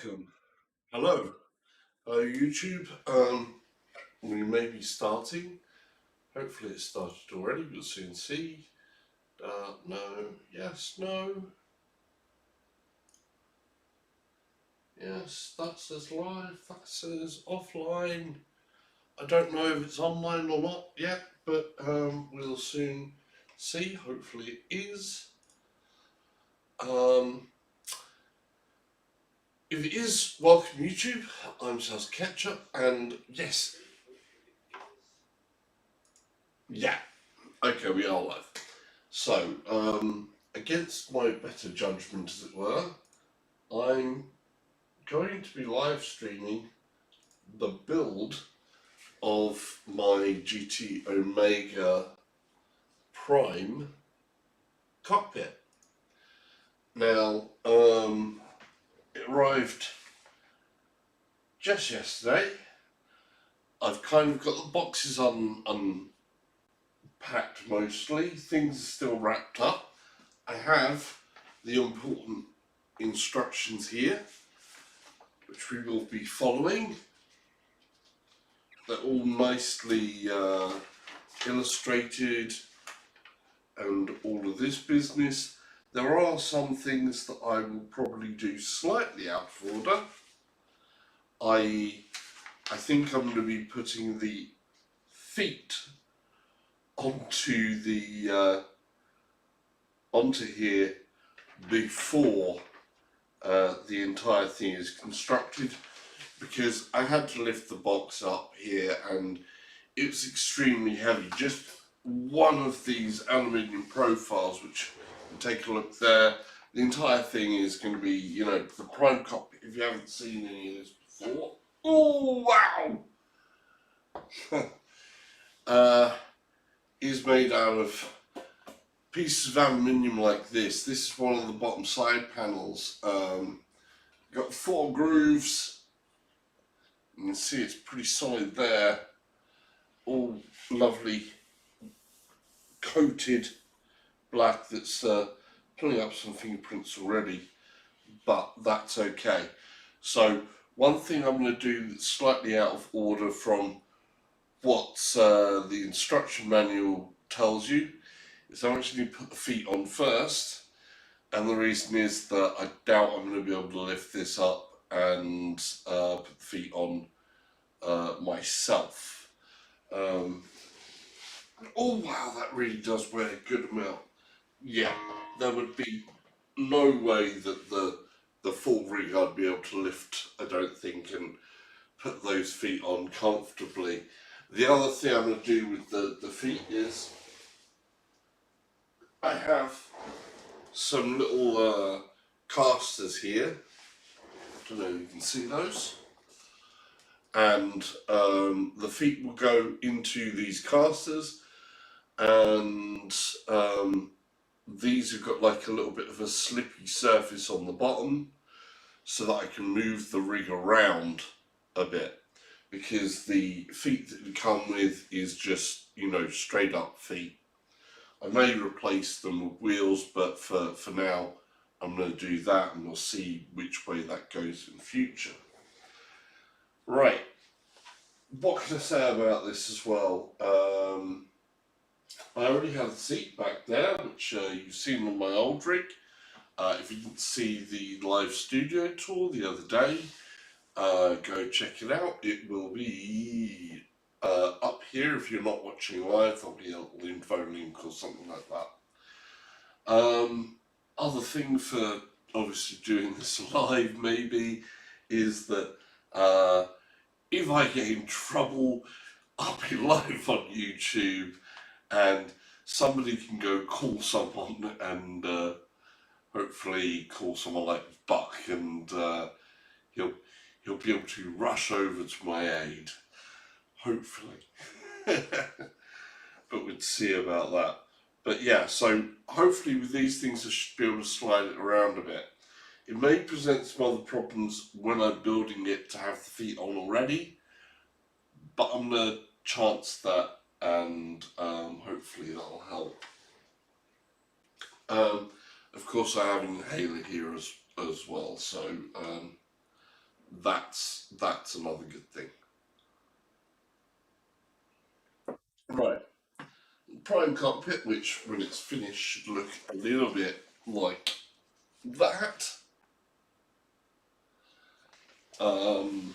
welcome. Hello, YouTube. We may be starting. Hopefully it started already. We'll soon see. No, yes, no. Yes, that says live, that says offline. I don't know if it's online or not yet, but we'll soon see. Hopefully it is. If it is, welcome YouTube. I'm Saz Ketchup, and yes, yeah, okay, we are live. So, against my better judgment, as it were, I'm going to be live streaming the build of my GT Omega Prime Cockpit. Now, it arrived just yesterday. I've kind of got the boxes unpacked mostly. Things are still wrapped up. I have the important instructions here, which we will be following. They're all nicely illustrated and all of this business. There are some things that I will probably do slightly out of order. I think I'm going to be putting the feet onto the onto here before the entire thing is constructed, because I had to lift the box up here and it was extremely heavy. Just one of these aluminium profiles, which you take a look there, the entire thing is going to be, you know, the Prime Cockpit. If you haven't seen any of this before, oh wow! Is made out of pieces of aluminium like this. This is one of the bottom side panels. Got 4 grooves. You can see it's pretty solid there. All lovely coated black that's pulling up some fingerprints already, but that's okay. So one thing I'm going to do that's slightly out of order from what the instruction manual tells you is I'm actually going to put the feet on first, and the reason is that I doubt I'm going to be able to lift this up and put the feet on myself. Oh wow, that really does weigh a good amount. Yeah, there would be no way that the full rig I'd be able to lift, I don't think, and put those feet on comfortably. The other thing I'm going to do with the feet is I have some little casters here. I don't know if you can see those. And the feet will go into these casters, and these have got like a little bit of a slippy surface on the bottom so that I can move the rig around a bit, because the feet that we come with is just, you know, straight up feet. I may replace them with wheels, but for now I'm going to do that, and we'll see which way that goes in future. Right, what can I say about this as well? I already have the seat back there, which you've seen on my old rig. If you didn't see the live studio tour the other day, go check it out. It will be up here. If you're not watching live, there'll be a info link or something like that. Other thing for obviously doing this live maybe is that if I get in trouble, I'll be live on YouTube and somebody can go call someone, and hopefully call someone like Buck, and he'll be able to rush over to my aid, hopefully. But we'd see about that. But yeah, so hopefully with these things I should be able to slide it around a bit. It may present some other problems when I'm building it to have the feet on already, but I'm going to chance that, and hopefully that'll help. Of course I have an inhaler here as well, so that's another good thing. Right, Prime Cockpit, which when it's finished should look a little bit like that. Um,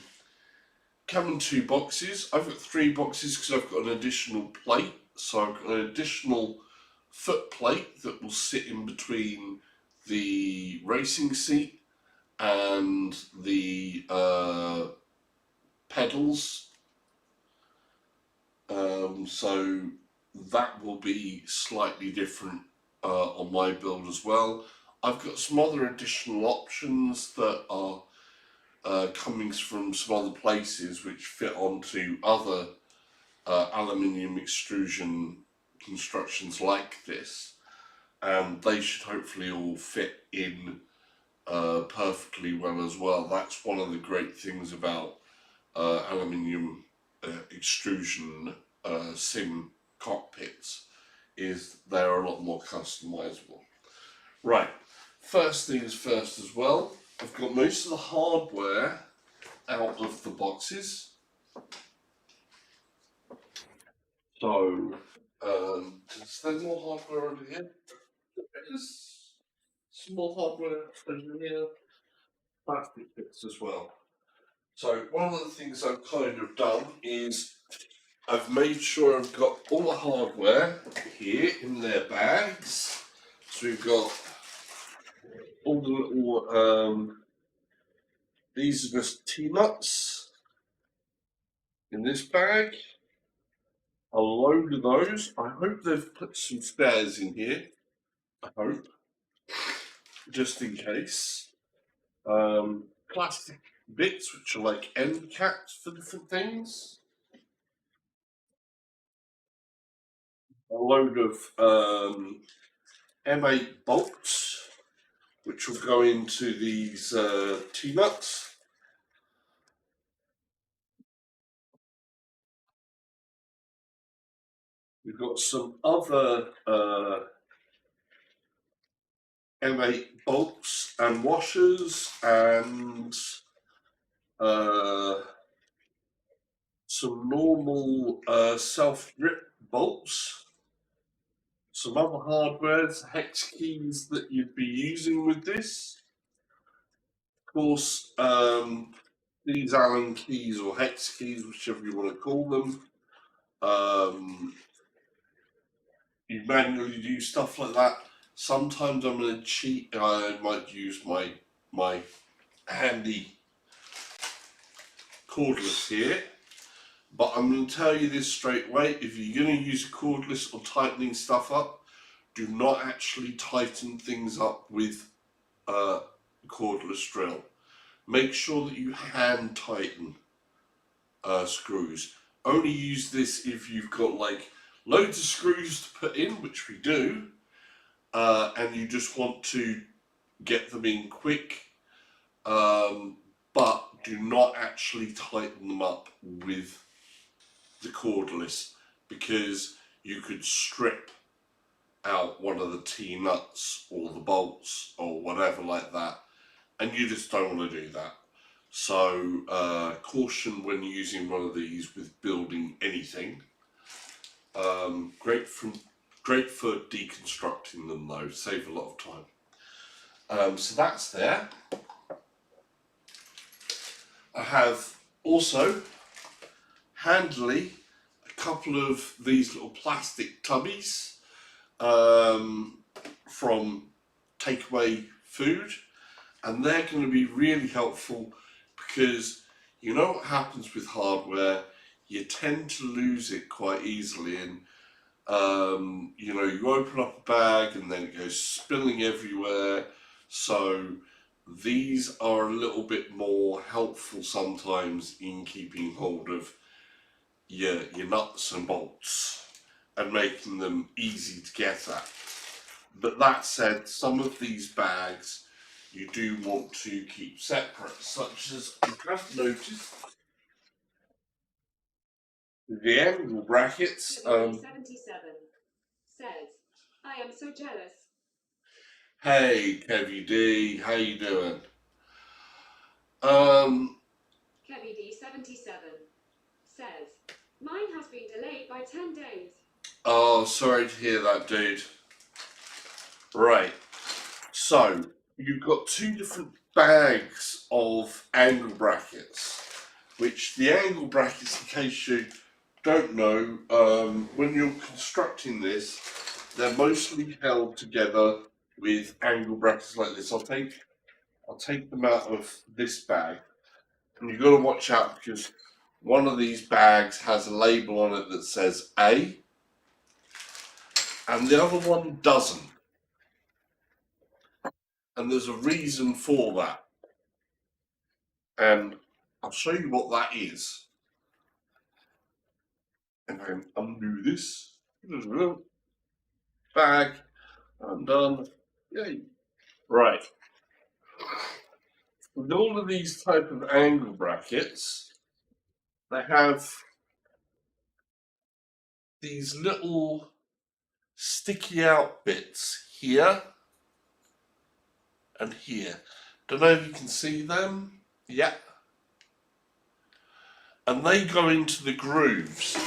Come in two boxes. I've got three boxes because I've got an additional plate. So I've got an additional foot plate that will sit in between the racing seat and the pedals. So that will be slightly different on my build as well. I've got some other additional options that are coming from some other places which fit onto other aluminium extrusion constructions like this, and they should hopefully all fit in perfectly well as well. That's one of the great things about aluminium extrusion sim cockpits, is they're a lot more customizable. Right, first things first as well, I've got most of the hardware out of the boxes. So, is there more hardware over here? There's some more hardware over here. Plastic bits as well. So, one of the things I've kind of done is I've made sure I've got all the hardware here in their bags. So, we've got all the little, these are just T-nuts in this bag. A load of those. I hope they've put some spares in here. I hope. Just in case. Plastic bits, which are like end caps for different things. A load of M8 bolts, which will go into these T-nuts. We've got some other M8 bolts and washers and some normal self-grip bolts. Some other hardwares, hex keys that you'd be using with this. Of course, these Allen keys or hex keys, whichever you want to call them. You manually do stuff like that. Sometimes I'm going to cheat. I might use my handy cordless here. But I'm going to tell you this straight away. If you're going to use a cordless or tightening stuff up, do not actually tighten things up with a cordless drill. Make sure that you hand tighten screws. Only use this if you've got like loads of screws to put in, which we do, and you just want to get them in quick, but do not actually tighten them up with the cordless, because you could strip out one of the T-nuts or the bolts or whatever like that, and you just don't want to do that. So caution when using one of these with building anything. Great for deconstructing them though, save a lot of time. So that's there. I have also handily a couple of these little plastic tubbies from takeaway food, and they're going to be really helpful because you know what happens with hardware, you tend to lose it quite easily, and you know, you open up a bag and then it goes spilling everywhere. So these are a little bit more helpful sometimes in keeping hold of your nuts and bolts and making them easy to get at. But that said, some of these bags you do want to keep separate, such as you have noticed the angle brackets. 77 says, I am so jealous. Hey Kevy D, how you doing? 77 says, mine has been delayed by 10 days. Oh, sorry to hear that, dude. Right, so you've got two different bags of angle brackets, which the angle brackets, in case you don't know, when you're constructing this, they're mostly held together with angle brackets like this. I'll take them out of this bag, and you've got to watch out because one of these bags has a label on it that says A, and the other one doesn't. And there's a reason for that. And I'll show you what that is. And I undo this. Bag. I'm done. Yay. Right. With all of these type of angle brackets, they have these little sticky out bits here and here. Don't know if you can see them. Yeah. And they go into the grooves.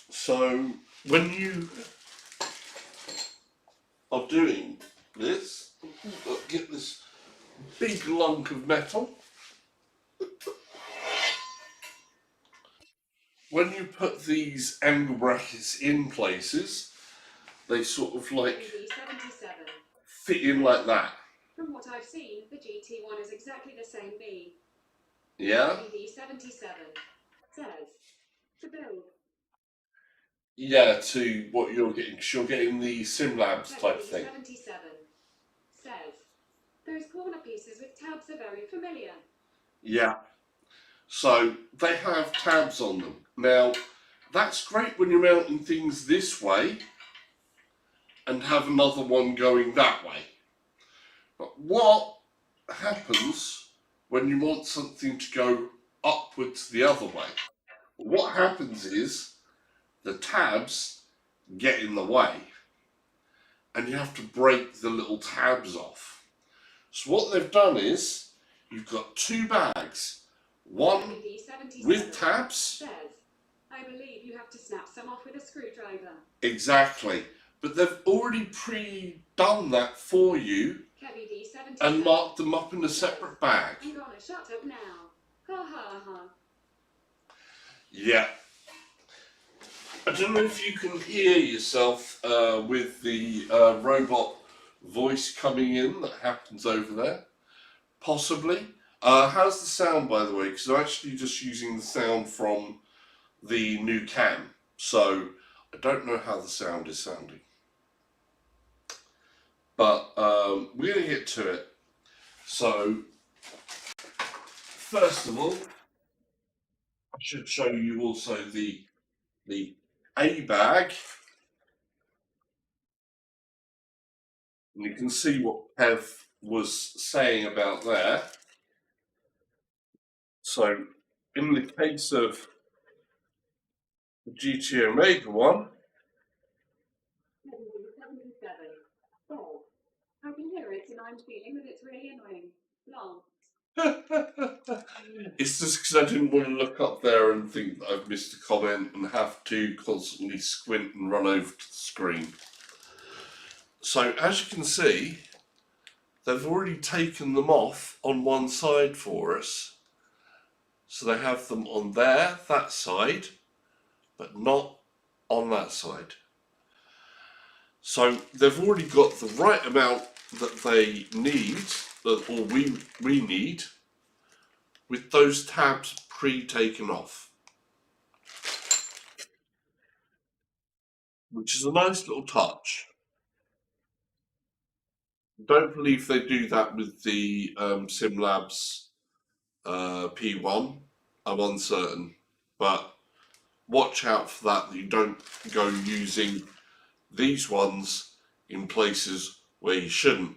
So when you are doing this, get this big lunk of metal. When you put these angle brackets in places, they sort of like fit in like that. From what I've seen, the GT one is exactly the same B. Yeah? BB77 says, to build. Yeah, to what you're getting, because you're getting the SimLabs type thing. BB77 says, those corner pieces with tabs are very familiar. Yeah. So they have tabs on them. Now, that's great when you're mounting things this way and have another one going that way. But what happens when you want something to go upwards the other way? What happens is the tabs get in the way and you have to break the little tabs off. So what they've done is you've got two bags, one with tabs. Says, I believe you have to snap some off with a screwdriver. Exactly. But they've already pre-done that for you and marked them up in a separate bag. I'm gonna shut up now. Ha ha ha. Yeah. I don't know if you can hear yourself with the robot voice coming in that happens over there. Possibly. How's the sound, by the way? Because I'm actually just using the sound from the new cam. So I don't know how the sound is sounding. But we're going to get to it. So, first of all, I should show you also the A bag. And you can see what Kev was saying about there. So, in the case of the GT Omega one, I can hear it and I'm feeling that it's really annoying. Long. it's just because I didn't want to look up there and think that I've missed a comment and have to constantly squint and run over to the screen. So as you can see, they've already taken them off on one side for us. So they have them on there, that side, but not on that side. So they've already got the right amount that they need, or we need, with those tabs pre-taken off. Which is a nice little touch. Don't believe they do that with the SimLabs P1. I'm uncertain, but watch out for that you don't go using these ones in places where you shouldn't,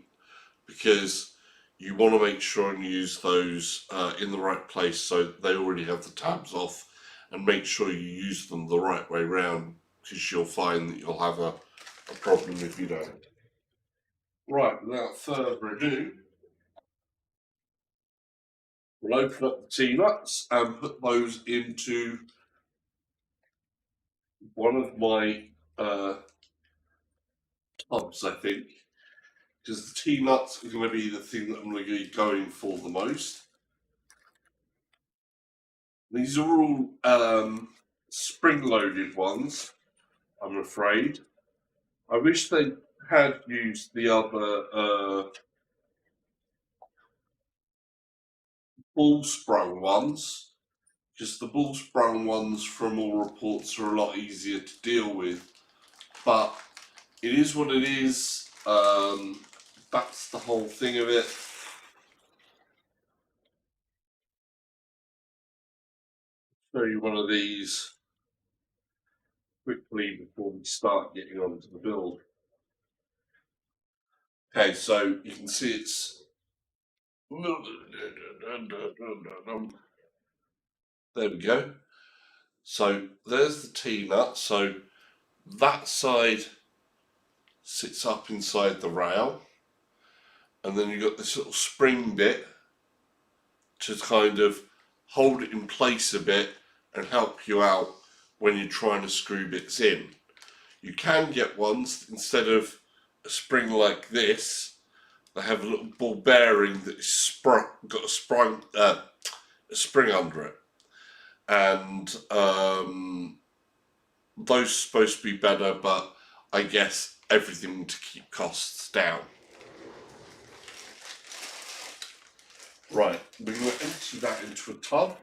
because you want to make sure and use those in the right place so they already have the tabs off, and make sure you use them the right way round, because you'll find that you'll have a problem if you don't. Right, without further ado, We'll open up the T-nuts and put those into one of my tubs, I think, because the T-nuts are going to be the thing that I'm going to be going for the most. These are all spring-loaded ones, I'm afraid. I wish they had used the other ball-sprung ones, because the ball-sprung ones, from all reports, are a lot easier to deal with. But it is what it is. That's the whole thing of it. Show you one of these quickly before we start getting on to the build. Okay, so you can see it's there we go. So there's the T-nut. So that side sits up inside the rail, and then you've got this little spring bit to kind of hold it in place a bit and help you out when you're trying to screw bits in. You can get ones, instead of a spring like this, they have a little ball bearing that is got a spring under it, and those are supposed to be better, but I guess everything to keep costs down. Right, we're going to empty that into a tub.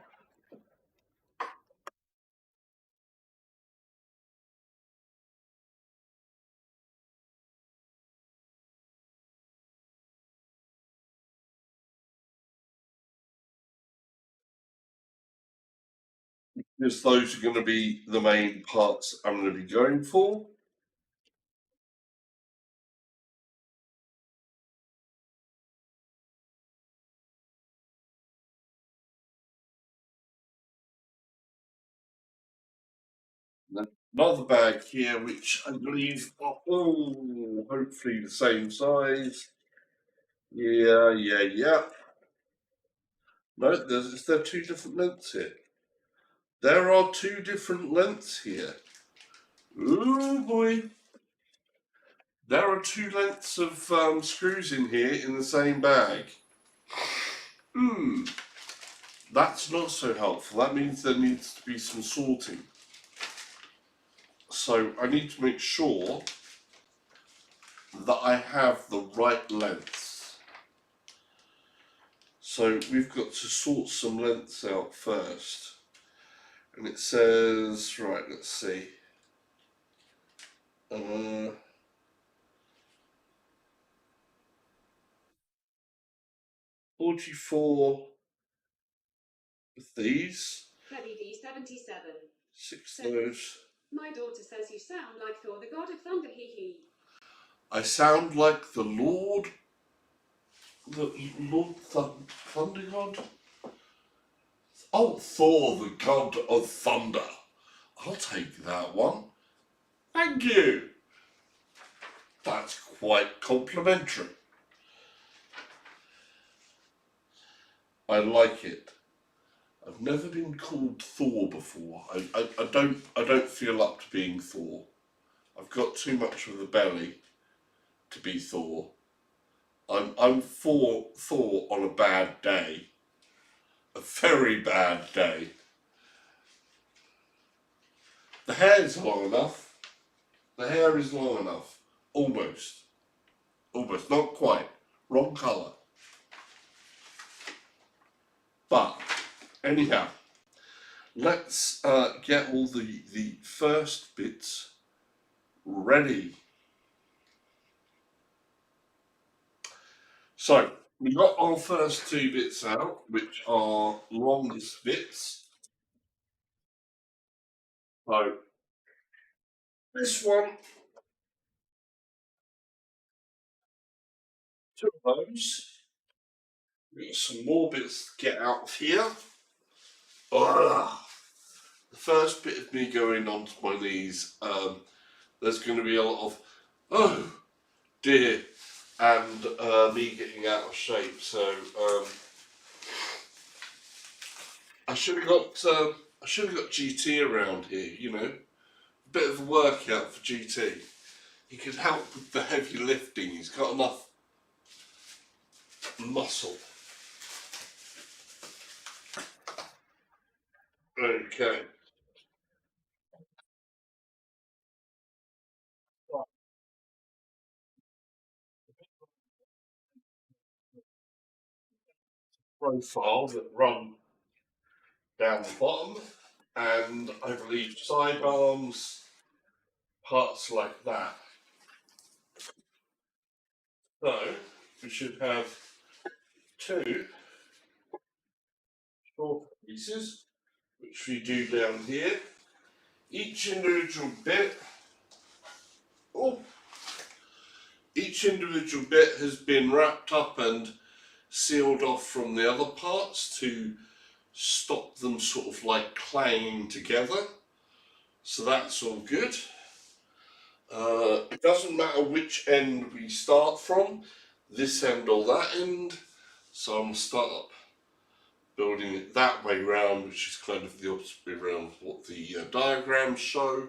Because those are going to be the main parts I'm going to be going for. Another bag here, which I believe are all hopefully the same size. Yeah. No, is there two different lengths here? There are two different lengths here. Ooh boy. There are two lengths of screws in here in the same bag. That's not so helpful. That means there needs to be some sorting. So I need to make sure that I have the right lengths. So we've got to sort some lengths out first. And it says, right, let's see. 44 of these. Freddie D77. 6 of those. My daughter says you sound like Thor, the god of thunder, hee hee. I sound like the Lord Thunder God? Oh, Thor, the god of thunder. I'll take that one. Thank you. That's quite complimentary. I like it. I've never been called Thor before. I don't feel up to being Thor. I've got too much of the belly to be Thor. I'm for Thor on a bad day. A very bad day. The hair is long enough. The hair is long enough. Almost. Almost. Not quite. Wrong colour. But, anyhow, let's get all the first bits ready. So, we got our first two bits out, which are longest bits. So, this one, two of those. We've got some more bits to get out of here. Ugh. The first bit of me going onto my knees, there's going to be a lot of, oh dear, and me getting out of shape. So, should have got GT around here. You know, a bit of a workout for GT. He could help with the heavy lifting. He's got enough muscle. Okay. Profile that run down the bottom, and I believe sidearms, parts like that. So we should have two short pieces, which we do down here. Each individual bit, oh, each individual bit has been wrapped up and sealed off from the other parts to stop them sort of like clanging together. So that's all good. It doesn't matter which end we start from, this end or that end. So I'm going to start up building it that way round, which is kind of the opposite way around what the diagrams show.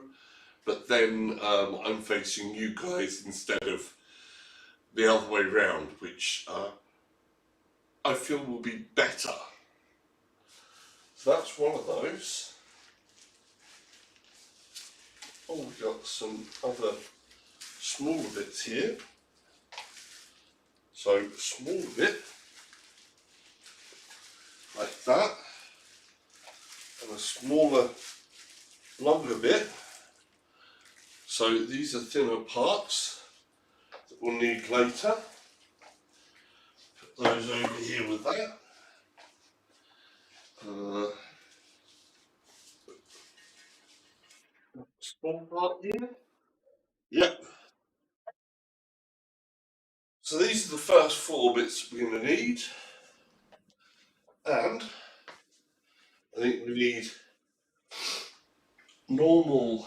But then I'm facing you guys instead of the other way round, which I feel will be better. So that's one of those. Oh, we've got some other smaller bits here. So small bit, like that, and a smaller, longer bit. So these are thinner parts that we'll need later. Put those over here with that. Small part here. Yep. So these are the first four bits we're going to need. And I think we need normal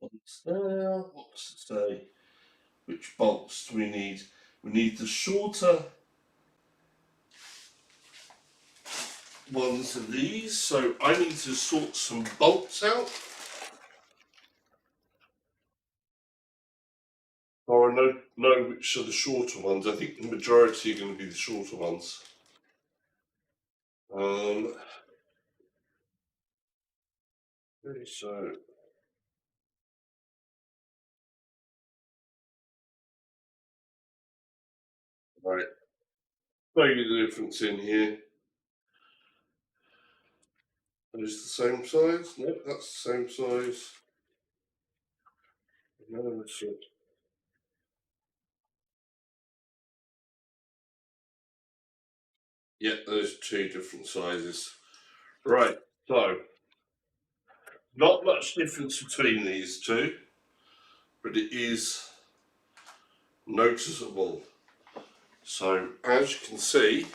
bolts there. What's it say? Which bolts do we need? We need the shorter ones of these. So I need to sort some bolts out. Or I know which are the shorter ones. I think the majority are going to be the shorter ones. So right, show you the difference in here. Is the same size? No, that's the same size. No, that's it. Yeah, those two different sizes. Right, so not much difference between these two, but it is noticeable. So as you can see,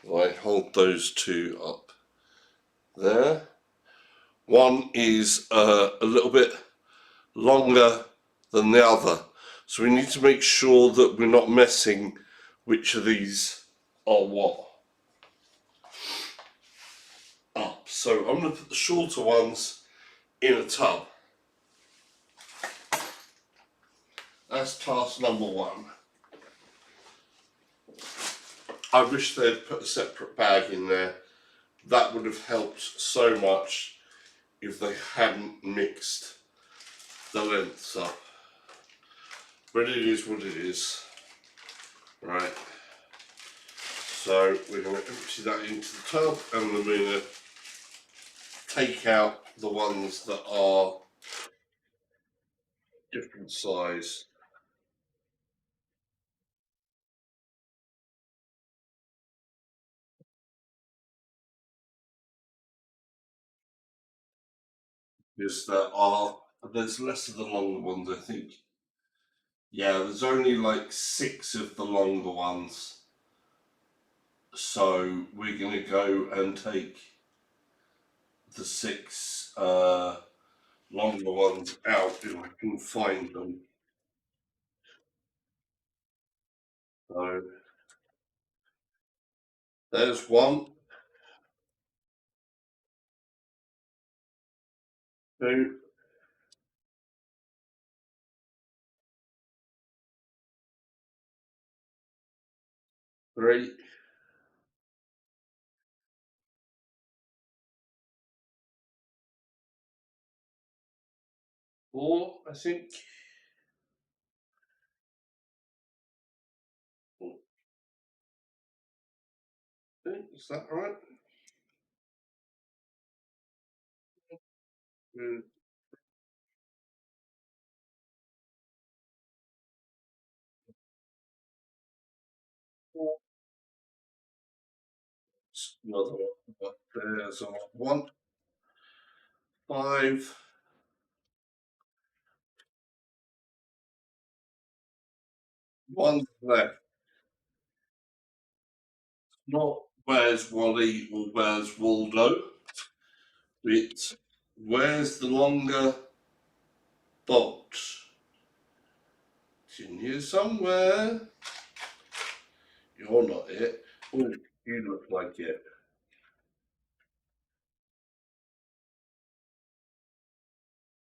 if I hold those two up there, one is a little bit longer than the other. So we need to make sure that we're not messing which of these are what up. So I'm going to put the shorter ones in a tub. That's task number one. I wish they'd put a separate bag in there. That would have helped so much if they hadn't mixed the lengths up. But it is what it is. Right. So we're going to empty that into the tub and we're going to take out the ones that are different size. Because there's less of the longer ones, I think. Yeah, there's only like 6 of the longer ones. So we're going to go and take the 6 longer ones out if I can find them. So There's one, two, three, four, I think. Is that right? Mm, four. Another one. There's another one. Five. One left. Not where's Wally or where's Waldo. It's where's the longer bolt? It's in here somewhere. You're not it. Oh, you look like it.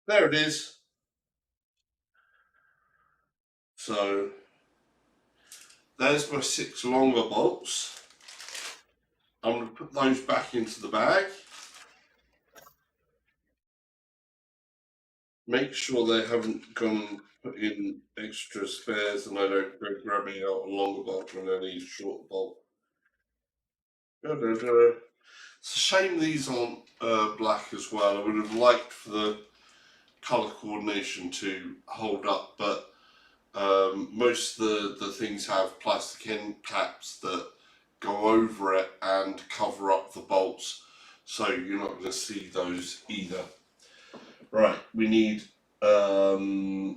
There it is. So there's my 6 longer bolts. I'm going to put those back into the bag. Make sure they haven't gone put in extra spares and I don't go grabbing out a longer bolt when I need a short bolt. It's a shame these aren't black as well. I would have liked for the colour coordination to hold up, but most of the things have plastic end caps that go over it and cover up the bolts, so you're not going to see those either. Right, we need 8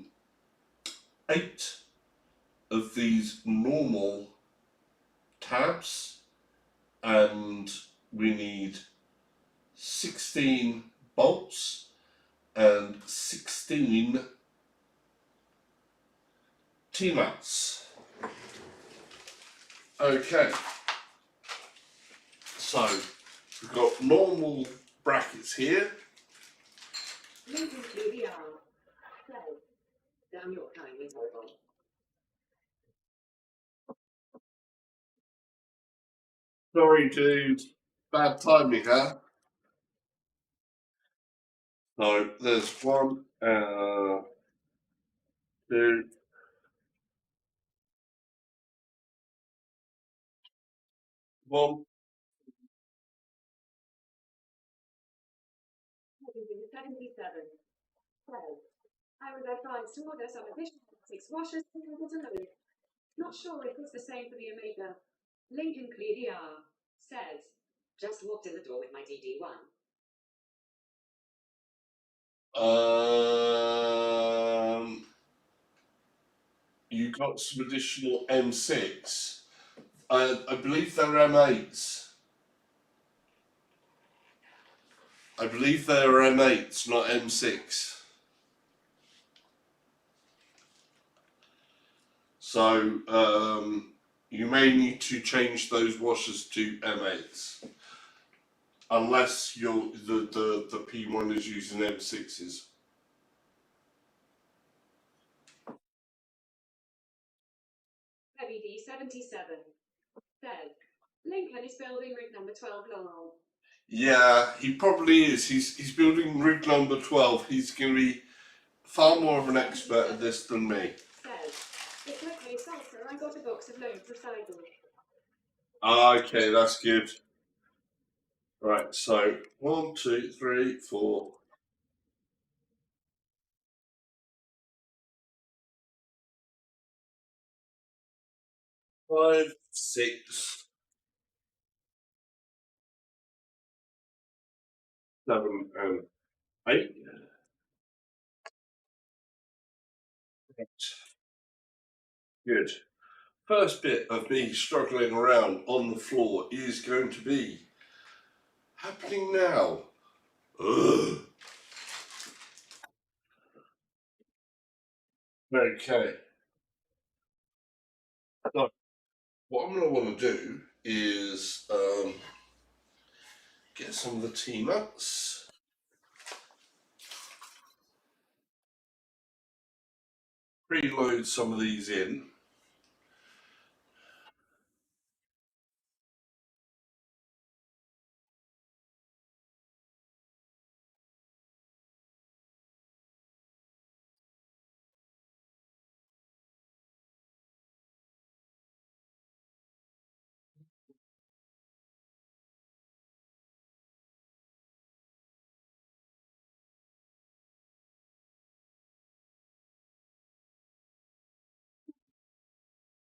of these normal tabs, and we need 16 bolts and 16 T-mats. Okay, so we've got normal brackets here. Link include the R. So, damn your kindly mobile. Sorry, dude. Bad timing, huh? So there's 1, 2, 1. 77. So, I was advised to order some additional 6 washers available to load. Not sure if it's the same for the Omega. Lincoln Clear says, just walked in the door with my DD1. You got some additional M6. I believe they're M8s. I believe they're M8s, not M6. So you may need to change those washers to M8s, unless the P1 is using M6s. Heavy D77 says, Lincoln is building rig number 12 Lowell. Yeah, he probably is. He's building rig number 12. He's going to be far more of an expert at this than me. Says, it's okay, salsa. I got a box of loads recycled. Okay, that's good. Right, so 1, 2, 3, 4. 5, 6, 7, and 8. Right. Good. First bit of me struggling around on the floor is going to be happening now. Ugh. Okay. So what I'm going to want to do is get some of the T-nuts. Preload some of these in.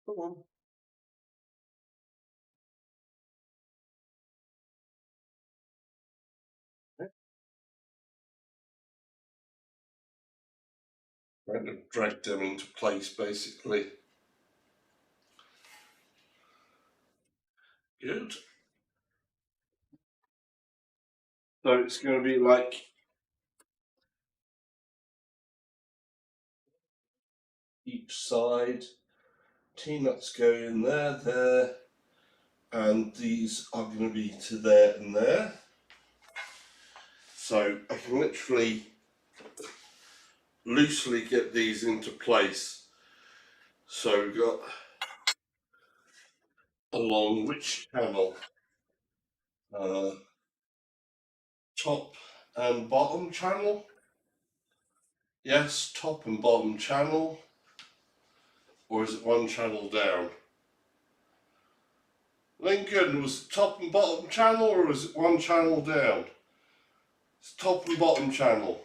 Come on. Trying to drag them into place, basically. Good. So it's going to be like each side. T-nuts go in there, and these are going to be to there and there. So I can literally loosely get these into place. So we've got along which channel? Uh, top and bottom channel? Yes, top and bottom channel. Or is it one channel down? Lincoln, was it top and bottom channel or was it one channel down? It's top and bottom channel.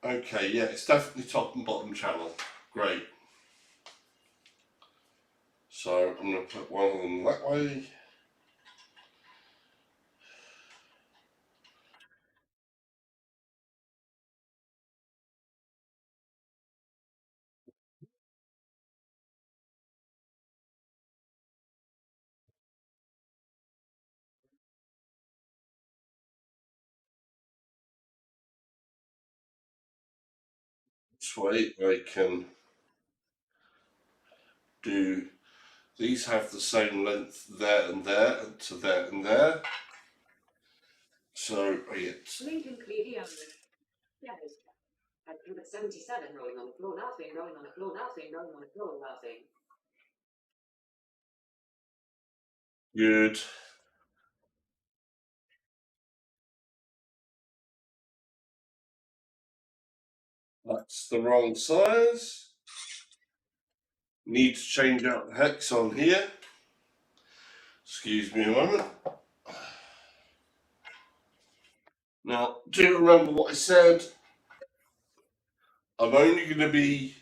Okay, yeah, it's definitely top and bottom channel. Great. So I'm going to put one of them that way. This way I can do, these have the same length there and there and to there and there. So I get Lincoln Cledio. Yes. At 77, rolling on the floor, laughing, rolling on the floor, laughing, rolling on the floor, laughing. good. That's the wrong size. Need to change out the hex on here. Excuse me a moment. Now, do remember what I said. I'm only going to be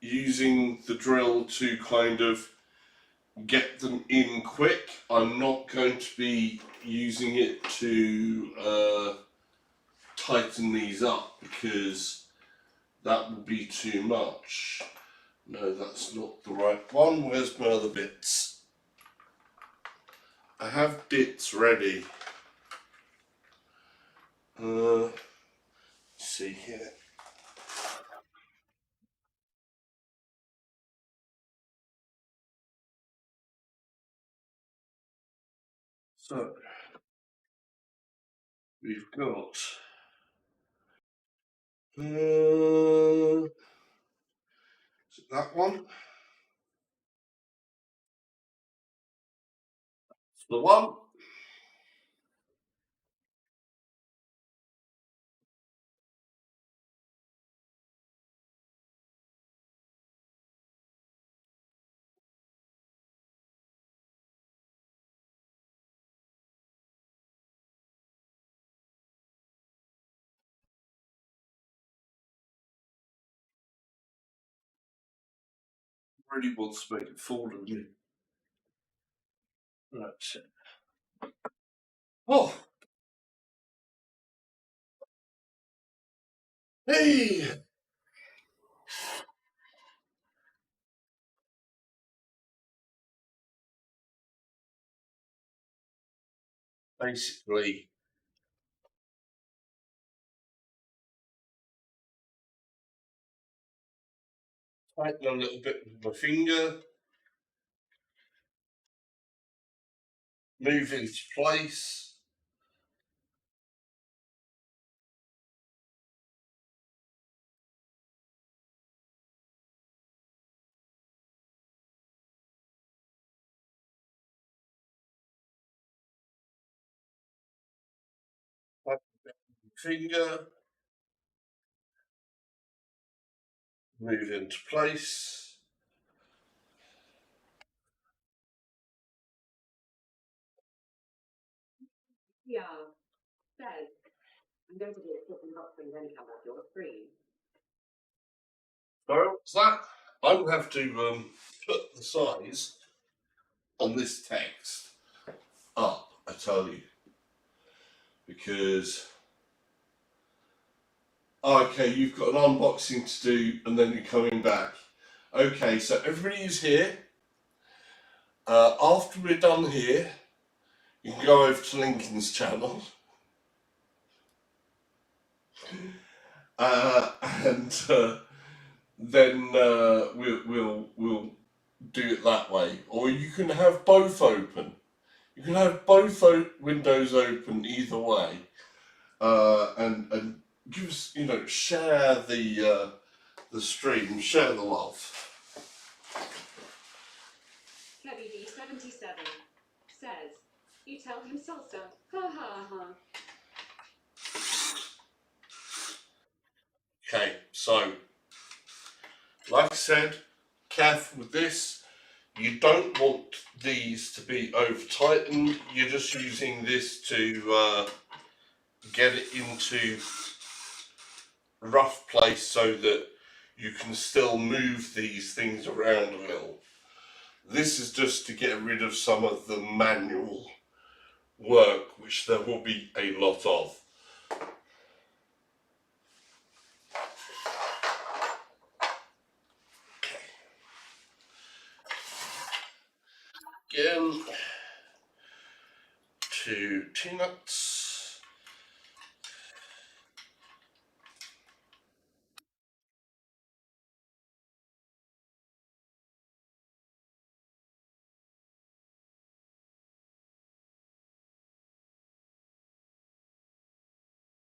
using the drill to kind of get them in quick. I'm not going to be using it to tighten these up because that will be too much. No, that's not the right one. Where's my other bits? I have bits ready. Let's see here. So we've got is it that one? It's the one. Really wants to make it fall of me. Right. Oh, hey! Basically, tighten a little bit with my finger. move into place. Finger, move into place. Yeah, says, I'm going to do a flipping hot thing then come up your screen. Sorry, what's that? I'm going to have to put the size on this text up, I tell you, because okay, you've got an unboxing to do and then you're coming back. Okay, so everybody is here. After we're done here, you can go over to Lincoln's channel. And then we'll do it that way. Or you can have both open. You can have both windows open either way. And give us, share the stream, share the love. Kevy B77 says, you tell him salsa. Ha ha ha. Okay, so like I said, careful with this. You don't want these to be over tightened. You're just using this to get it into a rough place so that you can still move these things around a little. This is just to get rid of some of the manual work, which there will be a lot of. Again, 2 T-nuts.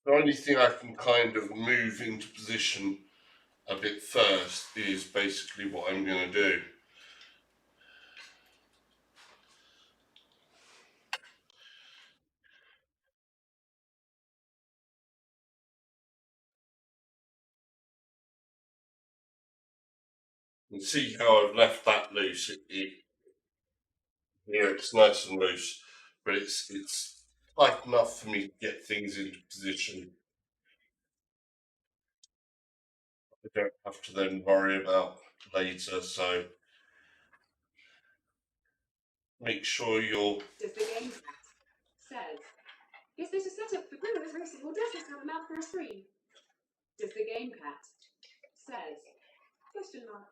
The only thing I can kind of move into position a bit first is basically what I'm going to do. You can see how I've left that loose. It's nice and loose, but it's tight enough for me to get things into position. I don't have to then worry about later, so make sure you're... Does the game says, is this a setup for brewers racing or does this have a map for a screen? Does the game cat says, question mark.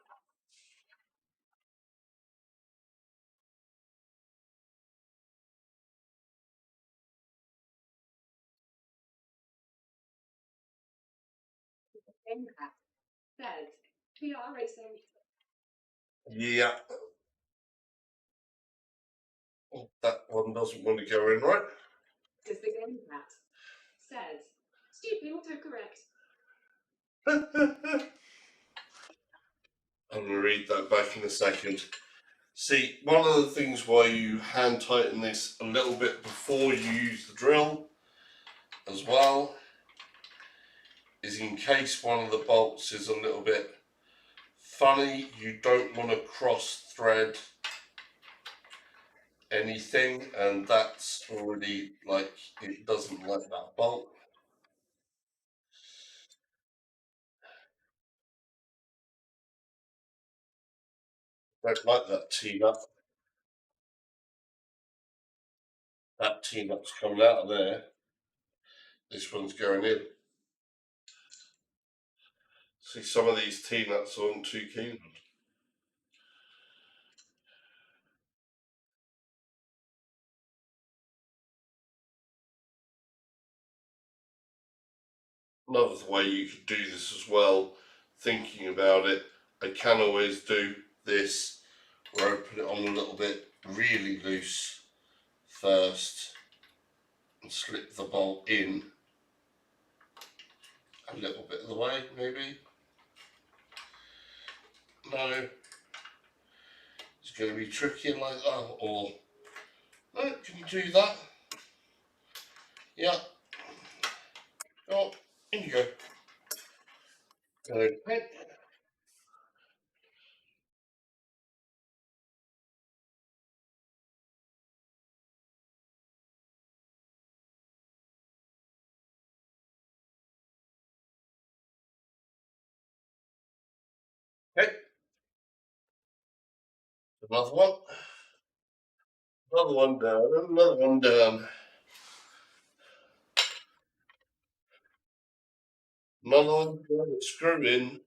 Game cat says, VR racing. Yeah. That one doesn't want to go in, right? Does the game cat says, stupid autocorrect. I'm going to read that back in a second. See, one of the things why you hand tighten this a little bit before you use the drill as well is in case one of the bolts is a little bit funny, you don't want to cross thread anything, and that's already like, it doesn't like that bolt. Don't like that T-nut. That T-nut's coming out of there. This one's going in. See, some of these T-nuts aren't too keen. Another way you could do this as well, thinking about it, I can always do this where I put it on a little bit really loose first and slip the bolt in a little bit of the way, maybe. No, it's going to be tricky like that, or no, can you do that? Yeah. Oh, in you go. Okay. Okay. Another one. Another one down. Another one down. Another one down. Screw in.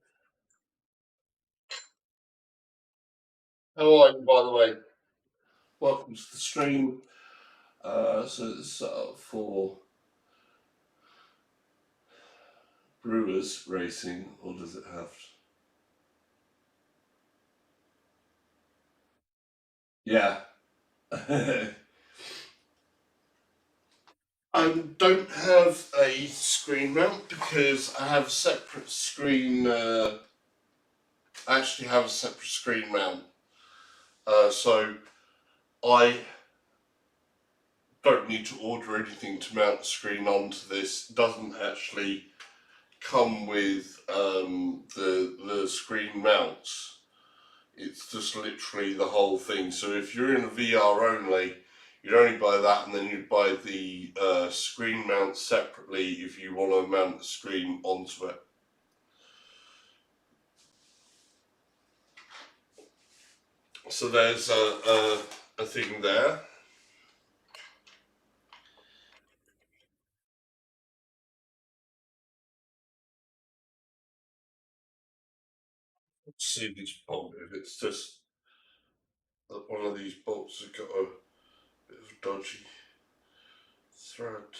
How are you, by the way? Welcome to the stream. So it's for Brewers Racing, or does it have? Yeah. I don't have a screen mount because I have a separate screen. I actually have a separate screen mount, so I don't need to order anything to mount the screen onto this. It doesn't actually come with the screen mounts. It's just literally the whole thing. So if you're in a VR only, you'd only buy that, and then you'd buy the screen mount separately if you want to mount the screen onto it. So there's a thing there. Let's see this bolt, if it's just that one of these bolts has got a bit of a dodgy thread.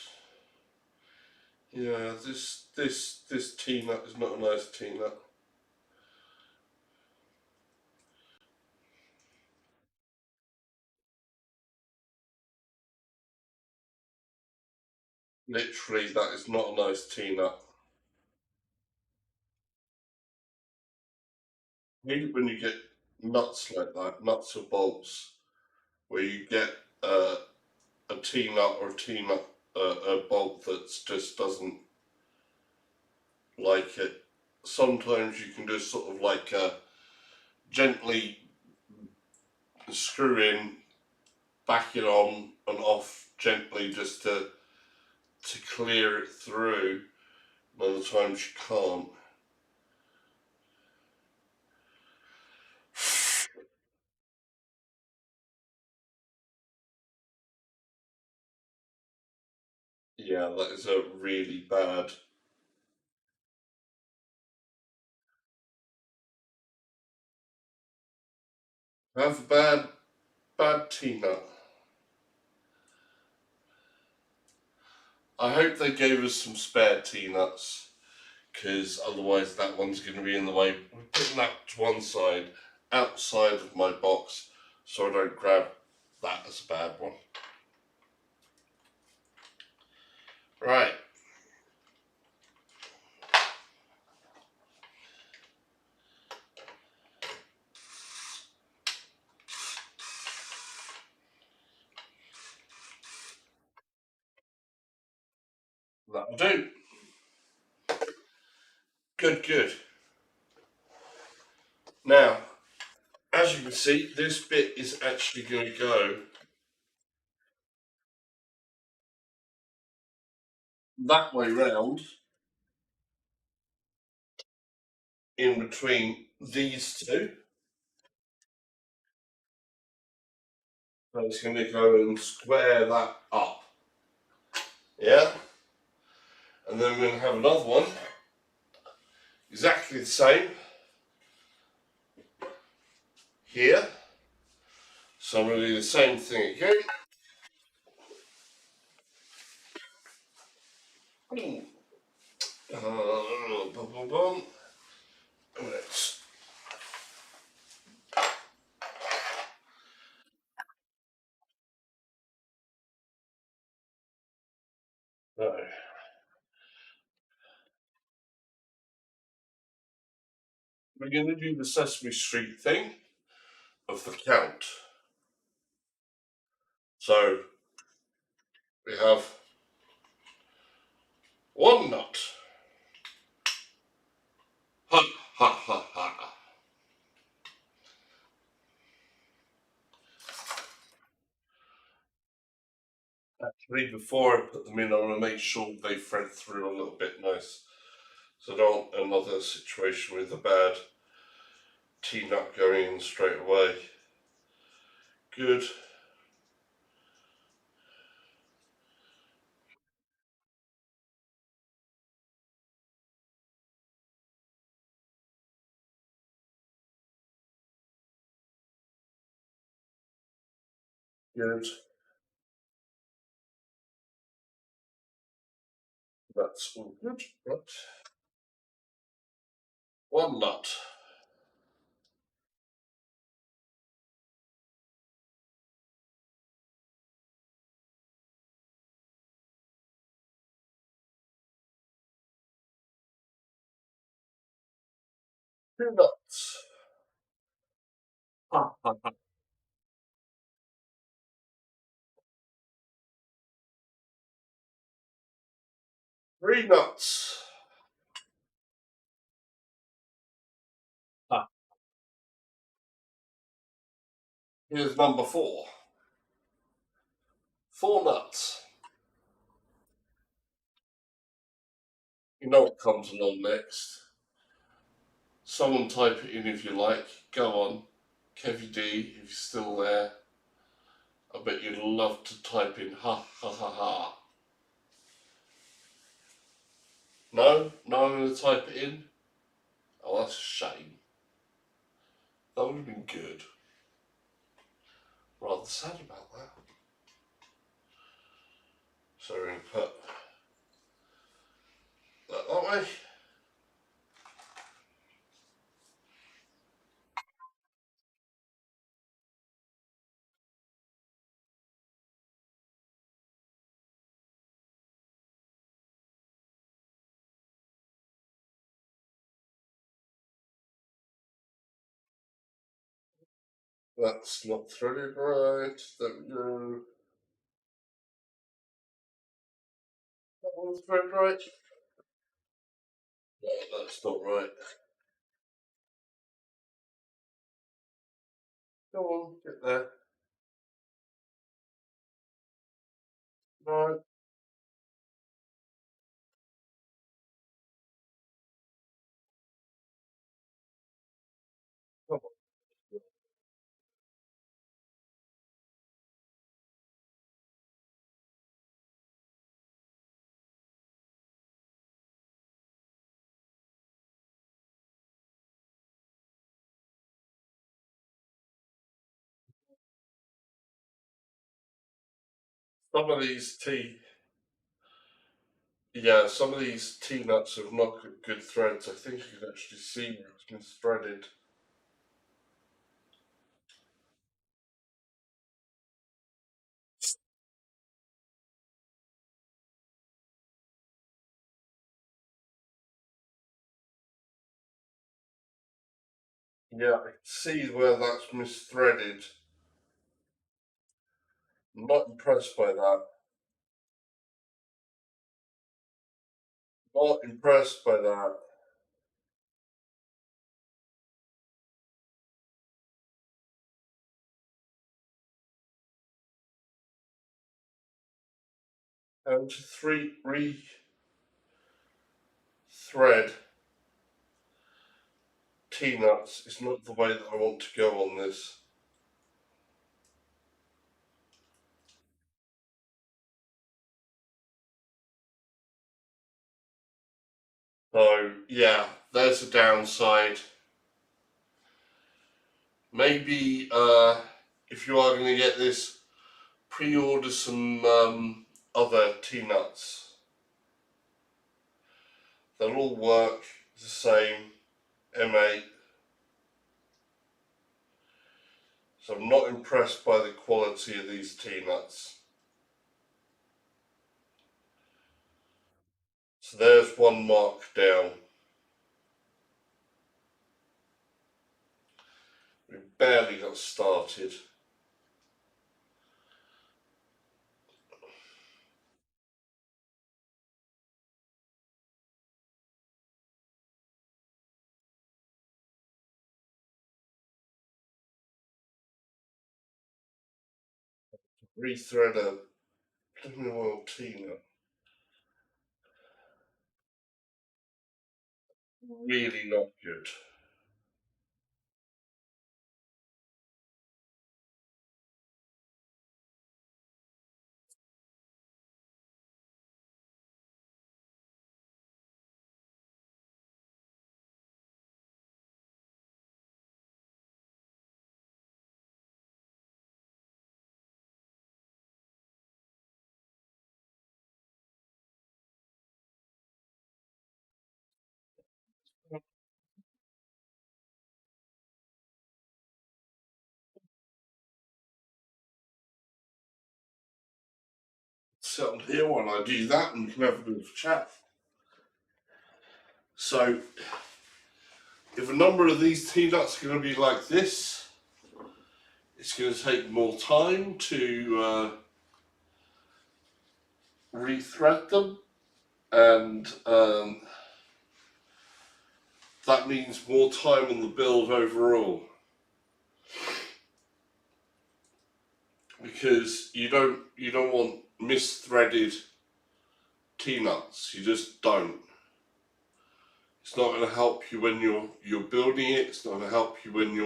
Yeah, this T-nut is not a nice T-nut. Literally, that is not a nice T-nut. When you get nuts like that, nuts or bolts, where you get a T-nut or a T-nut, a bolt that just doesn't like it. Sometimes you can just sort of like gently screw in, back it on and off gently just to clear it through. And other times you can't. Yeah, that is a really bad. I have a bad T-nut. I hope they gave us some spare T-nuts, because otherwise that one's going to be in the way. We're putting that to one side, outside of my box, so I don't grab that as a bad one. Right. That'll do. Good, good. Now, as you can see, this bit is actually going to go that way round, in between these two. So it's going to go and square that up. Yeah? And then we're going to have another one, exactly the same, here. So I'm going to do the same thing again. Boom, boom, boom. Let's So we're going to do the Sesame Street thing of the count. So we have one nut. Ha ha ha ha. Actually, before I put them in, I want to make sure they thread through a little bit nice. So I don't want another situation with a bad T-nut going in straight away. Good. Good. That's all good. Right. One nut. Two nuts. Ha ha ha. Three nuts. Ha. Here's number four. Four nuts. You know what comes along next. Someone type it in if you like. Go on. Kevy D, if you're still there. I bet you'd love to type in ha ha ha ha. No? No one going to type it in? Oh, that's a shame. That would have been good. Rather sad about that. So we're going to put that way. That's not threaded right. There we go. That one's threaded right. No, that's not right. Come on, get there. No. Come on. Some of these some of these T-nuts have not got good threads. I think you can actually see where it's been threaded. Yeah, I can see where that's misthreaded. I'm not impressed by that. Not impressed by that. How to re-thread T-nuts is not the way that I want to go on this. So yeah, there's a downside. Maybe if you are going to get this, pre-order some other T-nuts. They'll all work the same, M8. So I'm not impressed by the quality of these T-nuts. So there's one mark down. We barely got started. Rethread a blooming well Tina. Really not good. Sit on here while I do that and we can have a bit of a chat. So, if a number of these T-nuts are going to be like this, it's going to take more time to rethread them, and that means more time on the build overall. Because you don't want misthreaded T-nuts. You just don't. It's not going to help you when you're building it. It's not going to help you when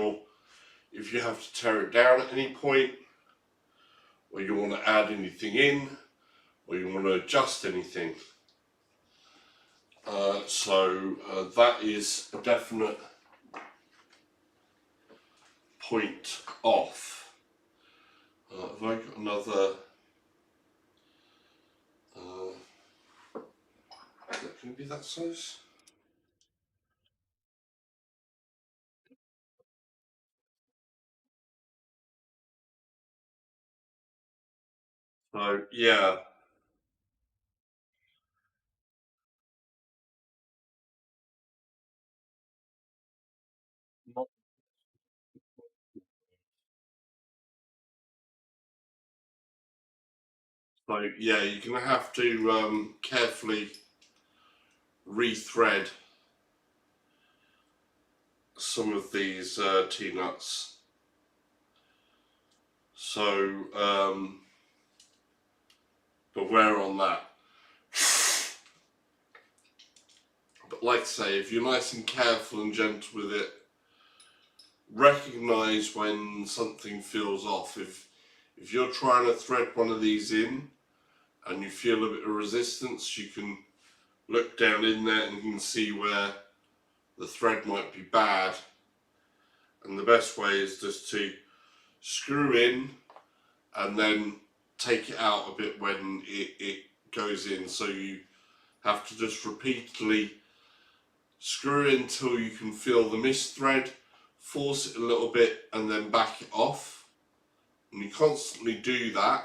if you have to tear it down at any point, or you want to add anything in, or you want to adjust anything. So that is a definite point off. Have I got another? Can it be that size? So yeah. So yeah, you're going to have to carefully rethread some of these T-nuts. So beware on that. But like I say, if you're nice and careful and gentle with it, recognize when something feels off. If you're trying to thread one of these in and you feel a bit of resistance, you can look down in there and you can see where the thread might be bad. And the best way is just to screw in and then take it out a bit when it goes in. So you have to just repeatedly screw in until you can feel the misthread, force it a little bit and then back it off. And you constantly do that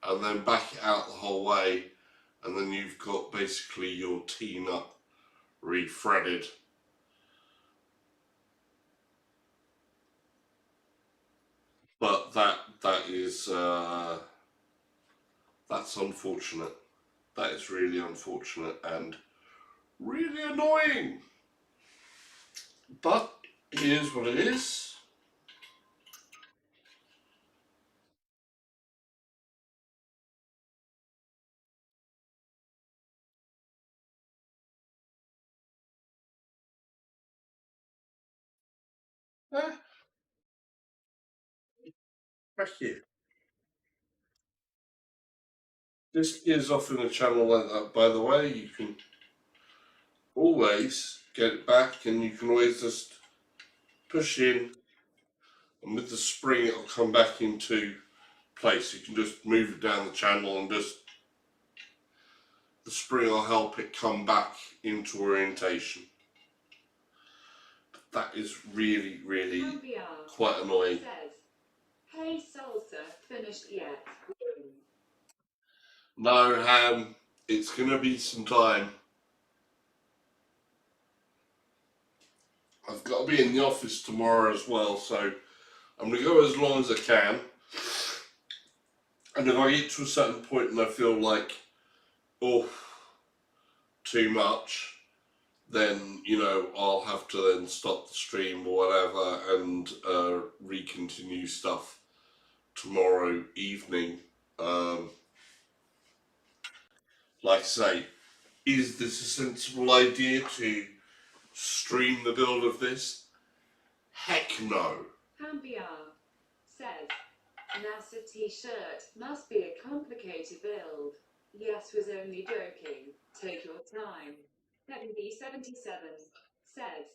and then back it out the whole way, and then you've got basically your T-nut re-threaded. But that is that's unfortunate. That is really unfortunate and really annoying. But here's what it is. Ah, back here. This is off in a channel like that, by the way. You can always get it back, and you can always just push in, and with the spring it'll come back into place. You can just move it down the channel and just the spring will help it come back into orientation. That is really, really quite annoying. Says, hey salsa, finished yet? No, Ham, it's going to be some time. I've got to be in the office tomorrow as well, so I'm going to go as long as I can. And if I get to a certain point and I feel like, oh, too much, then, you know, I'll have to then stop the stream or whatever and recontinue stuff tomorrow evening. Like I say, is this a sensible idea to stream the build of this? Heck no. Hambiar says, NASA t-shirt must be a complicated build. Yes, was only joking. Take your time. Kevin B77 says,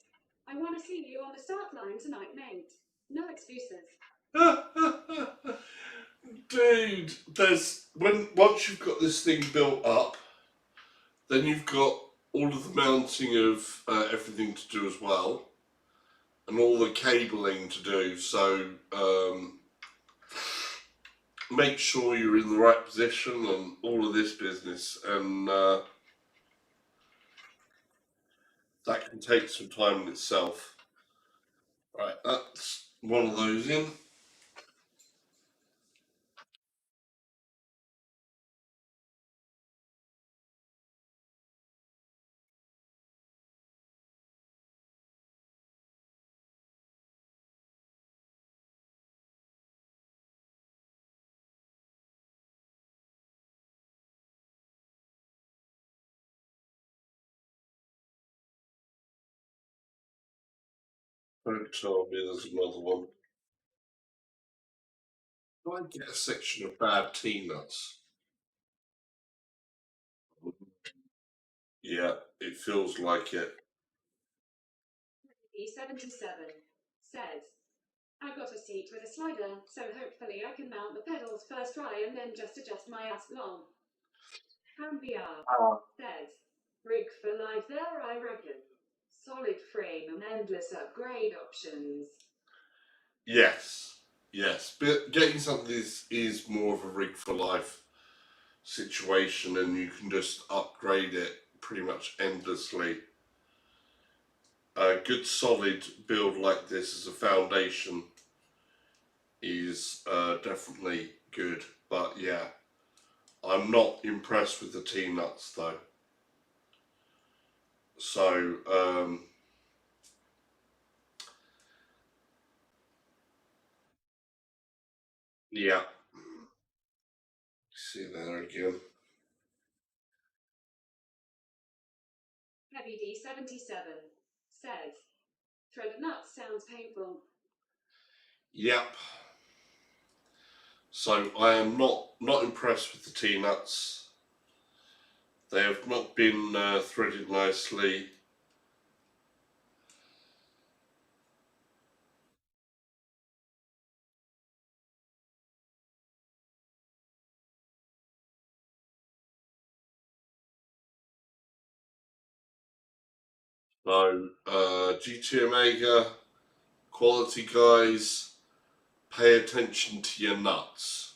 I want to see you on the start line tonight, mate. No excuses. Dude, once you've got this thing built up, then you've got all of the mounting of everything to do as well, and all the cabling to do. So make sure you're in the right position and all of this business, and that can take some time in itself. Right, that's one of those in. Don't tell me there's another one. Do I get a section of bad tea nuts? Yeah, it feels like it. B77 says, I've got a seat with a slider, so hopefully I can mount the pedals first try and then just adjust my ass along. Hambiar says, rig for life there, I reckon. Solid frame and endless upgrade options. Yes, yes. But getting something is more of a rig for life situation, and you can just upgrade it pretty much endlessly. A good solid build like this as a foundation is definitely good. But yeah, I'm not impressed with the T-nuts though. So yeah, see there again. Heavy D77 says, threaded nuts sounds painful. Yep. So I am not impressed with the T-nuts. They have not been threaded nicely. So GT Omega, quality guys, pay attention to your nuts.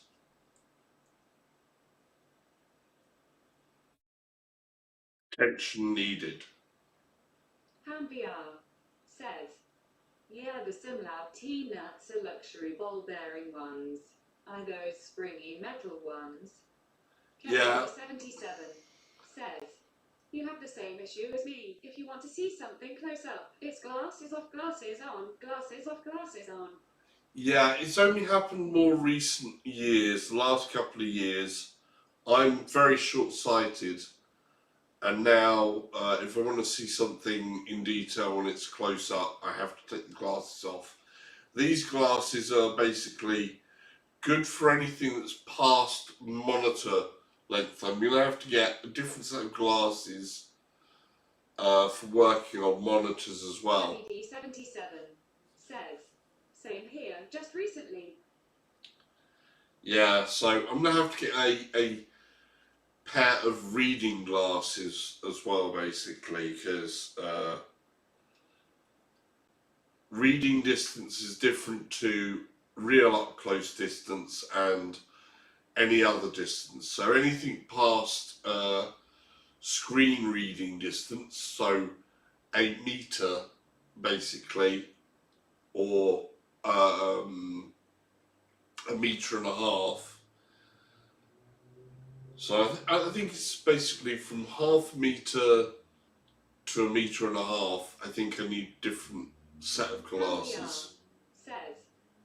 Attention needed. Hambiar says, yeah, the Simlab T-nuts are luxury ball bearing ones. Are those springy metal ones? Yeah. 77 says, you have the same issue as me. If you want to see something close up, it's glasses off, glasses on, glasses off, glasses on. Yeah, it's only happened more recent years, the last couple of years. I'm very short-sighted, and now if I want to see something in detail when it's close up, I have to take the glasses off. These glasses are basically good for anything that's past monitor length. I'm going to have to get a different set of glasses for working on monitors as well. LED77 says, same here, just recently. Yeah, so I'm going to have to get a pair of reading glasses as well, basically, because reading distance is different to real up close distance and any other distance. So anything past screen reading distance, so a meter basically, or a meter and a half. So I think it's basically from half a meter to a meter and a half. I think I need different set of glasses. Says,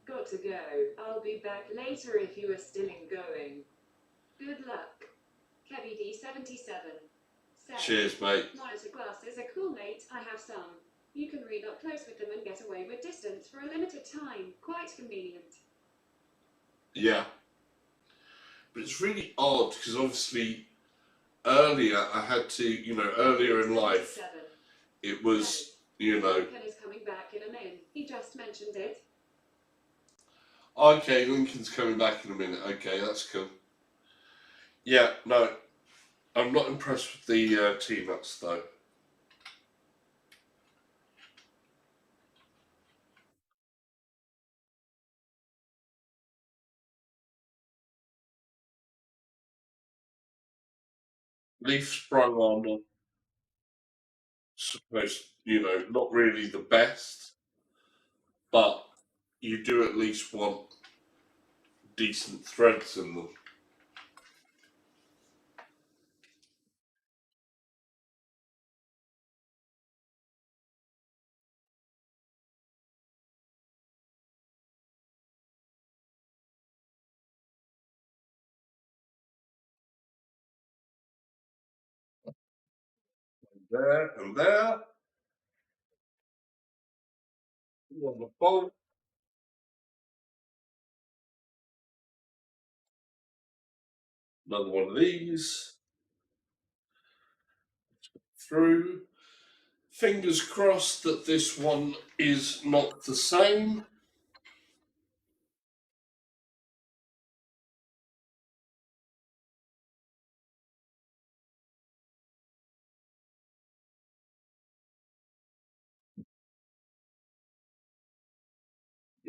got to go. I'll be back later if you are still going. Good luck. Kevy D77 says, Cheers, mate. monitor glasses are cool, mate. I have some. You can read up close with them and get away with distance for a limited time. Quite convenient. Yeah. But it's really odd because obviously earlier I had to, earlier in life, 77 it was, says, you know, Lincoln is coming back in a minute. He just mentioned it. okay, Lincoln's coming back in a minute. Okay, that's cool. Yeah, no, I'm not impressed with the T-nuts though. Leaf sprung on, supposed, not really the best, but you do at least want decent threads in them. There and there. On the bolt. Another one of these. Through. Fingers crossed that this one is not the same.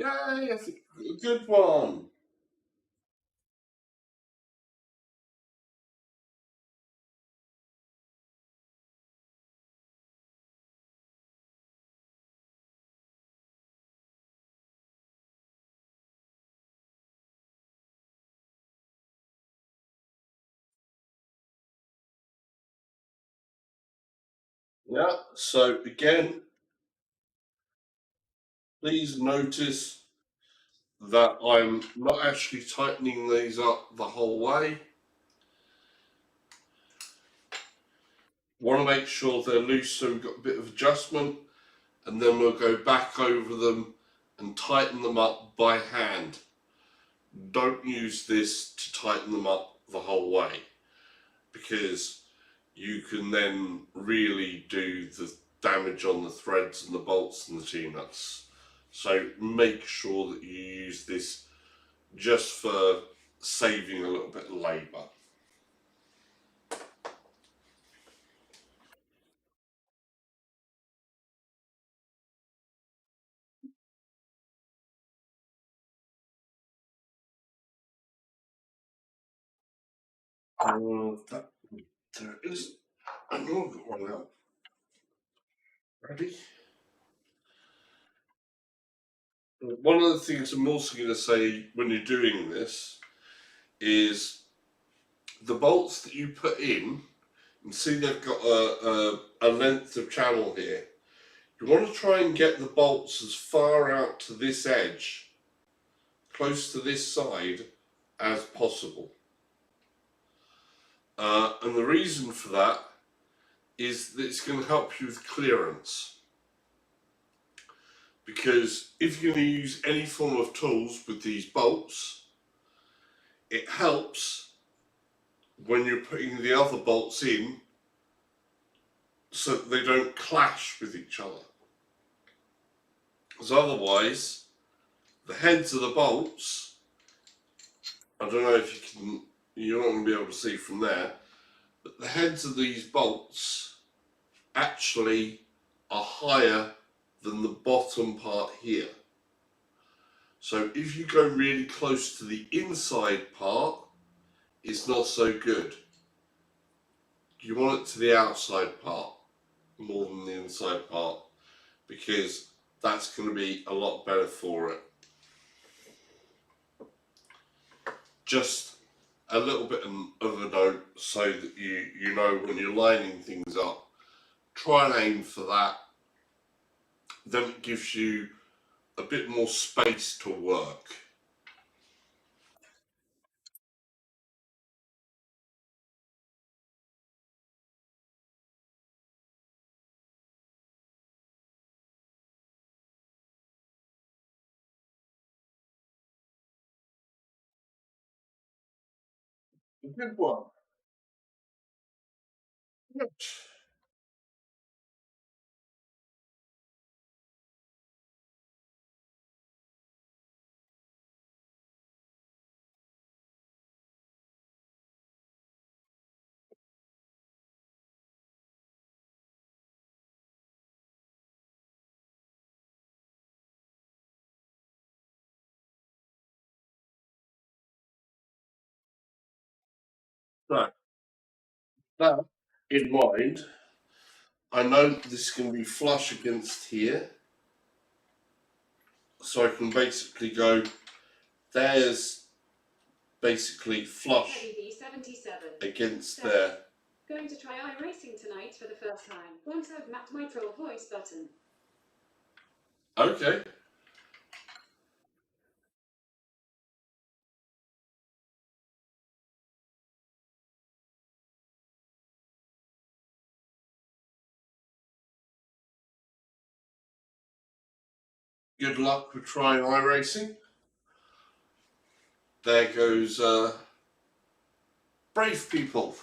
Yay, I think a good one. Yeah, so again, please notice that I'm not actually tightening these up the whole way. Want to make sure they're loose so we've got a bit of adjustment, and then we'll go back over them and tighten them up by hand. Don't use this to tighten them up the whole way, because you can then really do the damage on the threads and the bolts and the T-nuts. So make sure that you use this just for saving a little bit of labour. That, there is. I know I've got one out. Ready? One of the things I'm also going to say when you're doing this is the bolts that you put in, and see they've got a length of channel here. You want to try and get the bolts as far out to this edge, close to this side, as possible. And the reason for that is that it's going to help you with clearance. Because if you're going to use any form of tools with these bolts, it helps when you're putting the other bolts in so that they don't clash with each other. Because otherwise, the heads of the bolts, I don't know if you're not going to be able to see from there, but the heads of these bolts actually are higher than the bottom part here. So if you go really close to the inside part, it's not so good. you want it to the outside part more than the inside part, because that's going to be a lot better for it. Just a little bit of a note so that you know when you're lining things up, try and aim for that. Then it gives you a bit more space to work. Good one. So, that in mind, I know this can be flush against here, so I can basically go, there's basically flush Heavy V77 against says, there. going to try iRacing tonight for the first time. Once I've mapped my troll voice button. Okay. Good luck with trying iRacing. There goes brave people.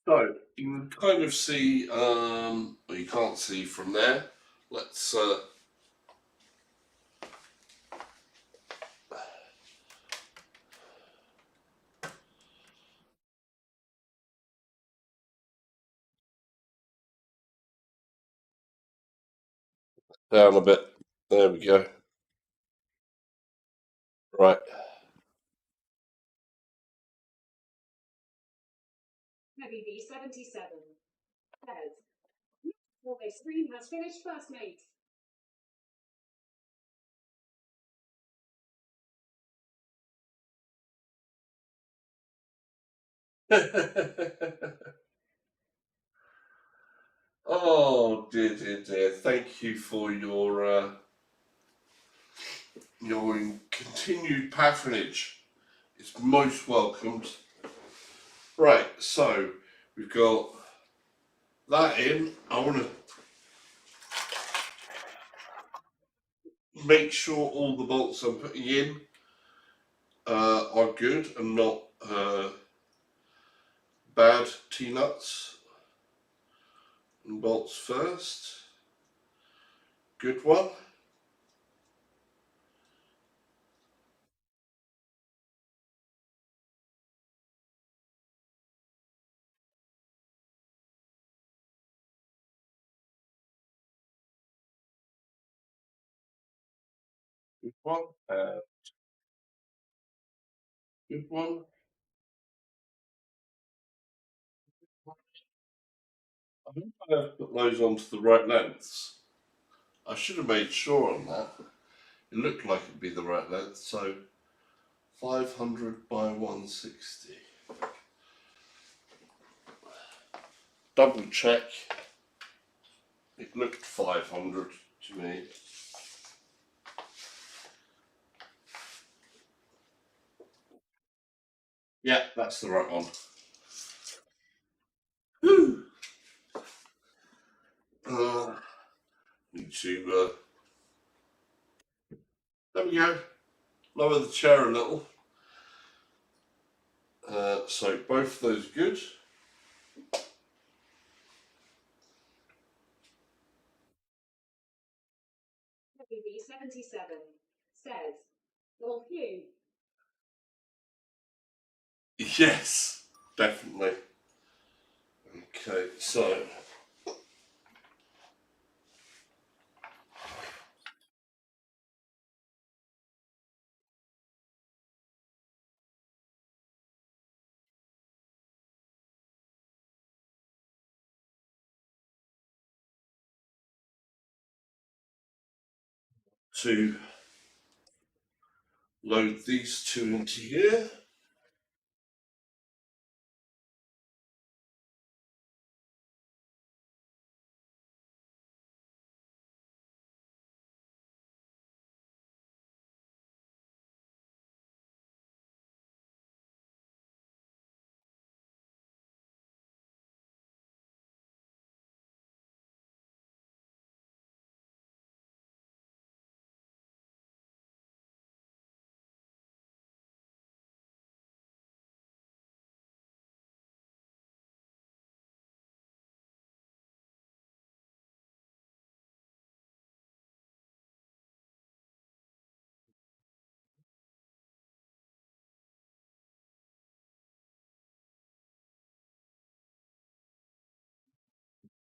So you can kind of see, well, you can't see from there. Let's down a bit. There we go. Right. Heavy V77 says, well, this stream has finished first, mate. Oh dear, dear, dear! Thank you for your continued patronage. It's most welcomed. Right, so we've got that in. I want to make sure all the bolts I'm putting in are good and not bad T-nuts. And bolts first. Good one. Good one. Good one. I hope I have put those onto the right lengths. I should have made sure on that. It looked like it'd be the right length, so 500 by 160. Double check. It looked 500 to me. Yeah, that's the right one. Whew. Need to, there we go. Lower the chair a little. So both of those are good. Heavy V77 says, well, phew. Yes, definitely. Okay, so to load these two into here.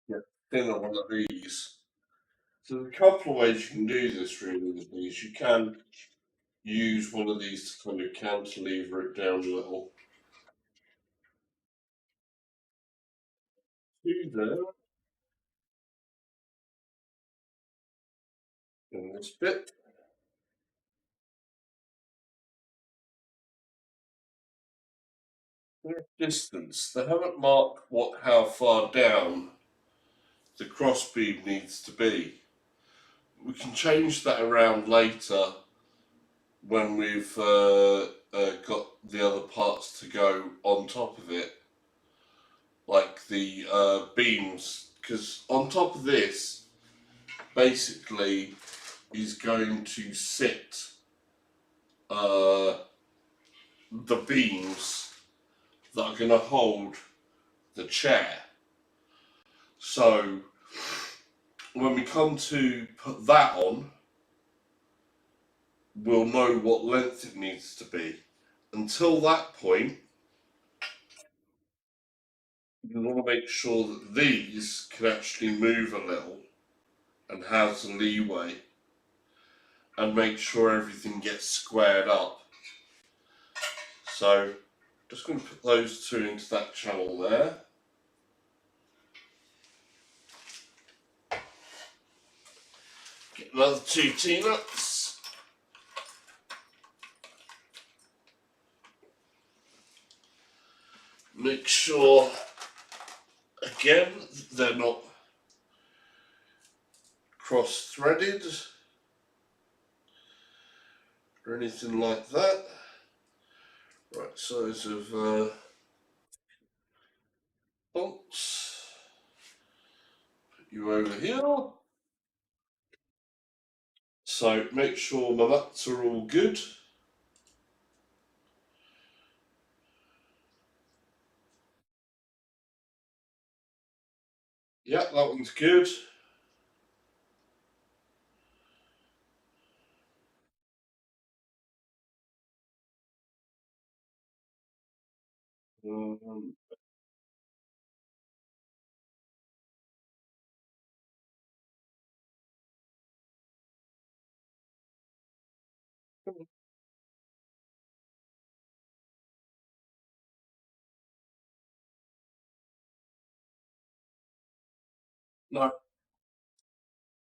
Get thinner one of these. So there's a couple of ways you can do this really with these. You can use one of these to kind of cantilever it down a little. Do there in this bit. Distance. They haven't marked how far down the crossbeam needs to be. We can change that around later when we've got the other parts to go on top of it, like the beams, because on top of this basically is going to sit the beams that are going to hold the chair. So when we come to put that on, we'll know what length it needs to be. Until that point, you want to make sure that these can actually move a little and have some leeway, and make sure everything gets squared up. So just going to put those two into that channel there. Get another two T-nuts. Make sure, again, they're not cross-threaded or anything like that. Right size of bolts. Put you over here. So make sure my nuts are all good. Yeah, that one's good. Um, no,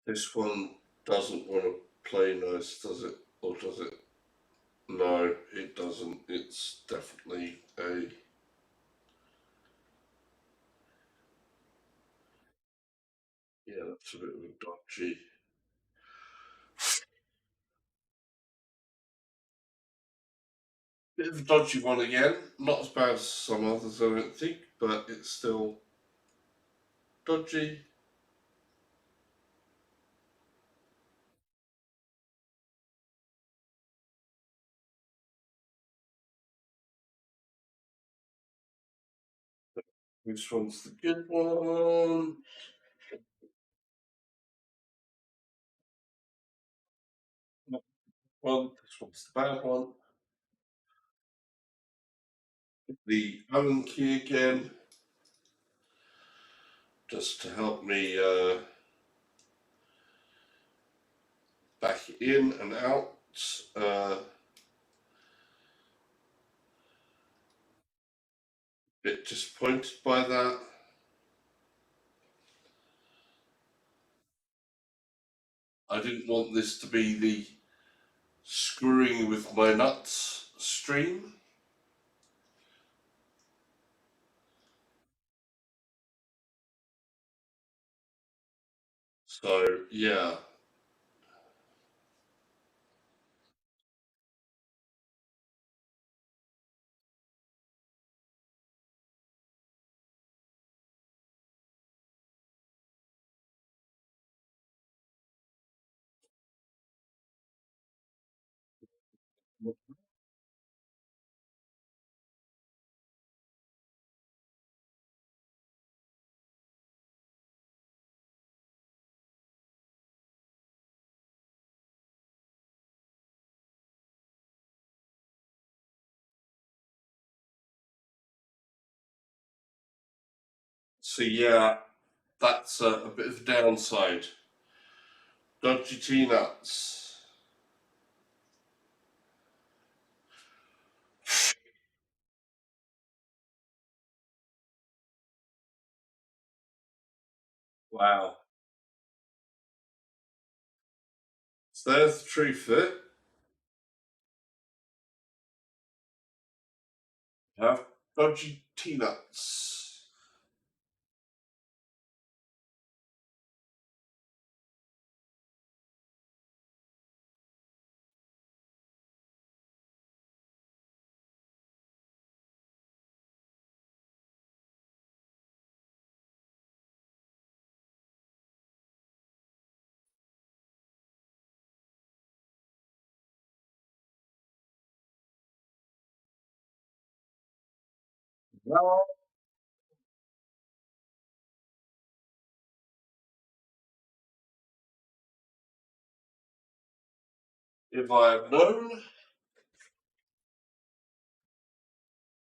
this one doesn't want to play nice, does it? Or does it? No, it doesn't. It's definitely a... Yeah, that's a bit of a dodgy. Bit of a dodgy one again. Not as bad as some others, I don't think, but it's still dodgy. This one's the good one. Well, this one's the bad one. The Allen key again, just to help me back it in and out. Bit disappointed by that. I didn't want this to be the screwing with my nuts stream. So, yeah. So, yeah, that's a bit of a downside. Dodgy T-nuts. Wow. So there's the truth of it. Have dodgy T-nuts. Well, if I had known,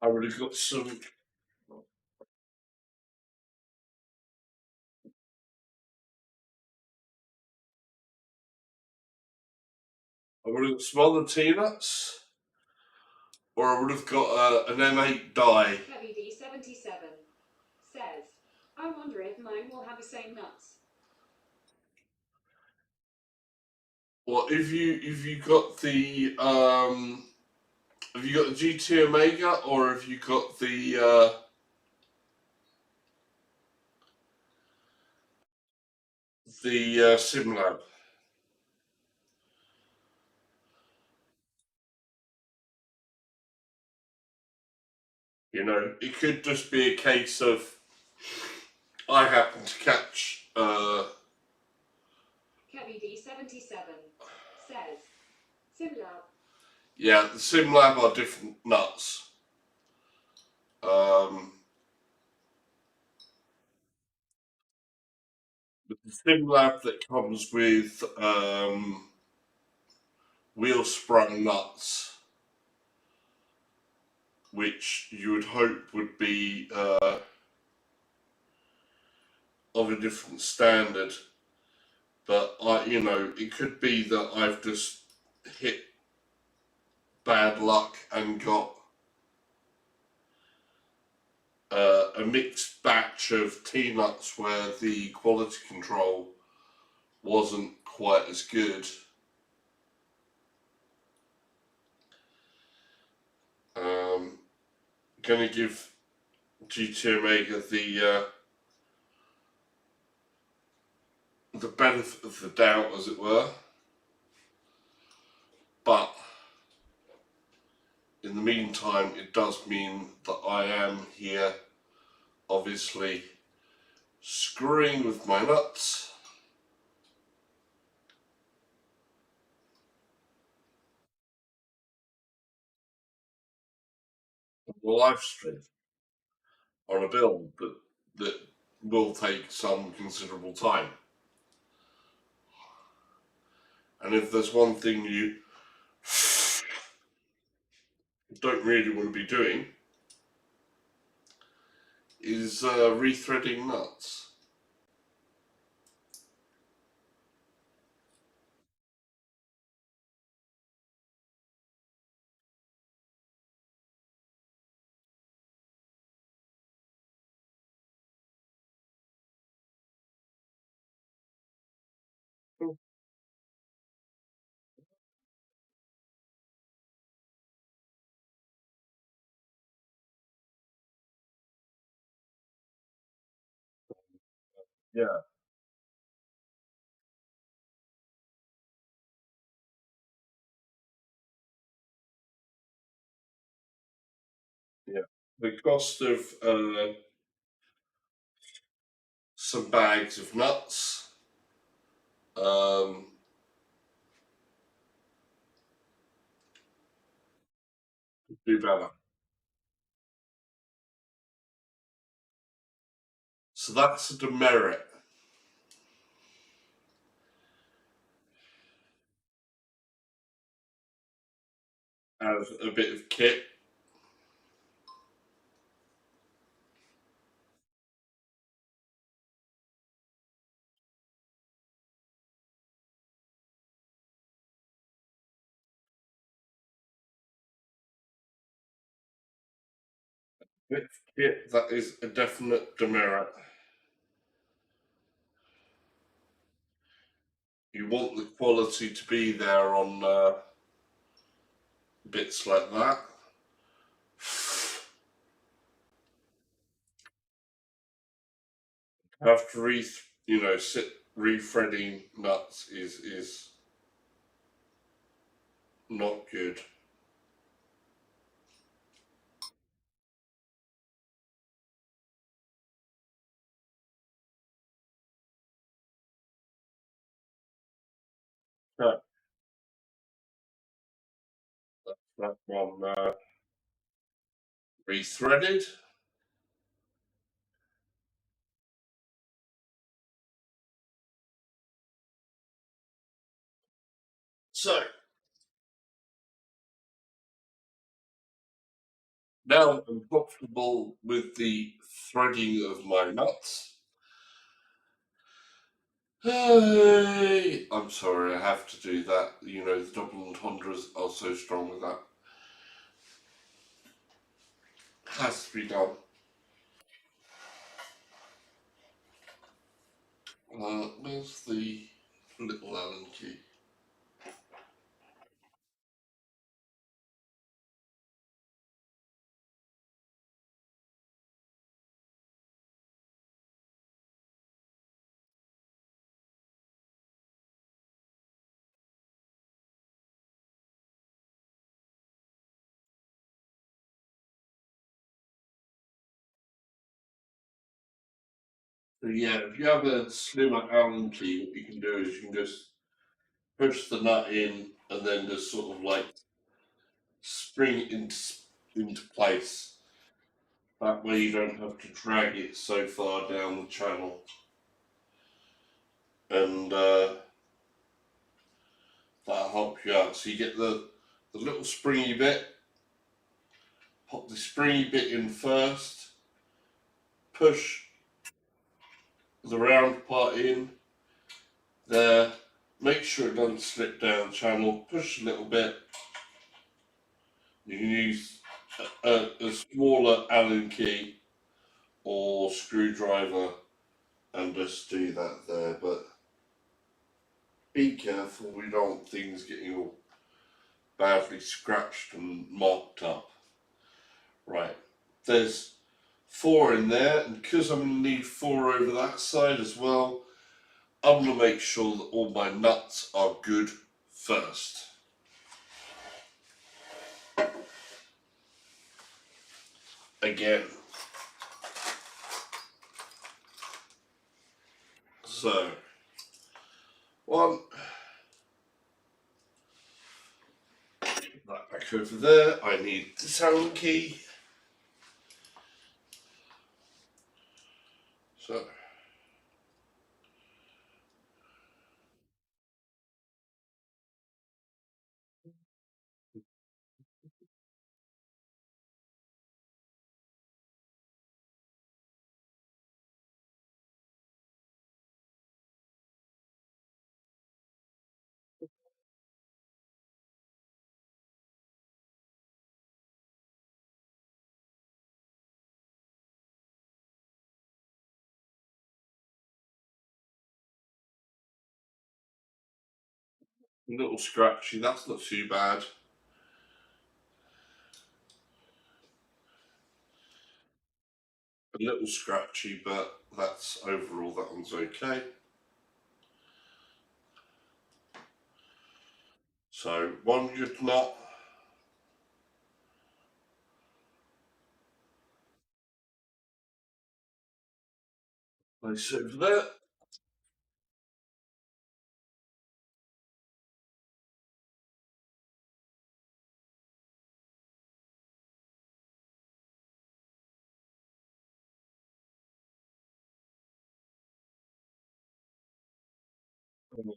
I would have got some. I would have got some other T-nuts, or I would have got an M8 die. KevD77 says, I wonder if mine will have the same nuts. Well, if you got the have you got the GT Omega, or have you got the SimLab? You know, it could just be a case of I happen to catch. KevD77 says, similar. Yeah, the SimLab are different nuts. Um, the SimLab that comes with wheel sprung nuts, which you would hope would be of a different standard. But it could be that I've just hit bad luck and got a mixed batch of tea nuts where the quality control wasn't quite as good. Um, Gonna give GT Omega the benefit of the doubt, as it were. But in the meantime, it does mean that I am here, obviously, screwing with my nuts. The live stream on a build that will take some considerable time. And if there's one thing you don't really want to be doing, is rethreading nuts. Yeah, yeah. The cost of some bags of nuts, um, do better. So that's a demerit. Have a bit of kit. Bit of kit, that is a definite demerit. You want the quality to be there on bits like that. Have to sit refreading nuts is not good. So that one rethreaded. So now I'm comfortable with the threading of my nuts. Hey, I'm sorry, I have to do that. The double entendres are so strong with that. Has to be done. Where's the little Allen key? So yeah, if you have a slimmer Allen key, what you can do is you can just push the nut in and then just sort of like spring it into place. That way you don't have to drag it so far down the channel. And that'll help you out. So you get the little springy bit, pop the springy bit in first, push the round part in there, make sure it doesn't slip down the channel, push a little bit. You can use a smaller Allen key or screwdriver and just do that there, but be careful, we don't want things getting all badly scratched and marked up. Right, there's 4 in there, and because I'm going to need 4 over that side as well, I'm going to make sure that all my nuts are good first. Again. So, one, that back over there, I need the sound key. So, a little scratchy, that's not too bad. A little scratchy, but that's overall that one's okay. So one good nut. Place it over there.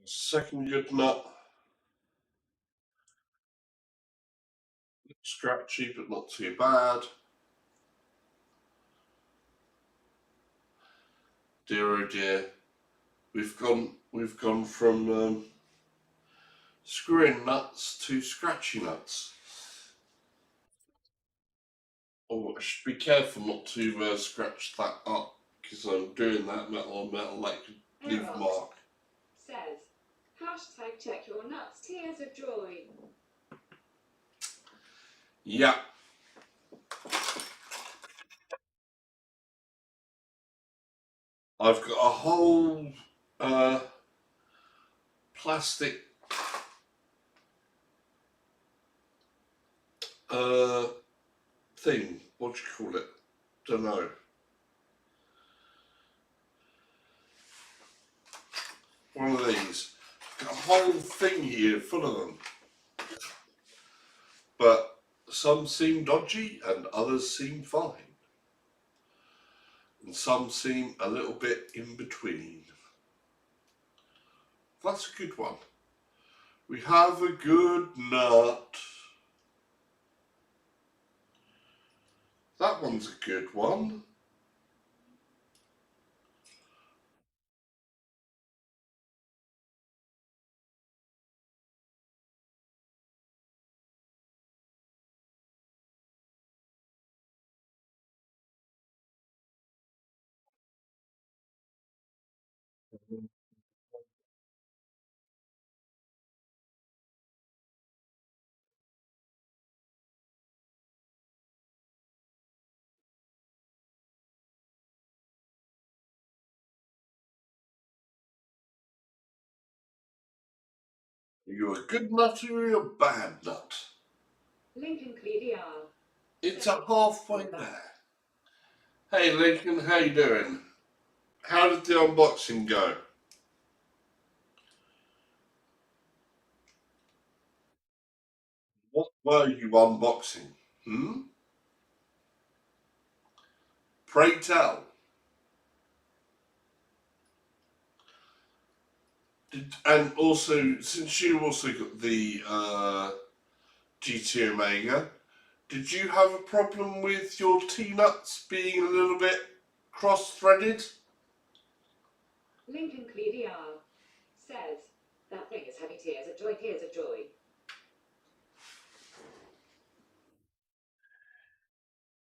Second good nut. Scratchy, but not too bad. Dear oh dear, we've gone from screwing nuts to scratchy nuts. Oh, I should be careful not to scratch that up because I'm doing that metal on metal that could leave a mark. Says, hashtag check your nuts, tears of joy. Yeah. I've got a whole plastic thing. What do you call it? Don't know. One of these. Got a whole thing here full of them. But some seem dodgy and others seem fine. And some seem a little bit in between. That's a good one. We have a good nut. That one's a good one. Are you a good nut or are you a bad nut? Lincoln Clear. It's a halfway there. Hey Lincoln, how you doing? How did the unboxing go? What were you unboxing? Hmm? Pray tell. And also, since you also got the GT Omega, did you have a problem with your T-nuts being a little bit cross-threaded? Lincoln Clear. Says, that thing is having tears of joy, tears of joy.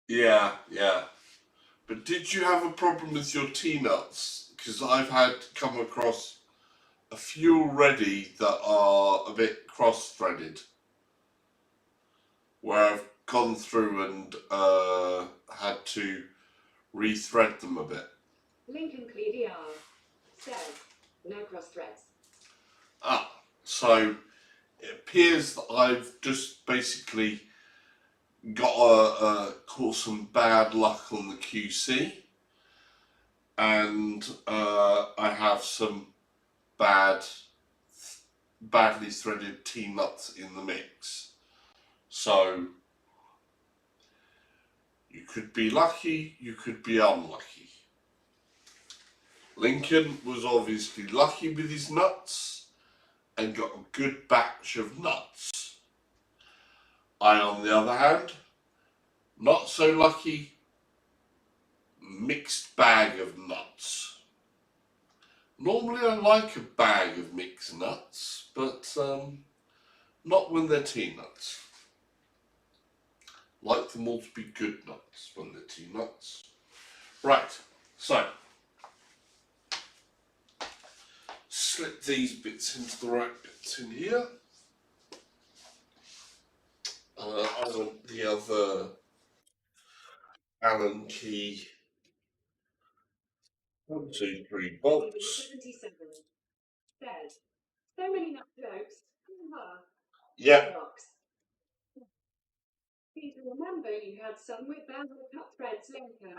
Yeah. But did you have a problem with your T-nuts? Because I've had come across a few already that are a bit cross-threaded, where I've gone through and had to rethread them a bit. Lincoln Clear. Says, no cross threads. So it appears that I've just basically caught some bad luck on the QC, and I have some badly threaded T-nuts in the mix. So you could be lucky, you could be unlucky. Lincoln was obviously lucky with his nuts and got a good batch of nuts. I, on the other hand, not so lucky, mixed bag of nuts. Normally I like a bag of mixed nuts, but not when they're T-nuts. Like them all to be good nuts when they're T-nuts. Right, so slip these bits into the right bits in here. I want the other Allen key 1, 2, 3 bolts. 77 says, so many nut jokes. Yeah, Blocks. Please remember you had some with bamboo cut threads later.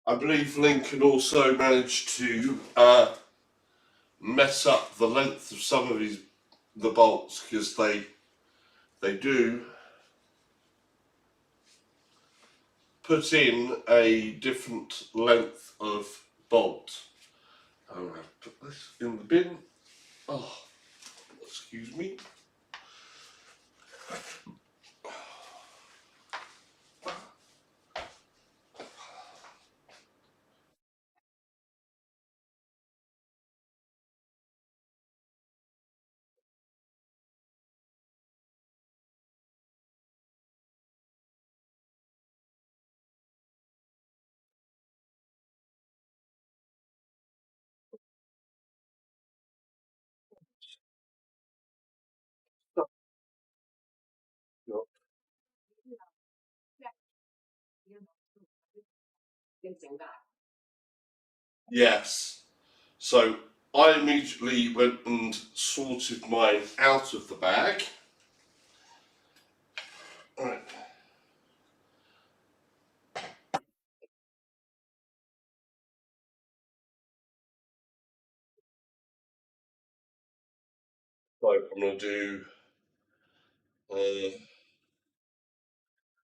I believe Lincoln also managed to mess up the length of some of the bolts because they do put in a different length of bolt. I'm going to put this in the bin. Oh, excuse me. Yes. So I immediately went and sorted mine out of the bag. Right. So I'm going to do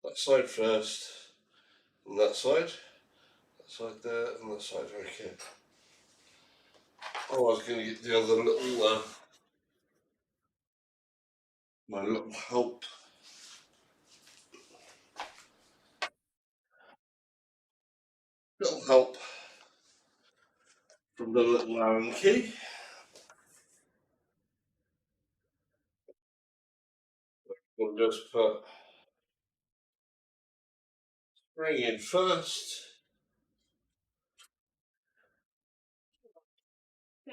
that side first, and that side there, and that side. Okay. Oh, I was going to get the other little, my little help from the little Allen key. We'll just put spring in first.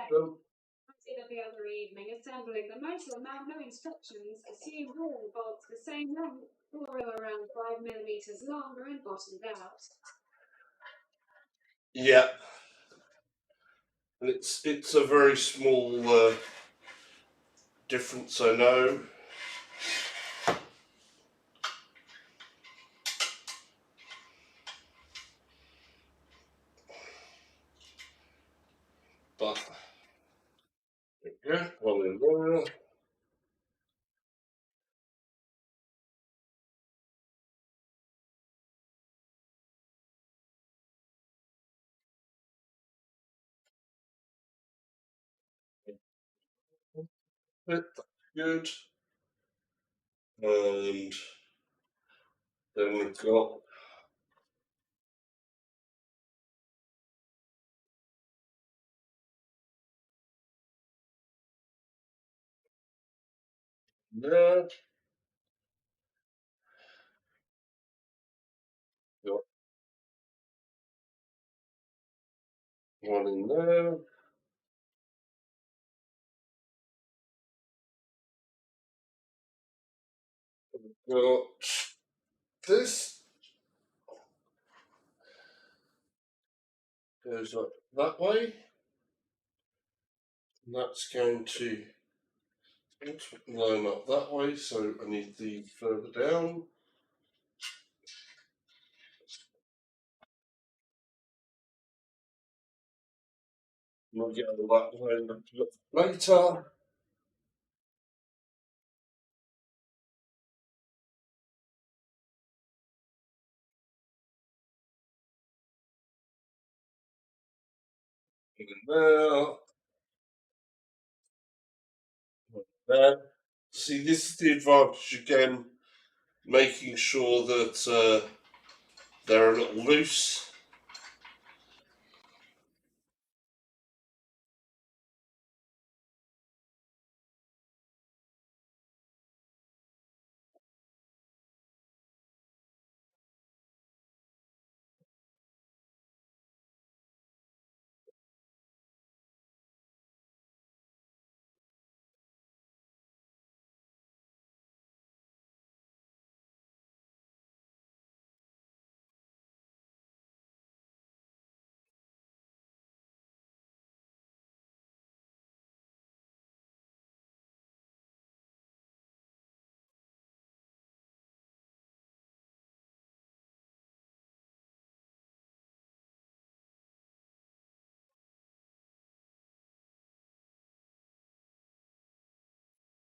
Boom. The other evening, assembling the motor amount, no instructions, assumed all bolts the same length, or around 5 millimeters longer and bottomed out. Yeah, and it's a very small difference, I know. But there we go, one in there. That's good. And then we've got there. Got one in there. Got this goes up that way. And that's going to line up that way, so I need the further down. We'll get all that lined up later. In there, there. See, this is the advantage again, making sure that they're a little loose.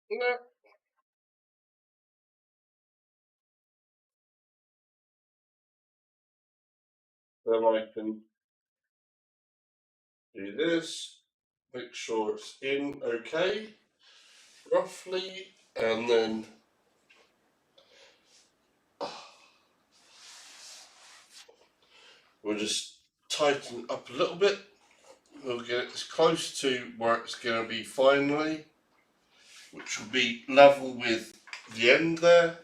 Yeah. Then I can do this, make sure it's in okay, roughly, and then we'll just tighten it up a little bit. We'll get it as close to where it's going to be finally, which will be level with the end there.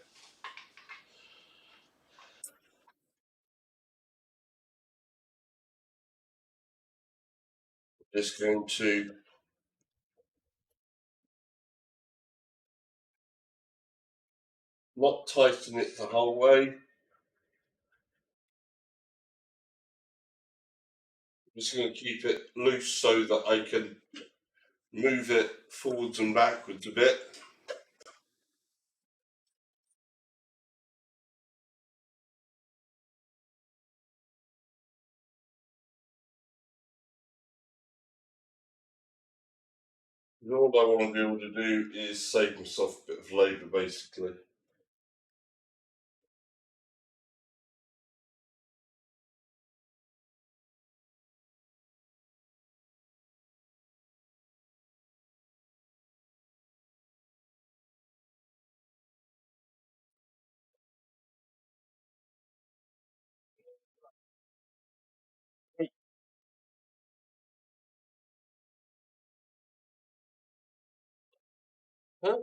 Just going to not tighten it the whole way. I'm just going to keep it loose so that I can move it forwards and backwards a bit. And all I want to be able to do is save myself a bit of labour, basically. Huh?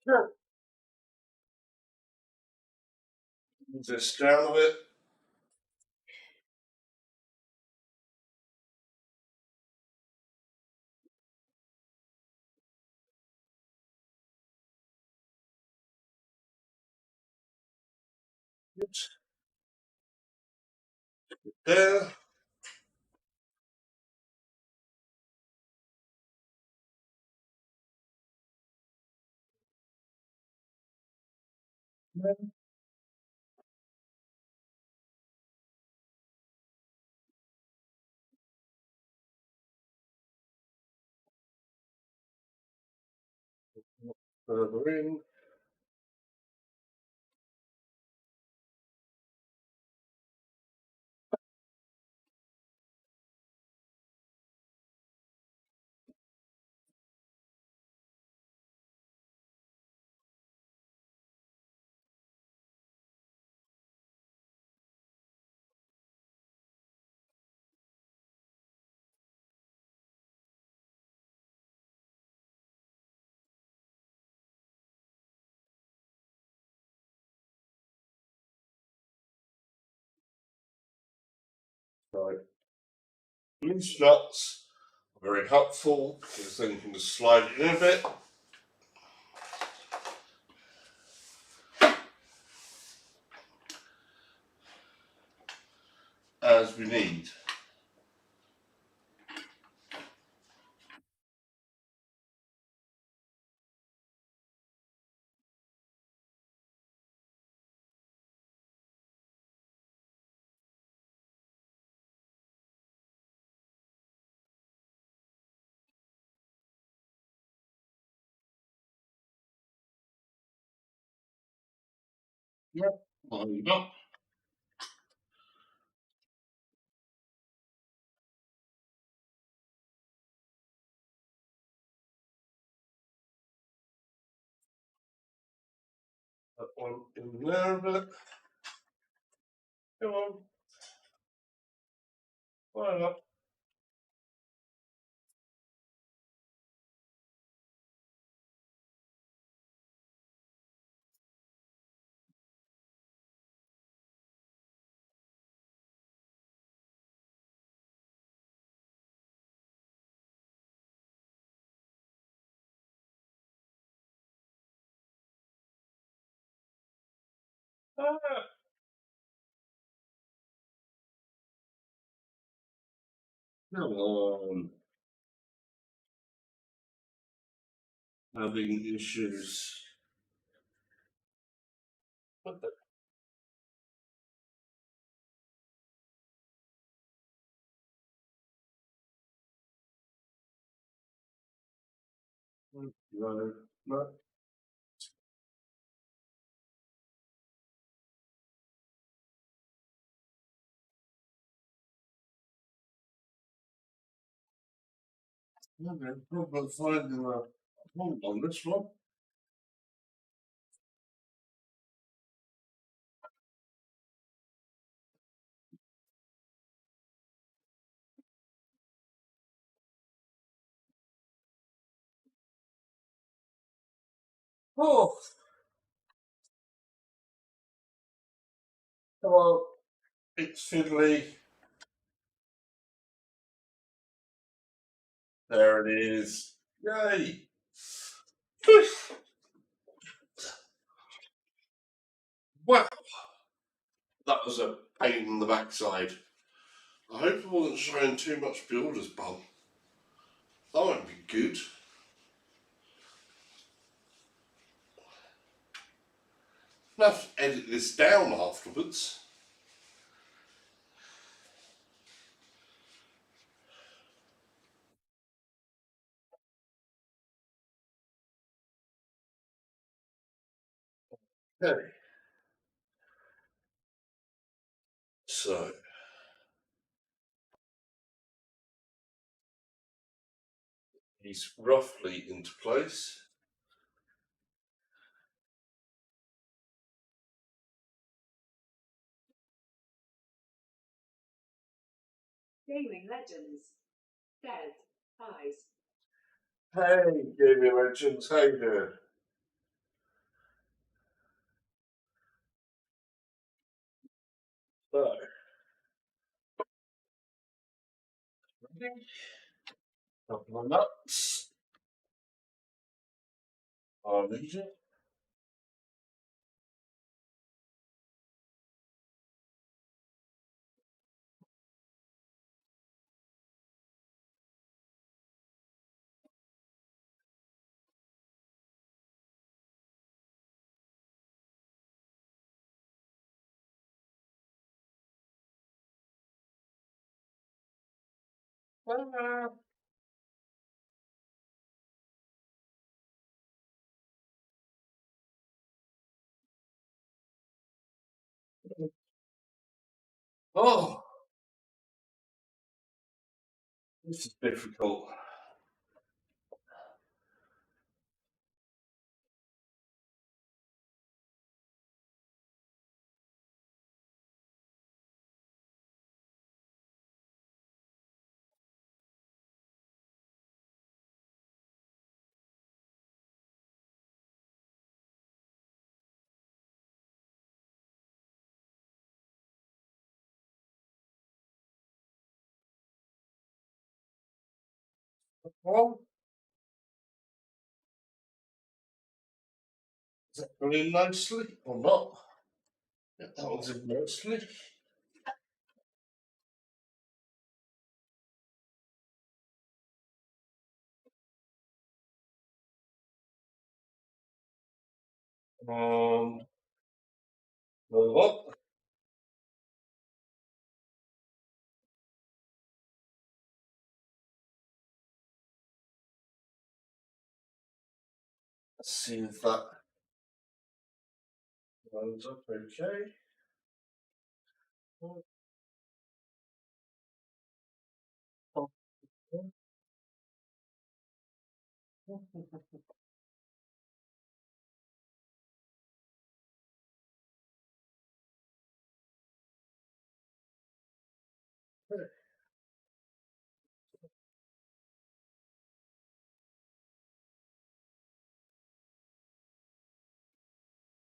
Sure. Move this down a bit. Oops. There. Further in. Right. Loose nuts are very helpful because then you can just slide it in a bit. As we need. Yep. Lined up. That one in there a bit. Come on. Line up. Ah, come on. Having issues. What the? No, no. No problem finding a hold on this one. Oh, come on. It's fiddly. There it is. Yay. Wow, that was a pain in the backside. I hope it wasn't showing too much builder's bum. That won't be good. I'll have to edit this down afterwards. Okay. So, he's roughly into place. Gaming legends. Dead. Eyes. Hey, gaming legends, how you doing? So, ready? Couple of nuts. I'll need it. Oh, this is difficult. Well, is that going in nicely or not? Yeah, that one's in nicely. Another one. Let's see if that lines up okay.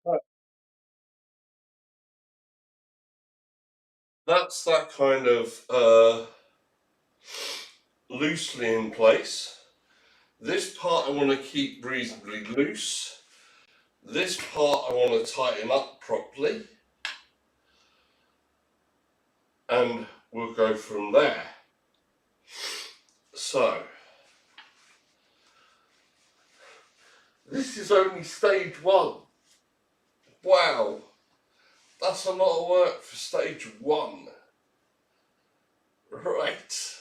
Right, that's that kind of loosely in place. This part I want to keep reasonably loose. This part I want to tighten up properly. And we'll go from there. So, this is only stage one. Wow, that's a lot of work for stage one. Right.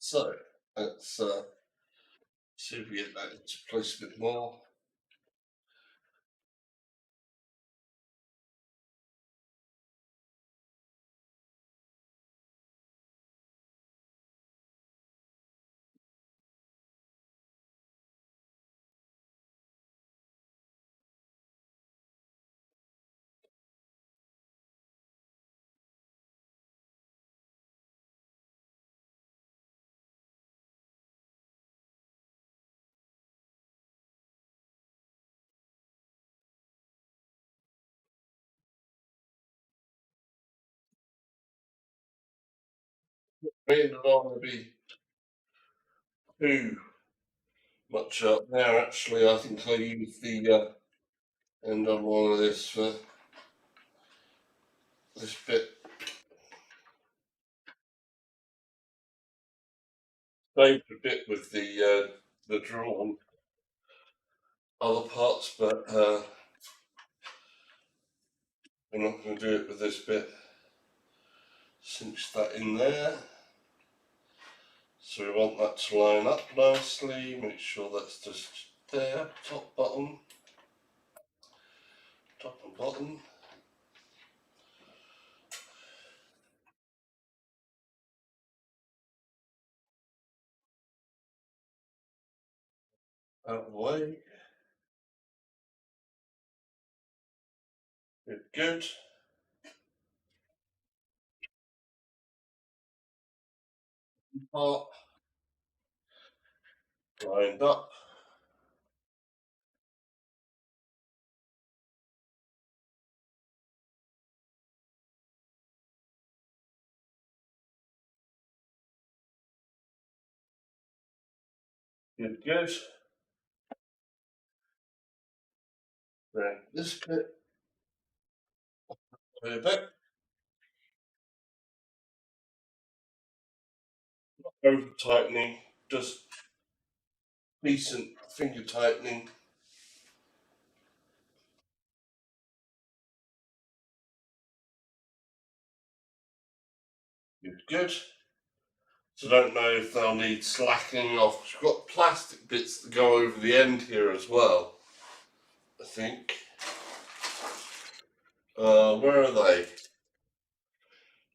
So let's see if we get that into place a bit more. We don't want to be too much up there. Actually, I think I use the end on one of this for this bit. Saved a bit with the drill on other parts, but we're not going to do it with this bit. Cinch that in there. So we want that to line up nicely. Make sure that's just there, top, bottom, top and bottom. Out of the way. Good, good. Part lined up. Good, good. Right, this bit a bit. Over tightening, just decent finger tightening. Good, good. So I don't know if they'll need slackening off. We've got plastic bits that go over the end here as well, I think. Where are they?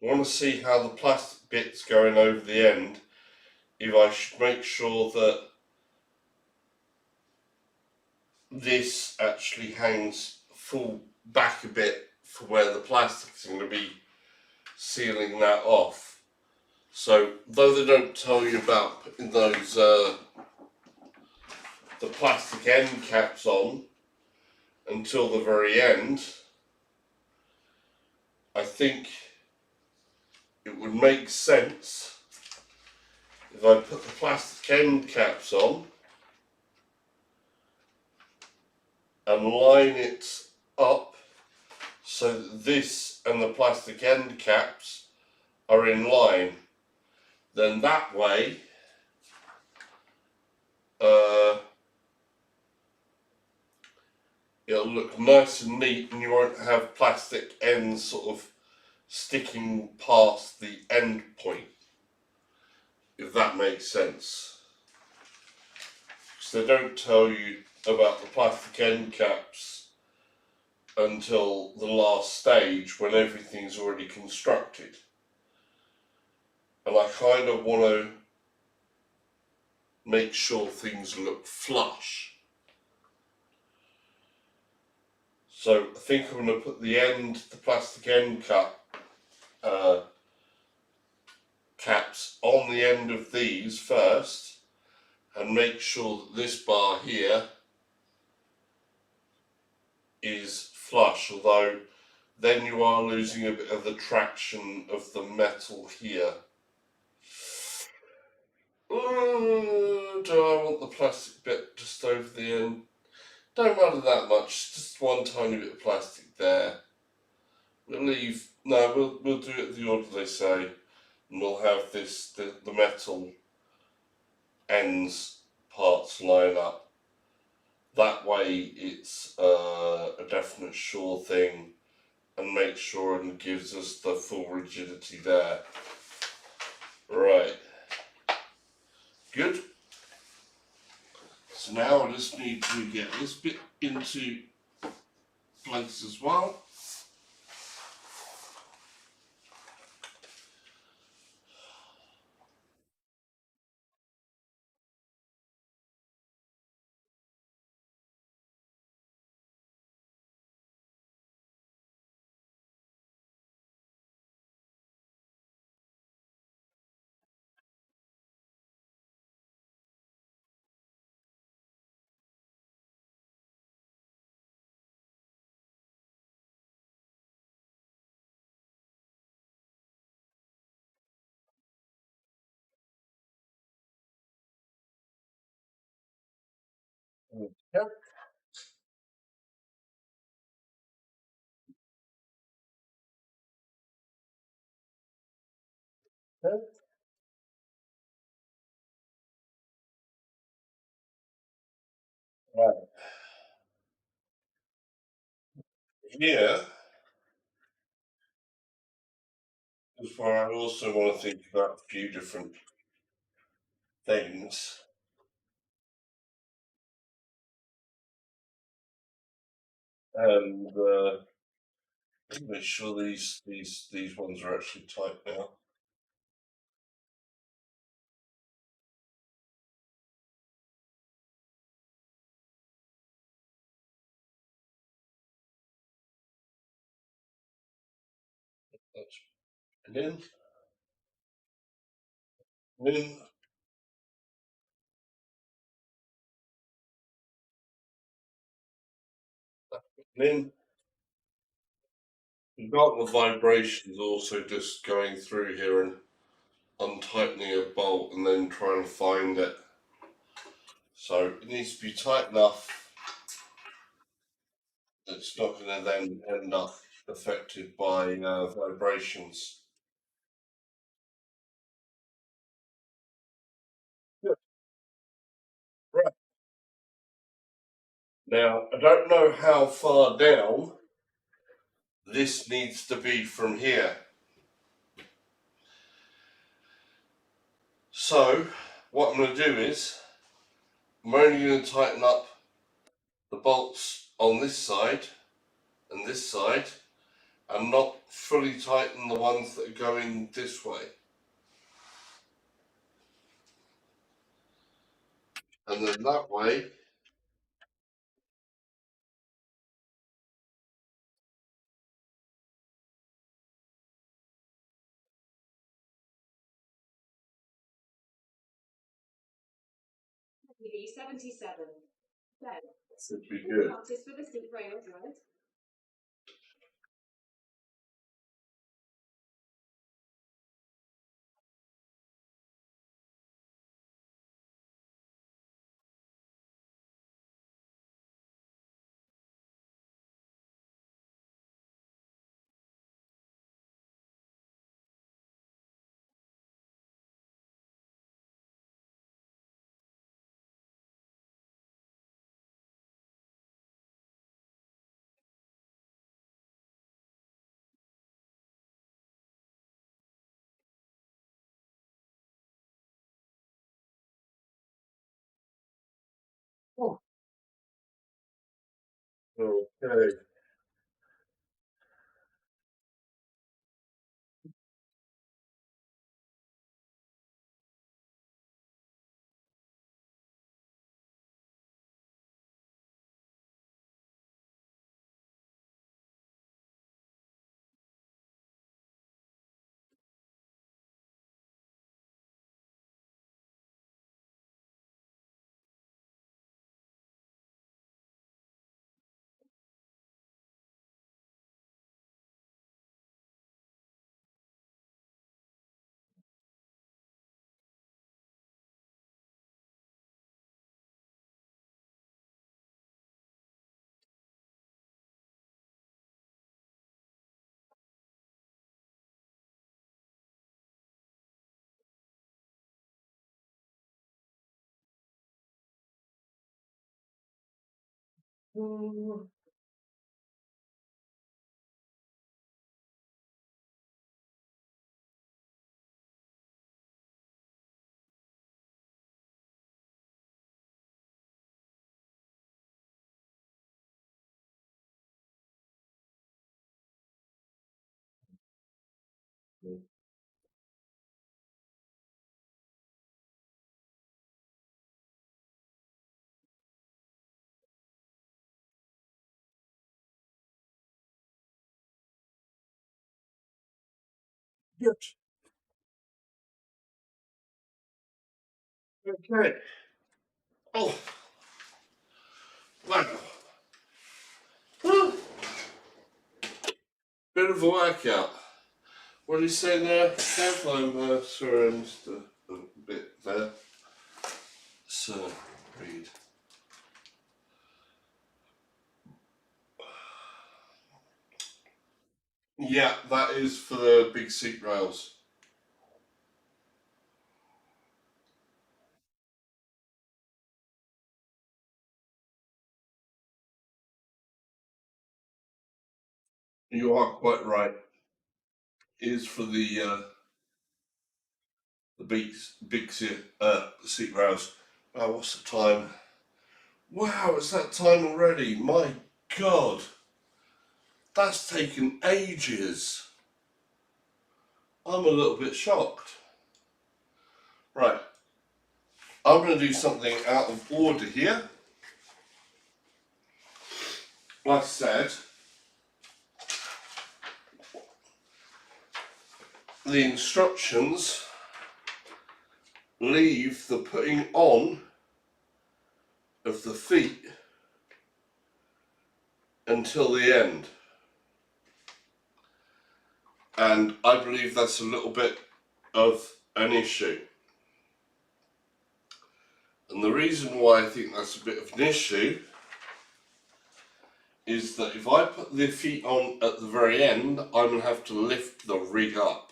I want to see how the plastic bit's going over the end. If I should make sure that this actually hangs full back a bit for where the plastic's going to be sealing that off. So though they don't tell you about putting those the plastic end caps on until the very end, I think it would make sense if I put the plastic end caps on and line it up so that this and the plastic end caps are in line. Then that way it'll look nice and neat and you won't have plastic ends sort of sticking past the end point, if that makes sense. Because they don't tell you about the plastic end caps until the last stage when everything's already constructed. And I kind of want to make sure things look flush. So I think I'm going to put the plastic end caps on the end of these first and make sure that this bar here is flush, although then you are losing a bit of the traction of the metal here. Do I want the plastic bit just over the end? Don't matter that much, just one tiny bit of plastic there. We'll do it the order they say, and we'll have the metal ends parts line up. That way it's a definite sure thing and make sure and gives us the full rigidity there. Right. Good. So now I just need to get this bit into place as well. Yep. Right. Here is where I also want to think about a few different things. And make sure these ones are actually tight now. That's and in, in. You've got the vibrations also just going through here and untightening a bolt and then trying to find it. So it needs to be tight enough that it's not going to then end up affected by vibrations. Good. Right. Now, I don't know how far down this needs to be from here. So what I'm going to do is I'm only going to tighten up the bolts on this side and this side and not fully tighten the ones that are going this way. And then that way, TV 77. Then, should be good. artist for the seat rails, right? Oh, okay. Good. Okay. Oh, wow. Whew. Bit of a workout. What do you say there, Kev? I'm sorry, I missed a bit there. So, read. Yeah, that is for the big seat rails. You are quite right. It is for the big seat rails. What's the time? Wow, it's that time already. My God, that's taken ages. I'm a little bit shocked. Right, I'm going to do something out of order here. Like I said, the instructions leave the putting on of the feet until the end. And I believe that's a little bit of an issue. And the reason why I think that's a bit of an issue is that if I put the feet on at the very end, I'm going to have to lift the rig up.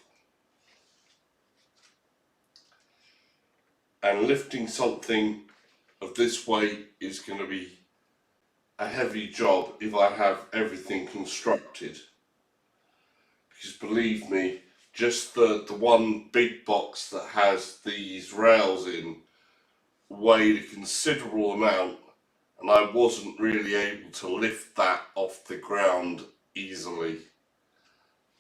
And lifting something of this weight is going to be a heavy job if I have everything constructed. Because believe me, just the one big box that has these rails in weighed a considerable amount, and I wasn't really able to lift that off the ground easily.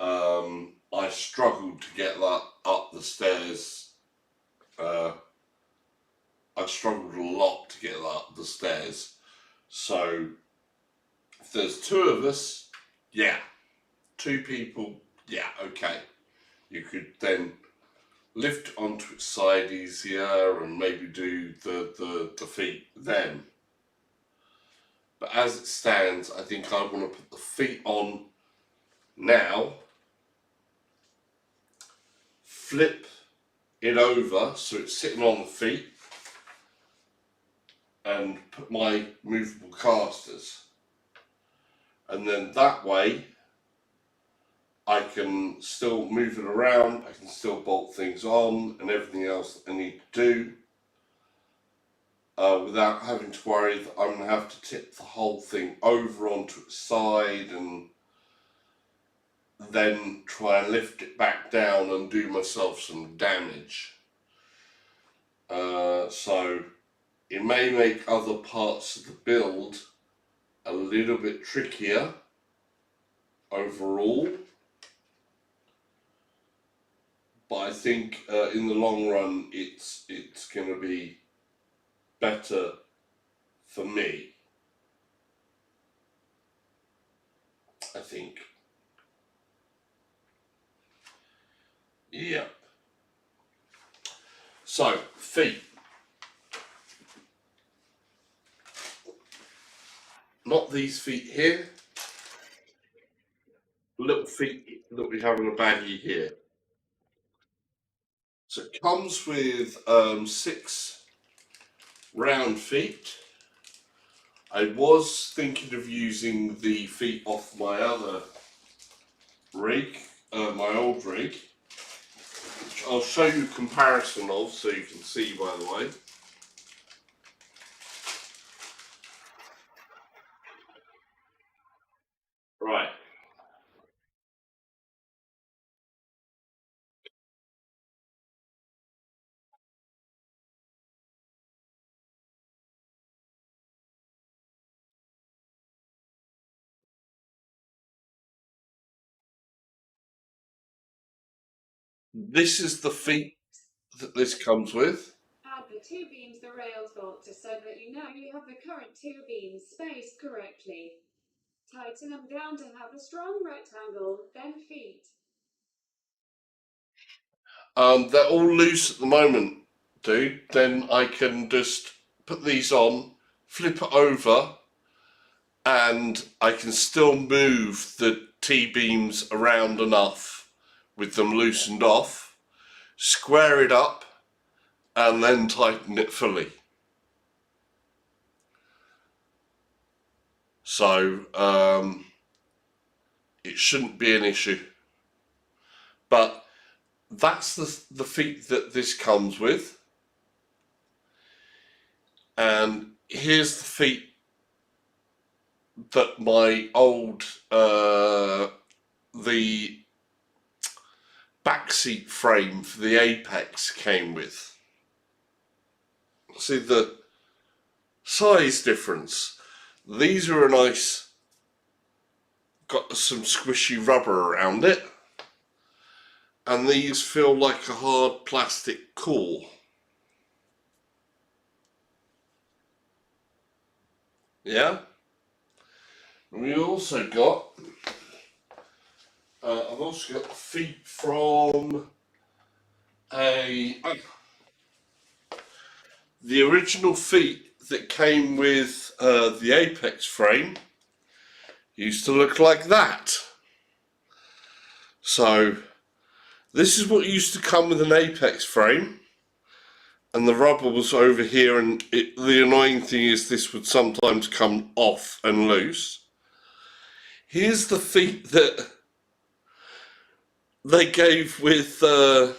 I struggled to get that up the stairs. I struggled a lot to get that up the stairs. So if there's two of us, yeah, two people, yeah, okay. You could then lift onto its side easier and maybe do the feet then. But as it stands, I think I want to put the feet on now, flip it over so it's sitting on the feet, and put my movable casters. And then that way I can still move it around, I can still bolt things on and everything else that I need to do without having to worry that I'm going to have to tip the whole thing over onto its side and then try and lift it back down and do myself some damage. So it may make other parts of the build a little bit trickier overall, but I think in the long run it's going to be better for me, I think. Yeah. So, feet. Not these feet here. Little feet that we have in a baggie here. So it comes with 6 round feet. I was thinking of using the feet off my other rig, my old rig, which I'll show you a comparison of so you can see, by the way. Right. This is the feet that this comes with. Add the two beams the rails bolted so that you know you have the current two beams spaced correctly. Tighten them down to have a strong rectangle, then feet. They're all loose at the moment, dude. Then I can just put these on, flip it over, and I can still move the T-beams around enough with them loosened off, square it up, and then tighten it fully. So it shouldn't be an issue. But that's the feet that this comes with. And here's the feet that my old the back seat frame for the Apex came with. See the size difference. These are a nice, got some squishy rubber around it, and these feel like a hard plastic core. Yeah. And we also got I've also got feet from the original feet that came with the Apex frame used to look like that. So this is what used to come with an Apex frame, and the rubber was over here, and the annoying thing is this would sometimes come off and loose. Here's the feet that they gave with the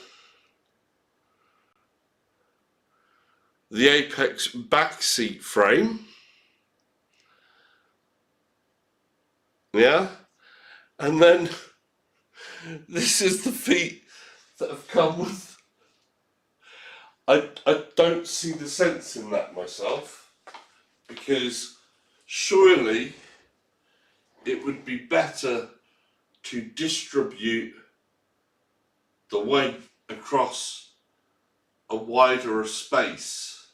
Apex back seat frame. Yeah, and then this is the feet that have come with. I don't see the sense in that myself, because surely it would be better to distribute the weight across a wider space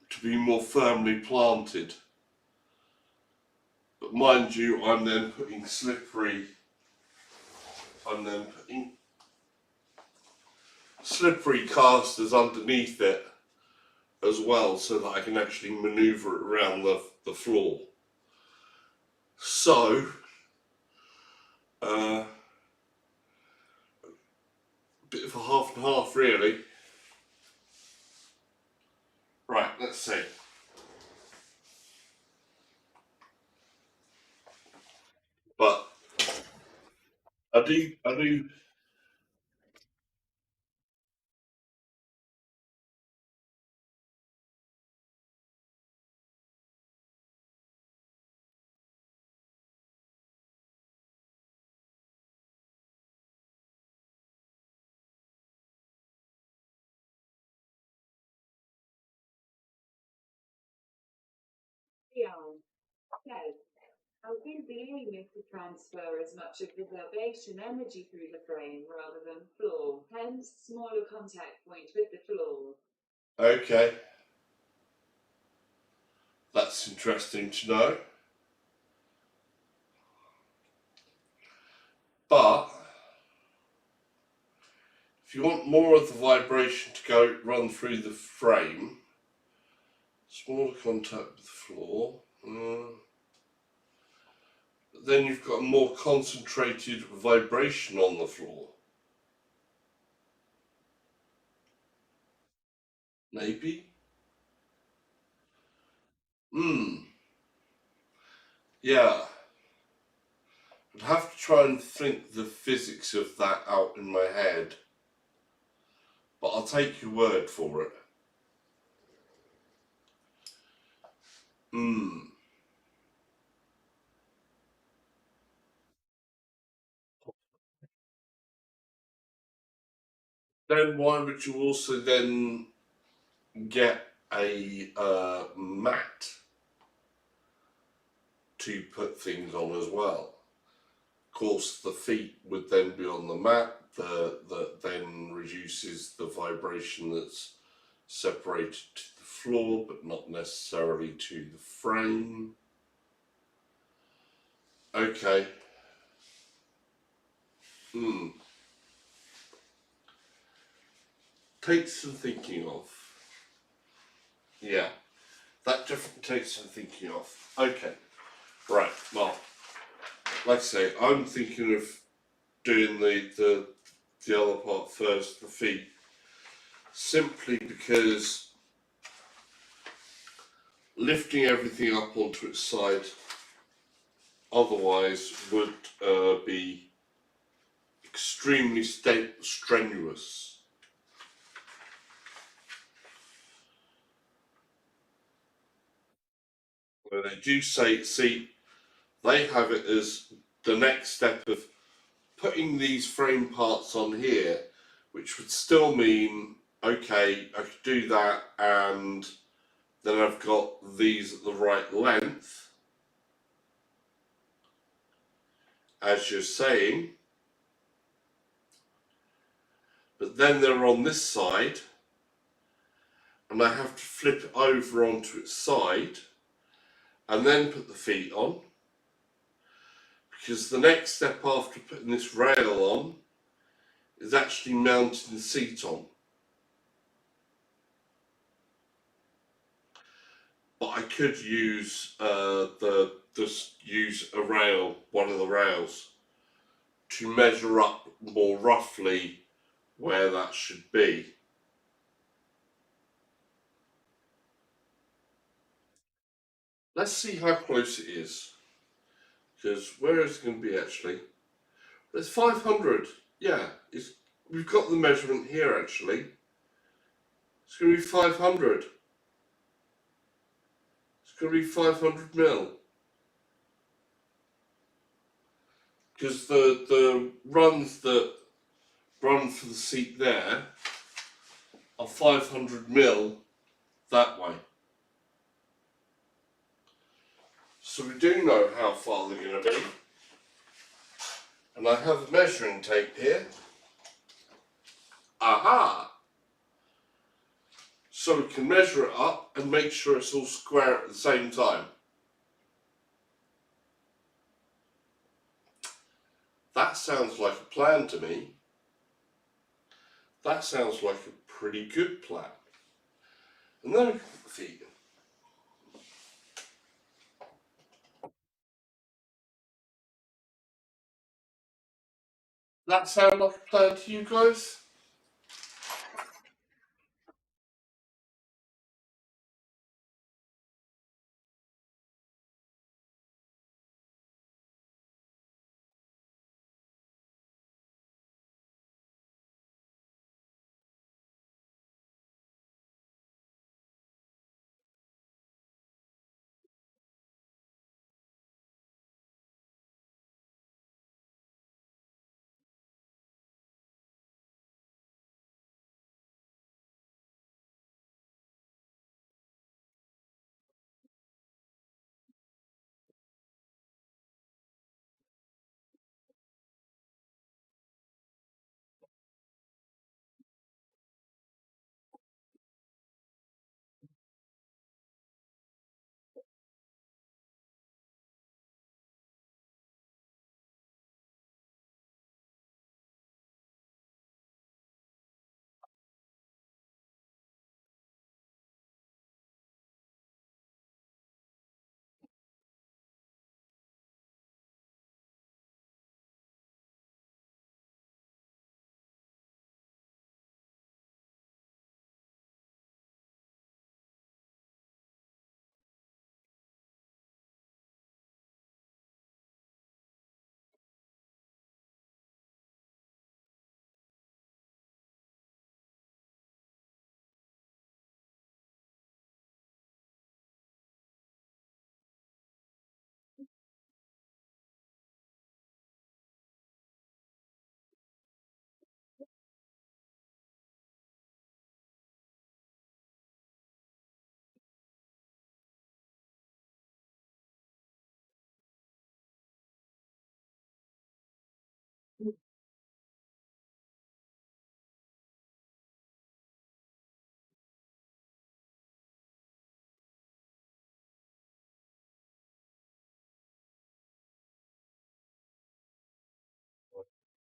to be more firmly planted. But mind you, I'm then putting slippery casters underneath it as well, so that I can actually maneuver it around the floor. So a bit of a half and half really. Right, let's see. But I do. Dion says, I think the aim is to transfer as much of the vibration energy through the frame rather than floor, hence smaller contact point with the floor. Okay, that's interesting to know. But if you want more of the vibration to run through the frame, smaller contact with the floor. Then you've got a more concentrated vibration on the floor. Maybe? Yeah. I'd have to try and think the physics of that out in my head. But I'll take your word for it. Then why would you also then get a mat to put things on as well? course, the feet would then be on the mat, that then reduces the vibration that's separated to the floor, but not necessarily to the frame. Okay. Takes some thinking of. Yeah, that definitely takes some thinking of. Okay. Right, well, like I say, I'm thinking of doing the other part first, the feet, simply because lifting everything up onto its side otherwise would be extremely strenuous. Where they do say, see, they have it as the next step of putting these frame parts on here, which would still mean, okay, I could do that, and then I've got these at the right length, as you're saying, but then they're on this side, and I have to flip it over onto its side, and then put the feet on, because the next step after putting this rail on is actually mounting the seat on. But I could use just use a rail, one of the rails, to measure up more roughly where that should be. Let's see how close it is, because where is it going to be actually? It's 500. Yeah, we've got the measurement here actually. It's going to be 500. It's going to be 500 mil. Because the runs that run for the seat there are 500 mil that way. So we do know how far they're going to be. And I have a measuring tape here. Aha! So we can measure it up and make sure it's all square at the same time. That sounds like a plan to me. That sounds like a pretty good plan. And then we can put the feet in. That sound like a plan to you guys?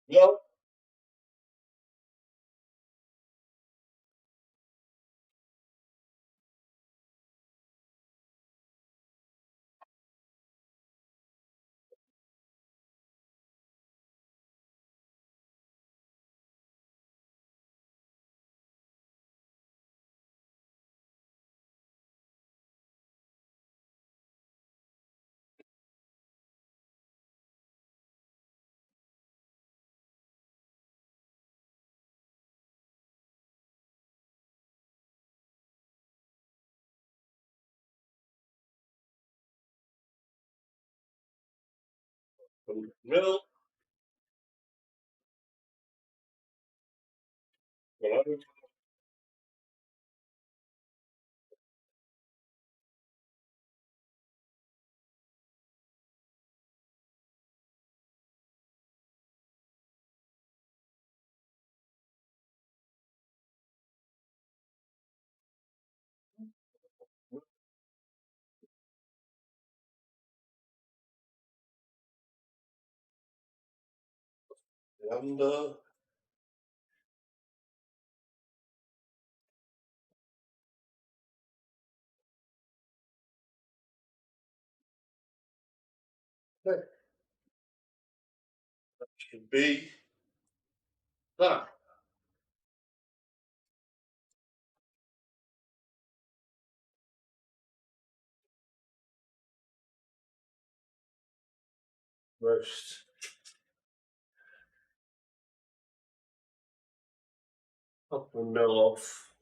Well, middle, right, under, okay, should be that. Most couple mil off.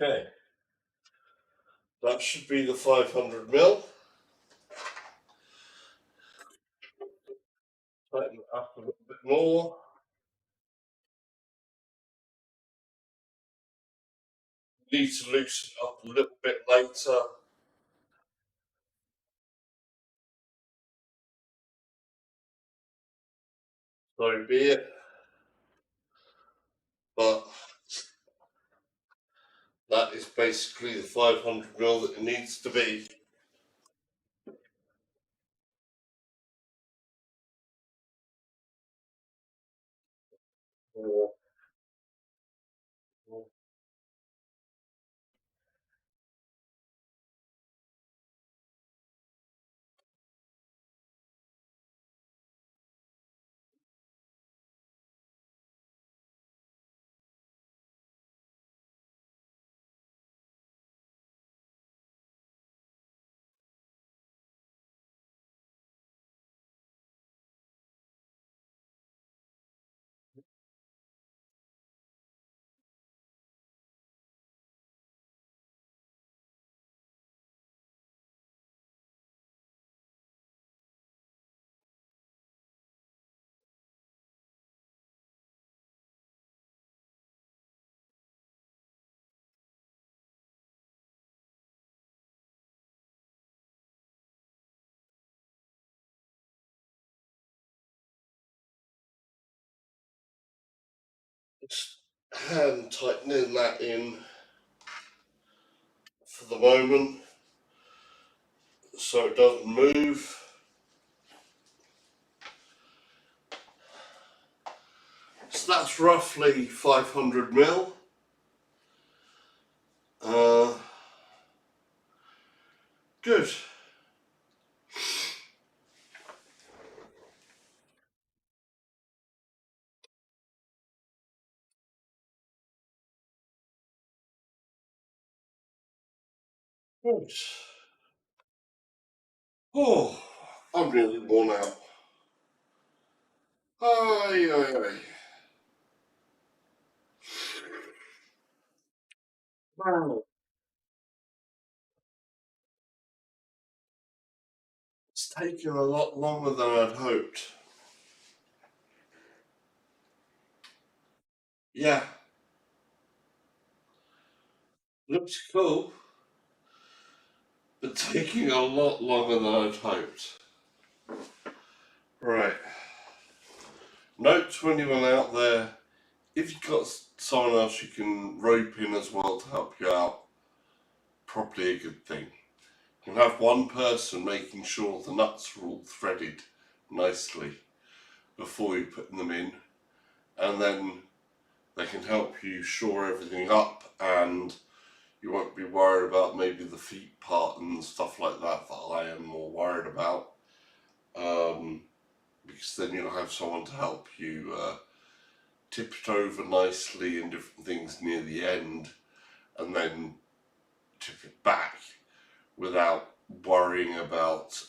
Okay, that should be the 500 mil. Tighten it up a little bit more. Need to loosen it up a little bit later. So be it. But that is basically the 500 mil that it needs to be. Just hand tightening that in for the moment so it doesn't move. So that's roughly 500 mil. Uh, good. Good. Oh, I'm really worn out. Ay, ay, ay. Wow. It's taken a lot longer than I'd hoped. Yeah, looks cool, but taking a lot longer than I'd hoped. Right. Note to anyone out there, if you've got someone else you can rope in as well to help you out, probably a good thing. You can have one person making sure the nuts are all threaded nicely before you put them in, and then they can help you shore everything up, and you won't be worried about maybe the feet part and stuff like that I am more worried about. Because then you'll have someone to help you tip it over nicely and different things near the end, and then tip it back without worrying about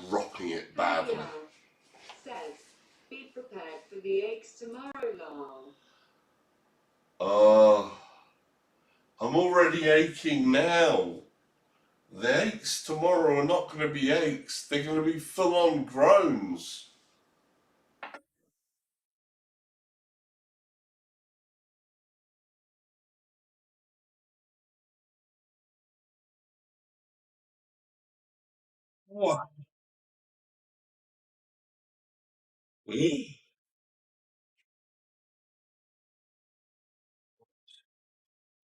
dropping it badly. Says, be prepared for the aches tomorrow, Lal. I'm already aching now. The aches tomorrow are not going to be aches, they're going to be full on groans. What?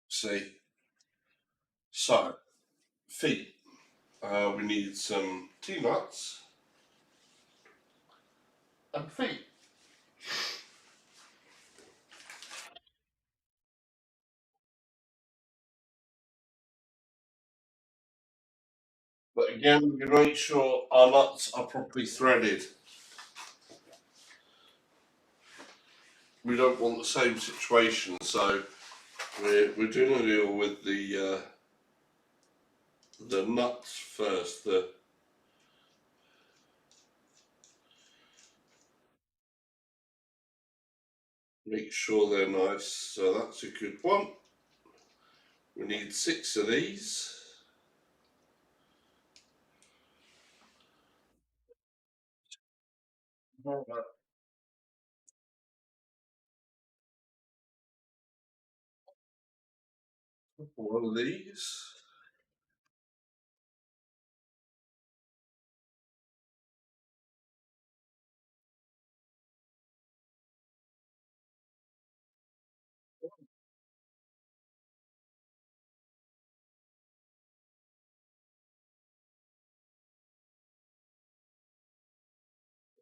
See, so feet. We need some tea nuts and feet. But again, we're going to make sure our nuts are properly threaded. We don't want the same situation, so we're doing a deal with the nuts first. Make sure they're nice. So that's a good one. We need 6 of these. One of these.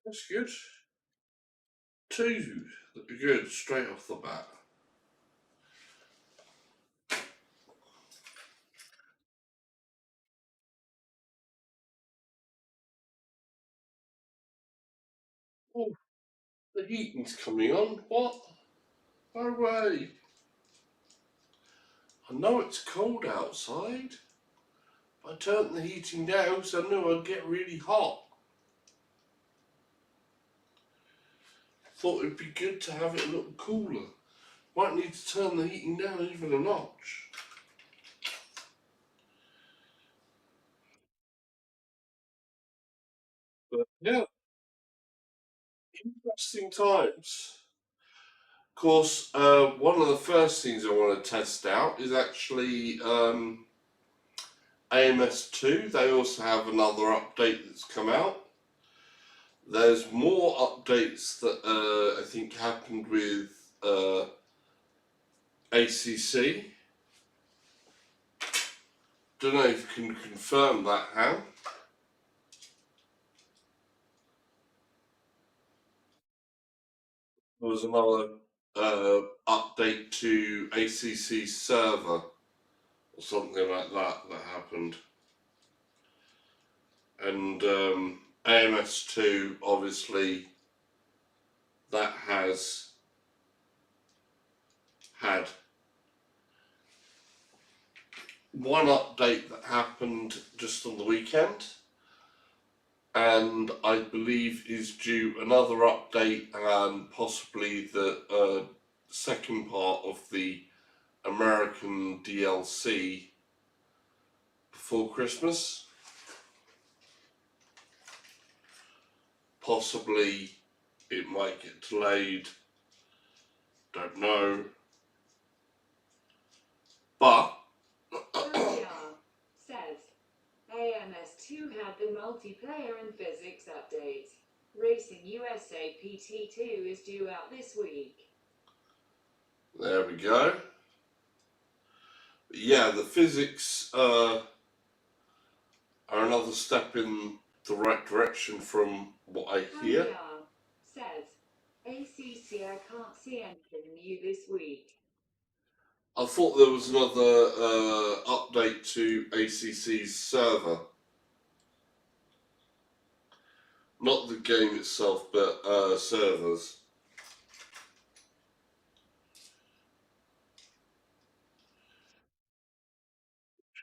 That's good. 2. That'd be good straight off the bat. Oh, the heating's coming on. What? No way. I know it's cold outside. I turned the heating down because I knew I'd get really hot. Thought it'd be good to have it a little cooler. Might need to turn the heating down even a notch. But yeah, interesting times. Of course, one of the first things I want to test out is actually AMS2. They also have another update that's come out. There's more updates that I think happened with ACC. Don't know if you can confirm that, Ham. There was another update to ACC server or something like that that happened. And AMS2, obviously, that has had one update that happened just on the weekend, and I believe is due another update and possibly the second part of the American DLC before Christmas. Possibly it might get delayed, don't know. But Says, AMS2 had the multiplayer and physics update. Racing USA PT2 is due out this week. There we go. But yeah, the physics are another step in the right direction from what I hear. Javier says, ACC, I can't see anything new this week. I thought there was another update to ACC's server. Not the game itself, but servers.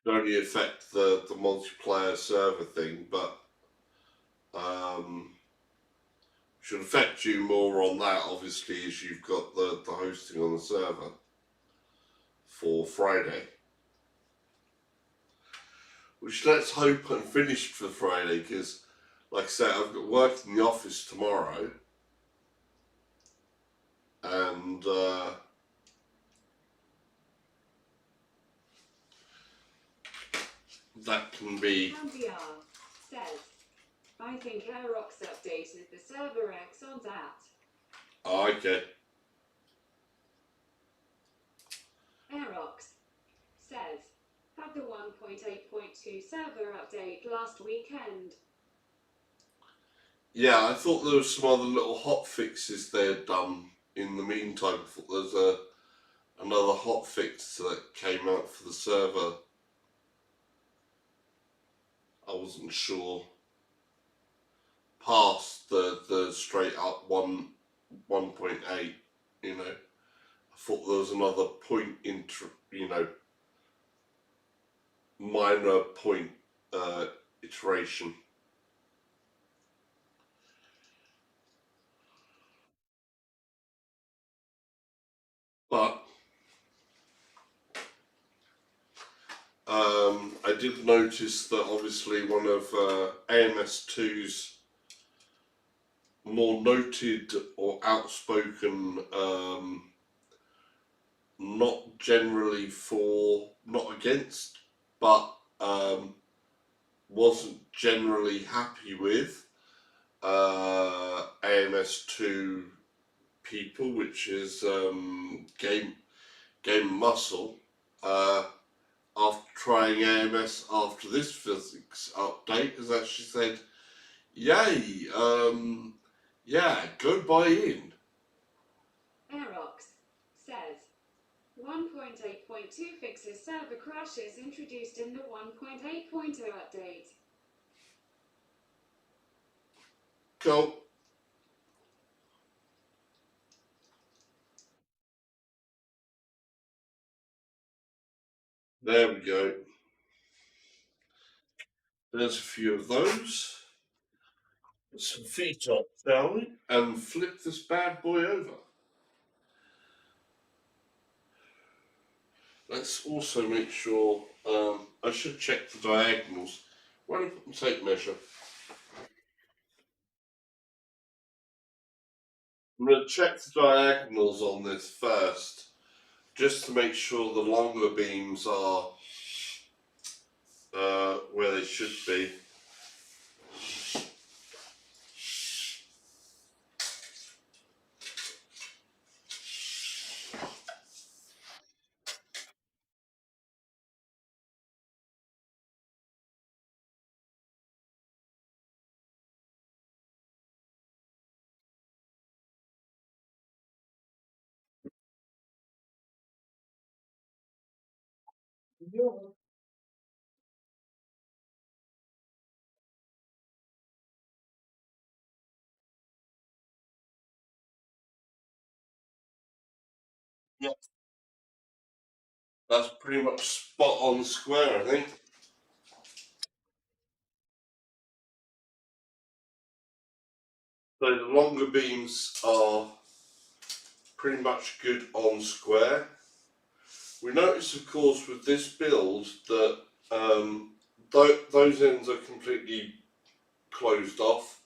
Should only affect the multiplayer server thing, but should affect you more on that, obviously, as you've got the hosting on the server for Friday. Which let's hope I'm finished for Friday, because, like I said, I've got work in the office tomorrow, and that can be. Javier says, I think Aerox updated the server X on that. Oh, okay. Aerox says, had the 1.8.2 server update last weekend. Yeah, I thought there was some other little hot fixes they had done in the meantime. I thought there was another hot fix that came out for the server. I wasn't sure. Past the straight up 1.8, you know. I thought there was another point minor point iteration. But I did notice that obviously one of AMS2's more noted or outspoken, not generally for, not against, but wasn't generally happy with AMS2 people, which is Game Muscle. After trying AMS after this physics update, has actually said, "Yay, yeah, go buy in." Aerox says, 1.8.2 fixes server crashes introduced in the 1.8.0 update. Cool. There we go. There's a few of those. Put some feet up, shall we? And flip this bad boy over. Let's also make sure, I should check the diagonals. Why don't I put the tape measure? I'm going to check the diagonals on this first, just to make sure the longer beams are where they should be. Yep. That's pretty much spot on square, I think. So the longer beams are pretty much good on square. We notice, of course, with this build that those ends are completely closed off.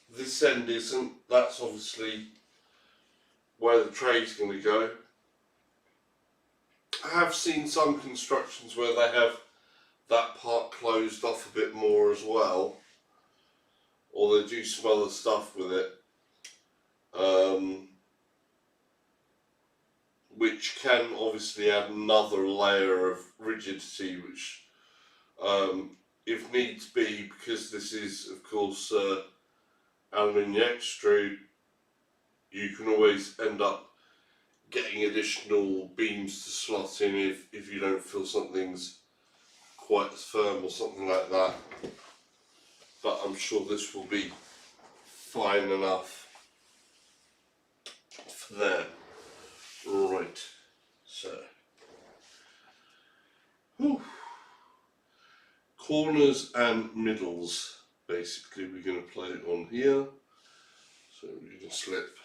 This end isn't. That's obviously where the tray's going to go. I have seen some constructions where they have that part closed off a bit more as well, or they do some other stuff with it. which can obviously add another layer of rigidity, which, if needs be, because this is, of course, aluminium extrude, you can always end up getting additional beams to slot in if you don't feel something's quite as firm or something like that. But I'm sure this will be fine enough for there. Right, so whew. Corners and middles, basically we're going to play it on here. So we're going to slip.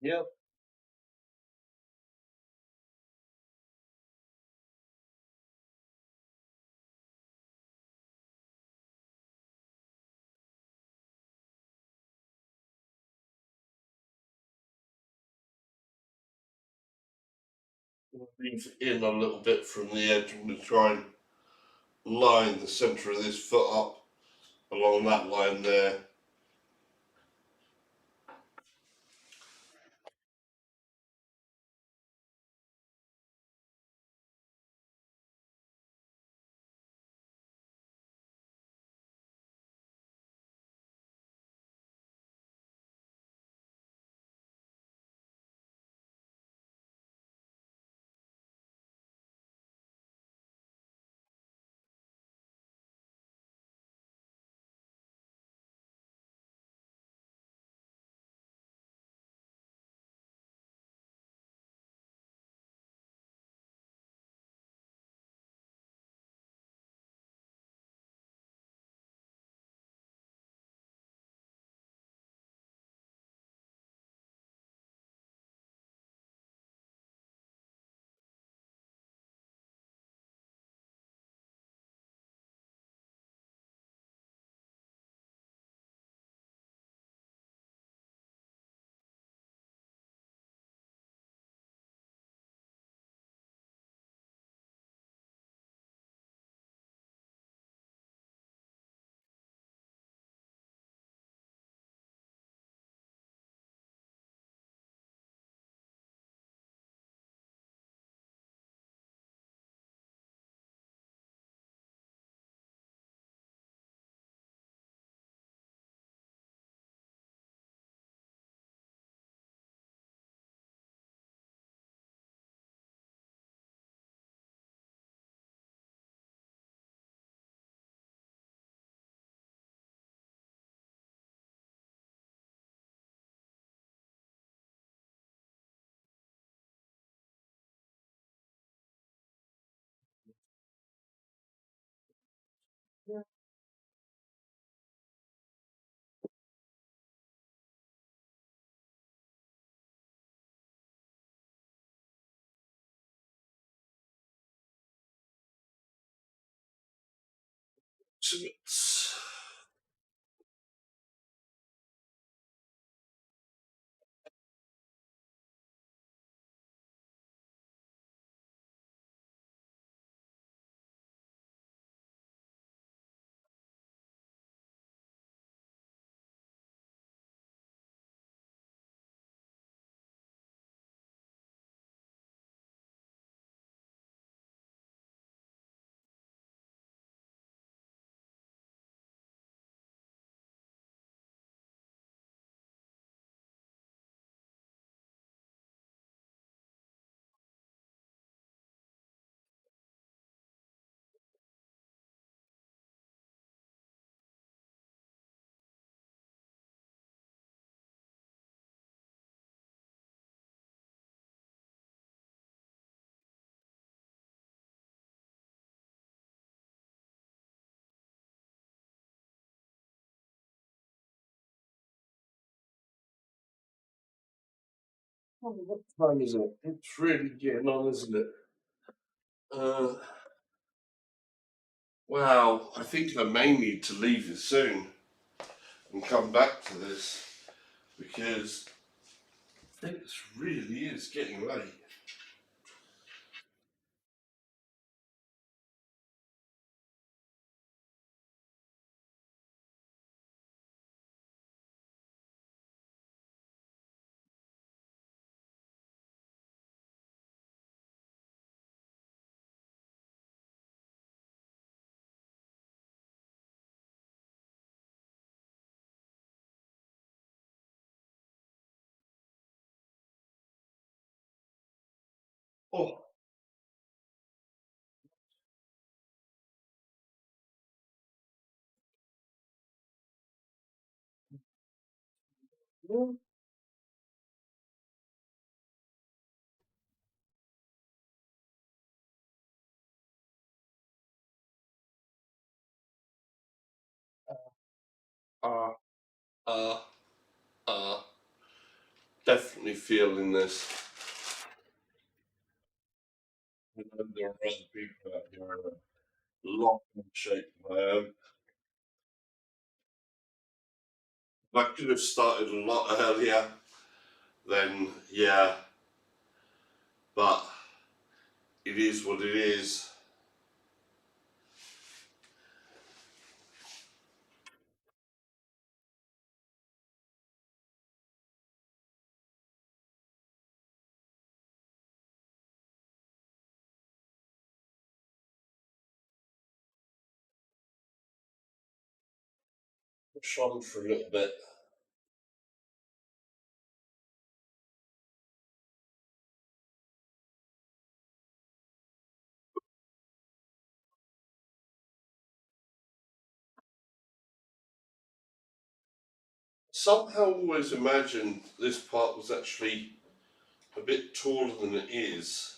Yep. Leave it in a little bit from the edge. I'm going to try and line the centre of this foot up along that line there. So it's what time is it? It's really getting on, isn't it? Uh, wow, I think I may need to leave it soon and come back to this because it really is getting late. Oh, mm, uh, uh, uh, definitely feeling this. You know, there are other people out here in a lot more shape than I am. If I could have started a lot earlier, then yeah, but it is what it is. Push on for a little bit. Somehow always imagined this part was actually a bit taller than it is.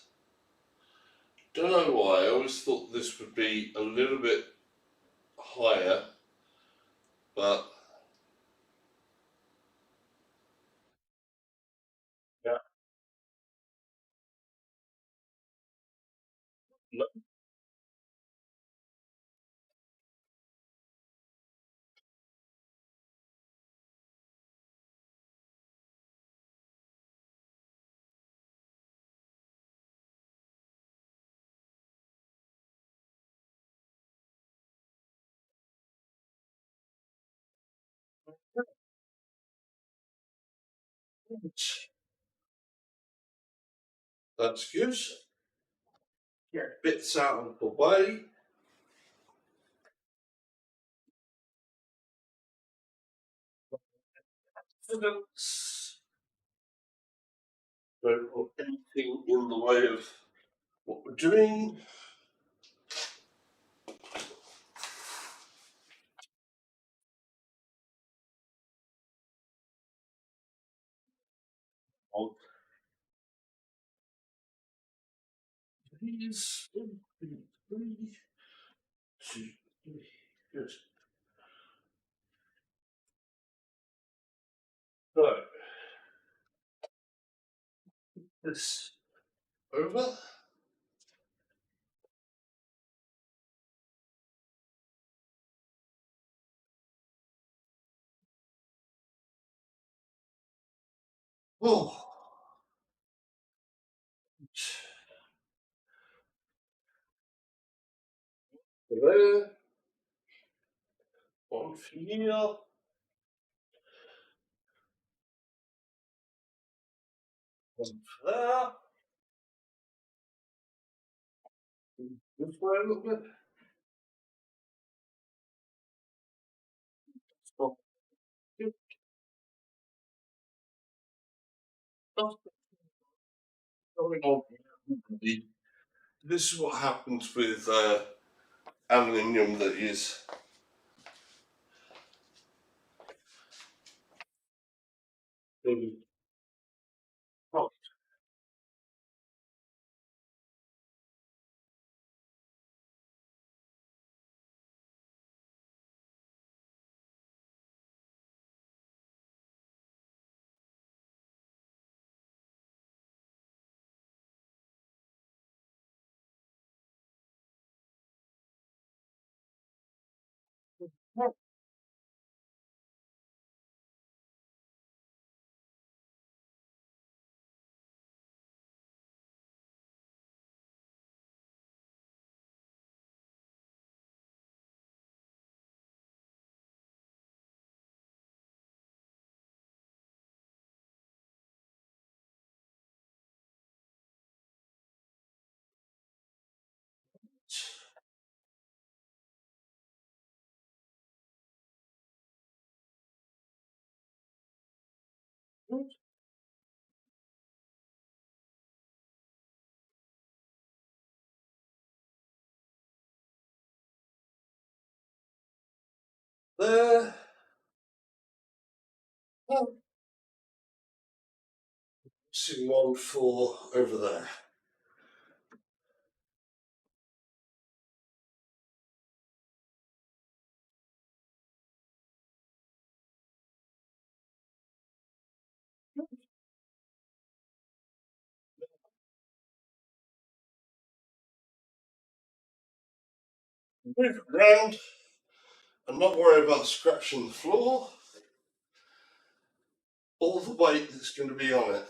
Don't know why, I always thought this would be a little bit higher, but yeah, no, that's good. Get bits out of the way. Confidence. Don't put anything in the way of what we're doing. On these. 1, 2, 3, 2, 3. Good. So, this over. Oh, there. One for here. One for there. This way a little bit. Stop. Good stuff going on here. This is what happens with aluminium that is really hot. there. Oh, see one for over there. Move it round and not worry about scratching the floor or the weight that's going to be on it.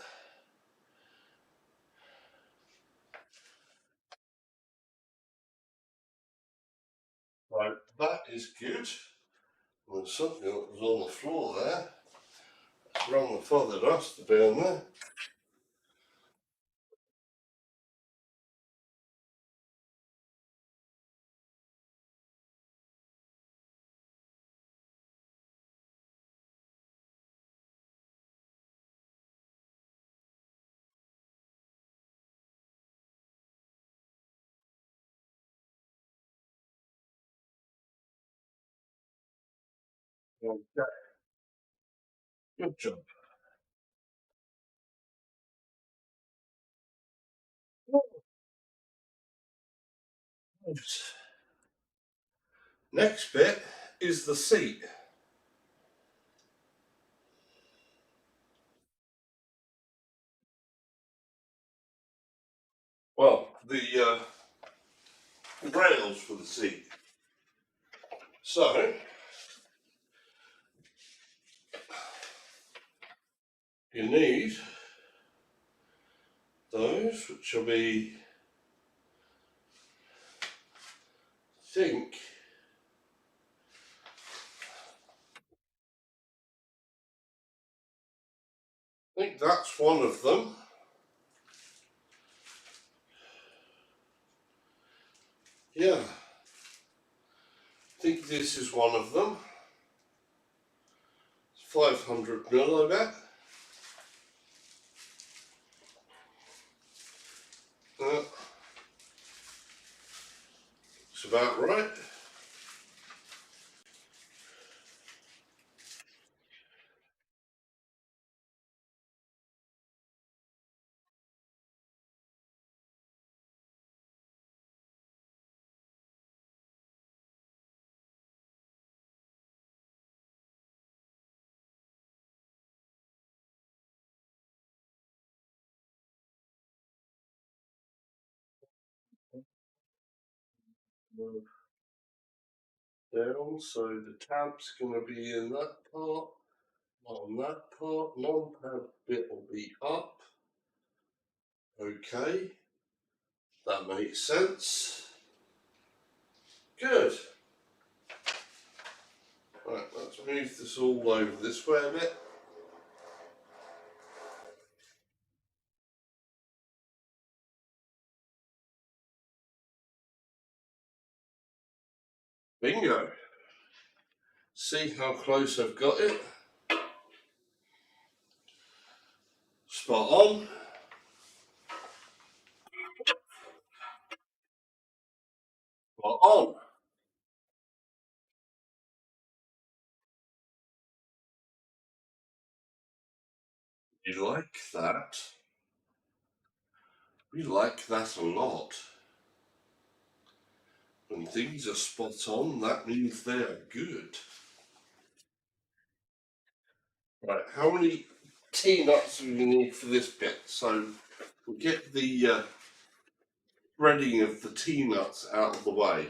Right, that is good. There's something that was on the floor there. It's run the further dust down there. Okay, good job. Right. Next bit is the seat. Well, the rails for the seat. So, you need those, which will be, I think that's one of them. Yeah, I think this is one of them. It's 500 mil, I bet. It's about right. Down, so the tab's going to be in that part, not on that part. Non-tab bit will be up. Okay, that makes sense. Good. Right, let's move this all over this way a bit. Bingo. See how close I've got it? Spot on. Spot on. You like that? We like that a lot. When things are spot on, that means they are good. Right, how many T-nuts do we need for this bit? So we'll get the threading of the T-nuts out of the way.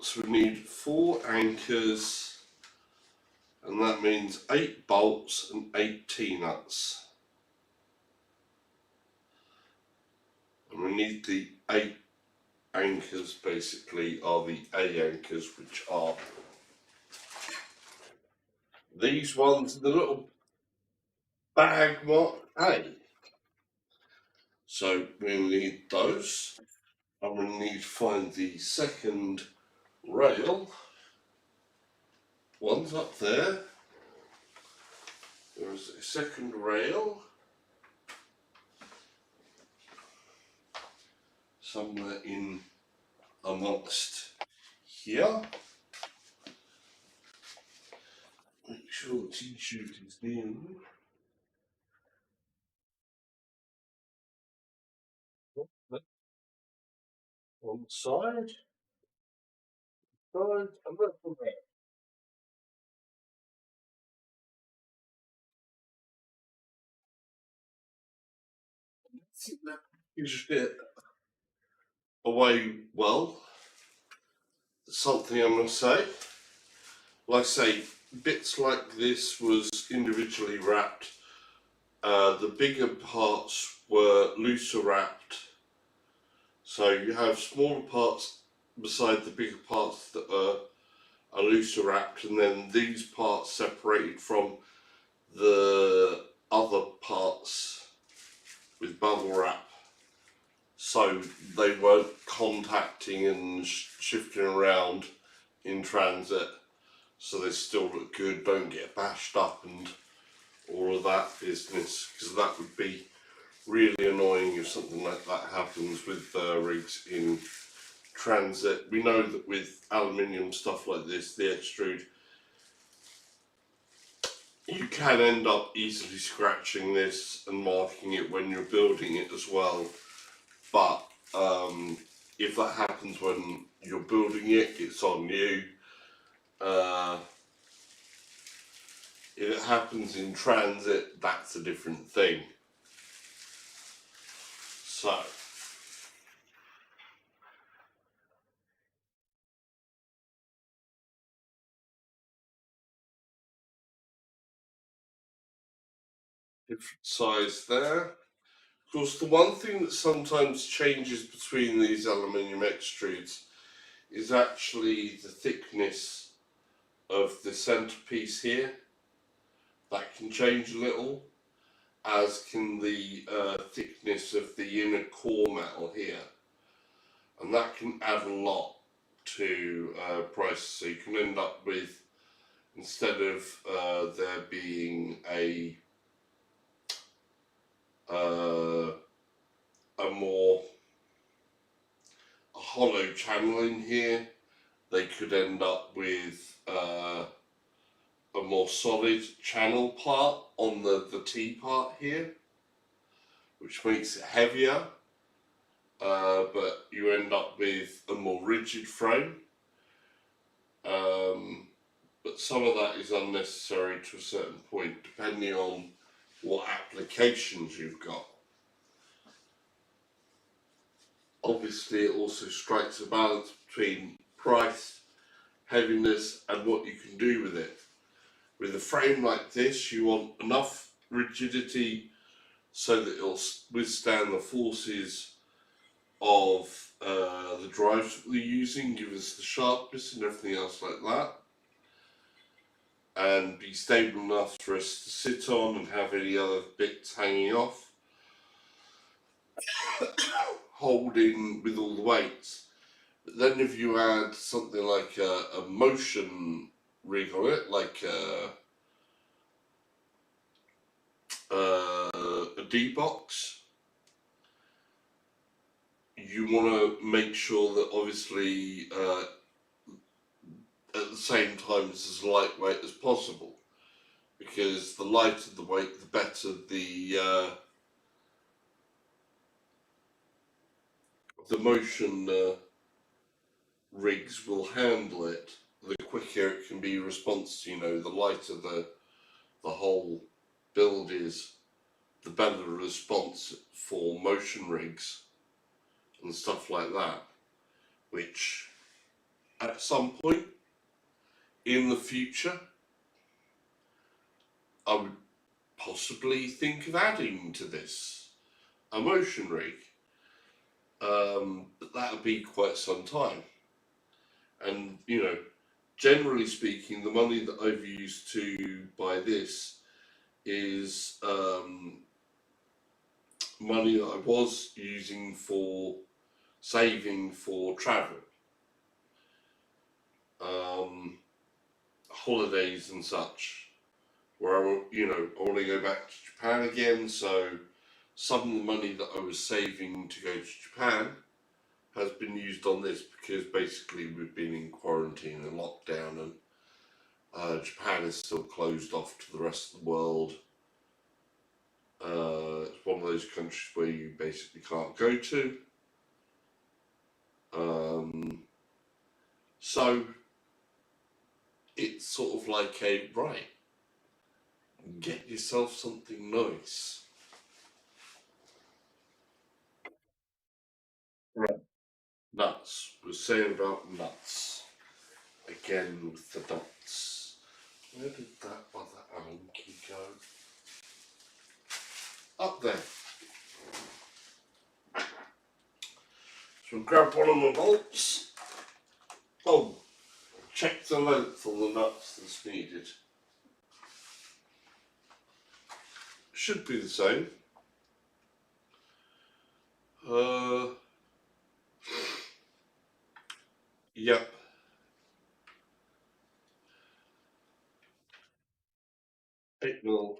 So we need 4 anchors, and that means 8 bolts and 8 T-nuts. And we need the 8 anchors, basically, are the A anchors, which are these ones in the little bag marked A. So we need those. And we need to find the second rail. One's up there. There is a second rail somewhere in amongst here. sure the T-shirt is in. On the side, and then from there. I think that gives it away well. Something I'm going to say. Like I say, bits like this was individually wrapped. The bigger parts were looser wrapped. So you have smaller parts beside the bigger parts that are looser wrapped, and then these parts separated from the other parts with bubble wrap, so they weren't contacting and shifting around in transit, so they still look good, don't get bashed up and all of that business, because that would be really annoying if something like that happens with rigs in transit. We know that with aluminium stuff like this, the extrude, you can end up easily scratching this and marking it when you're building it as well. But if that happens when you're building it, it's on you. If it happens in transit, that's a different thing. So, different size there. Of course, the one thing that sometimes changes between these aluminium extrudes is actually the thickness of the centerpiece here. That can change a little, as can the thickness of the inner core metal here, and that can add a lot to price. So you can end up with, instead of there being a more hollow channel in here, they could end up with a more solid channel part on the T part here, which makes it heavier, but you end up with a more rigid frame. But some of that is unnecessary to a certain point, depending on what applications you've got. Obviously, it also strikes a balance between price, heaviness, and what you can do with it. With a frame like this, you want enough rigidity so that it'll withstand the forces of the drives that we're using, give us the sharpness and everything else like that, and be stable enough for us to sit on and have any other bits hanging off, holding with all the weights. But then if you add something like a motion rig on it, like a D-box, you want to make sure that obviously at the same time it's as lightweight as possible, because the lighter the weight, the better the motion rigs will handle it. The quicker it can be response to, the lighter the whole build is, the better the response for motion rigs and stuff like that, which at some point in the future I would possibly think of adding to this a motion rig, but that would be quite some time. And generally speaking, the money that I've used to buy this is money that I was using for saving for travel, holidays and such, where I want to go back to Japan again. So some of the money that I was saving to go to Japan has been used on this, because basically we've been in quarantine and lockdown, and Japan is still closed off to the rest of the world. It's one of those countries where you basically can't go to. So it's sort of like a right, get yourself something nice. Right. Nuts. We're saying about nuts. Again with the nuts. Where did that other Allen key go? Up there. So we'll grab one of my bolts. Oh, check the length on the nuts that's needed. Should be the same. Yep. 8mm.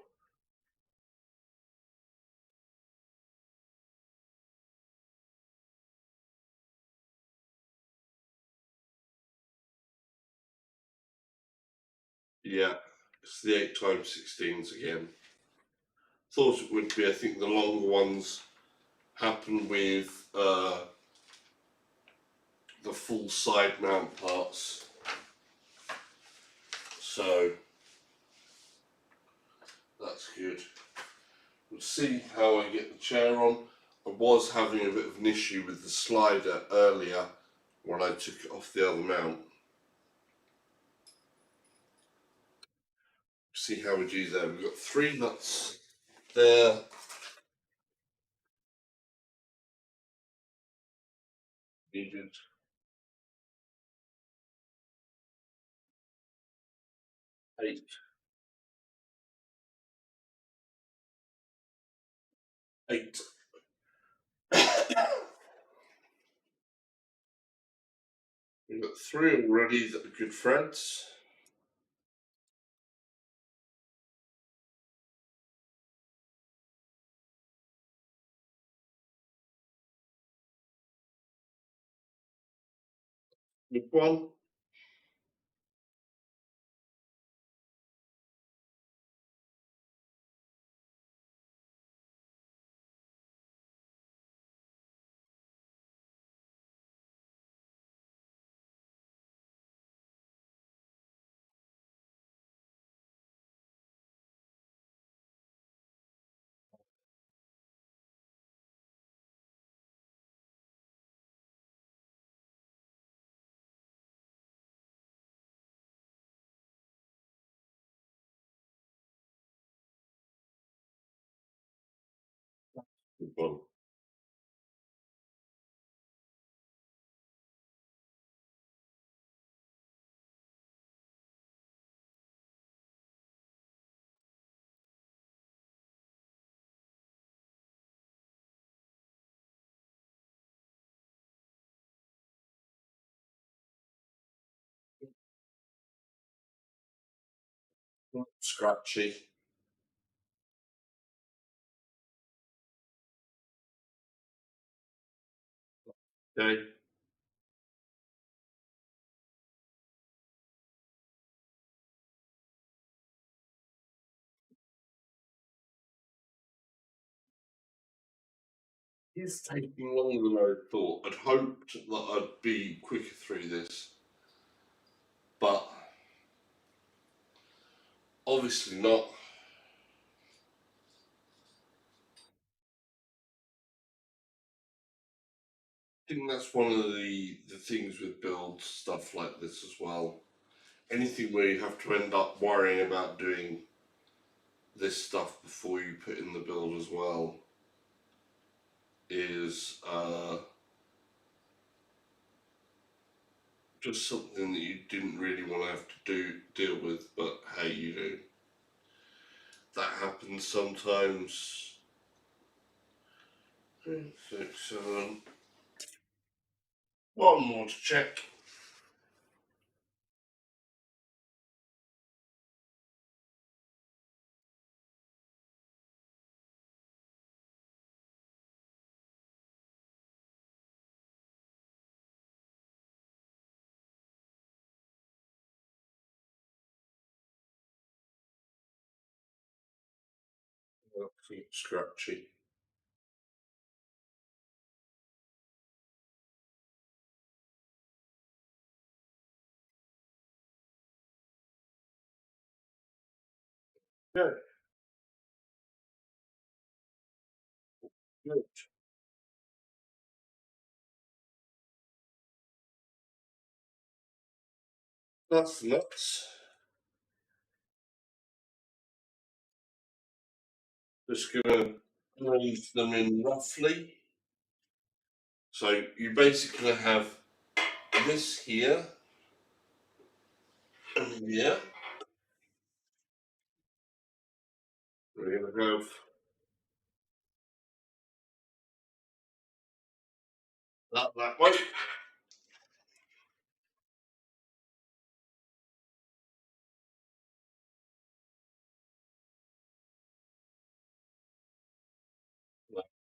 Yeah. It's the 8x16s again. Thought it would be. I think the longer ones happen with the full side mount parts. So that's good. We'll see how I get the chair on. I was having a bit of an issue with the slider earlier when I took it off the other mount. See how we do there. We've got 3 nuts there. Needed 8. 8. We've got 3 already that are good threads. Good one. Good one. Scratchy. Okay. It's taking longer than I thought. I'd hoped that I'd be quicker through this, but obviously not. I think that's one of the things with build stuff like this as well. Anything where you have to end up worrying about doing this stuff before you put in the build as well is just something that you didn't really want to have to deal with, but hey, you do. That happens sometimes. 6, 7. One more to check. Scratchy. Yeah, good. That's nuts. Just gonna breathe them in roughly. So you basically have this here and here. We're gonna have that way.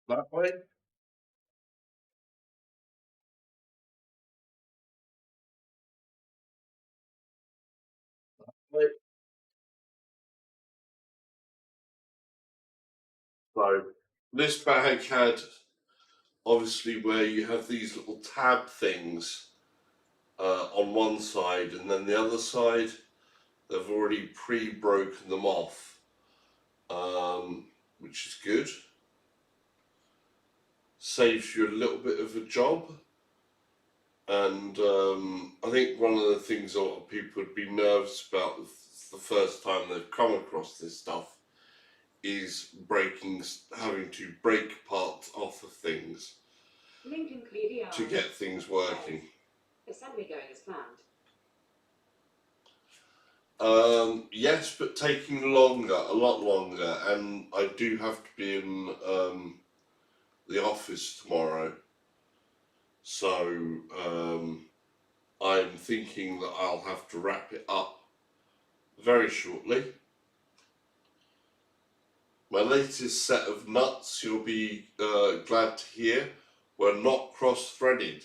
That way. Way. So this bag had obviously where you have these little tab things on one side, and then the other side they've already pre-broken them off, which is good. Saves you a little bit of a job, and I think one of the things a lot of people would be nervous about the first time they've come across this stuff is having to break parts off of things Lincoln clear to get things working. Assembly going as planned. Yes, but taking longer, a lot longer, and I do have to be in the office tomorrow, so I'm thinking that I'll have to wrap it up very shortly. My latest set of nuts, you'll be glad to hear, were not cross-threaded.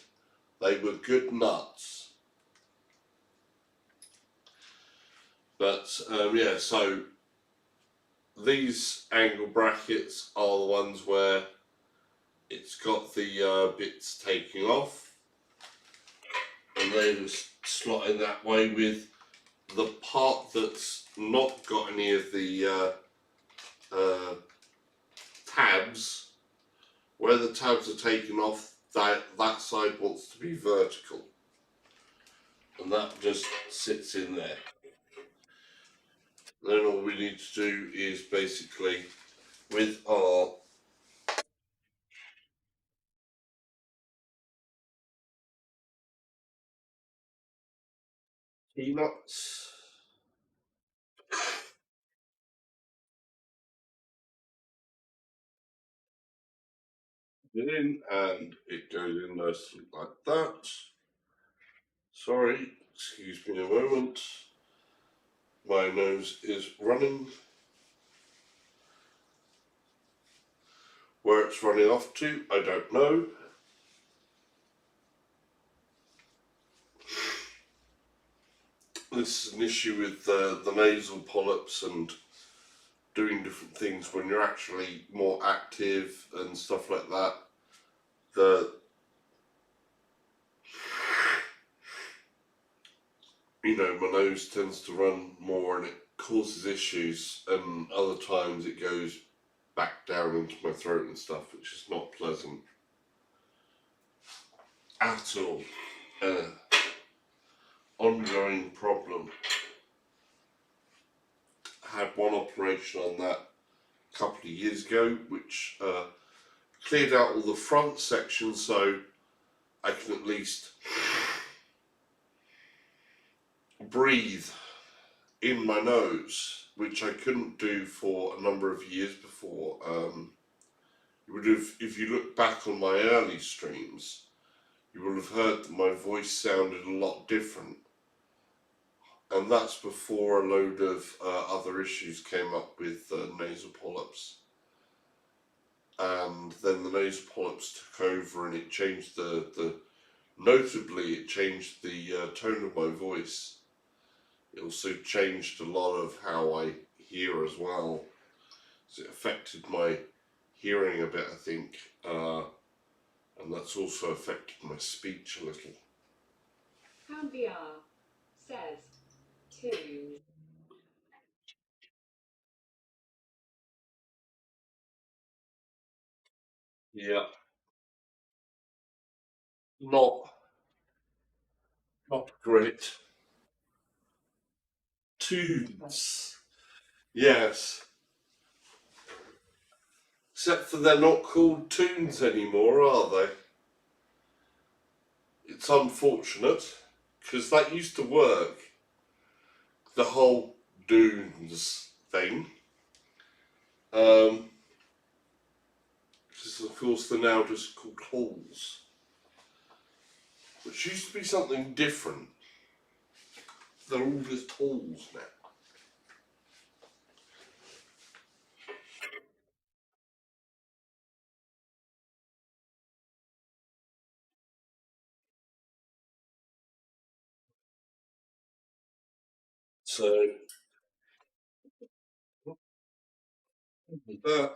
They were good nuts. But yeah, so these angle brackets are the ones where it's got the bits taking off, and they just slot in that way with the part that's not got any of the tabs. Where the tabs are taken off, that side wants to be vertical, and that just sits in there. Then all we need to do is basically with our peanuts. In, and it goes in nicely like that. Sorry, excuse me a moment. My nose is running. Where it's running off to, I don't know. This is an issue with the nasal polyps and doing different things when you're actually more active and stuff like that. My nose tends to run more and it causes issues, and other times it goes back down into my throat and stuff, which is not pleasant at all. Ongoing problem. I had one operation on that a couple of years ago, which cleared out all the front section so I can at least breathe in my nose, which I couldn't do for a number of years before. If you look back on my early streams, you will have heard that my voice sounded a lot different, and that's before a load of other issues came up with nasal polyps. And then the nasal polyps took over, and it changed notably it changed the tone of my voice. It also changed a lot of how I hear as well. It affected my hearing a bit, I think, and that's also affected my speech a little. Pound VR says 2. Yeah, not not great. Tunes, yes, except for they're not called tunes anymore, are they? It's unfortunate because that used to work. The whole dunes thing. Because of course they're now just called halls, which used to be something different. They're all just halls now. So that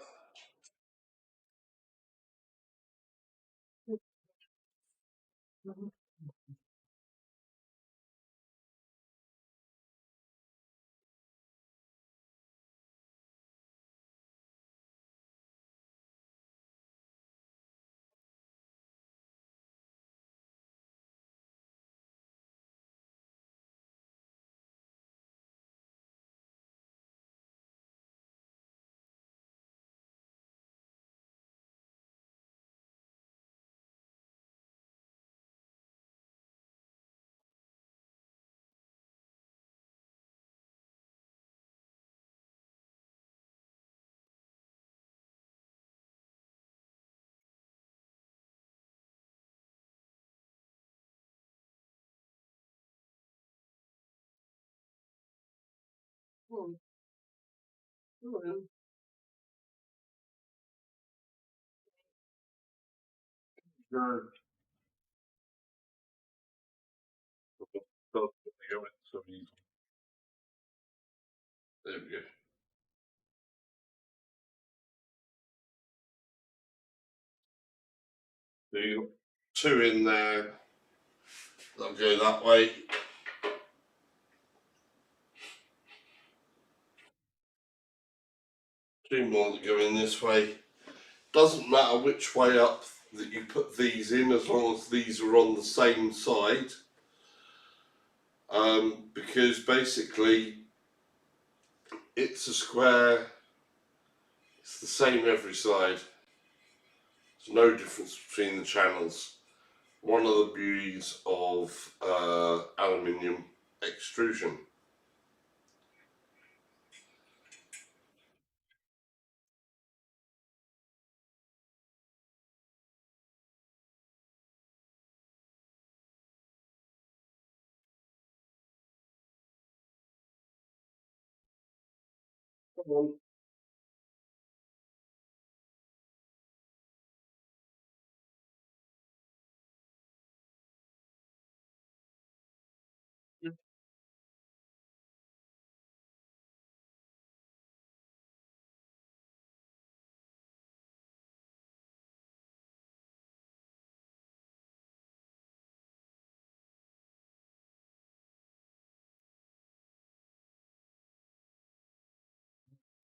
there we go. So you got two in there. That'll go that way. Two more that go in this way. Doesn't matter which way up that you put these in, as long as these are on the same side. Because basically it's a square, it's the same every side. There's no difference between the channels. One of the beauties of aluminium extrusion. Come on.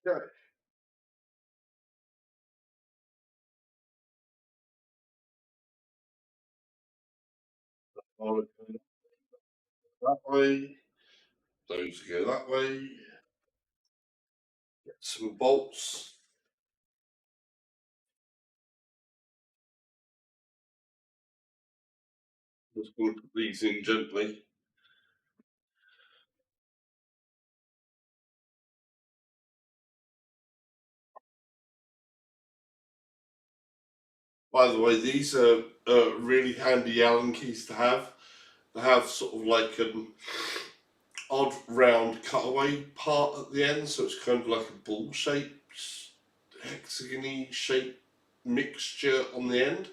Okay. I'll go that way. Those go that way. Get some bolts. Just going to put these in gently. By the way, these are really handy Allen keys to have. They have sort of like an odd round cutaway part at the end, so it's kind of like a ball shaped, hexagony shaped mixture on the end.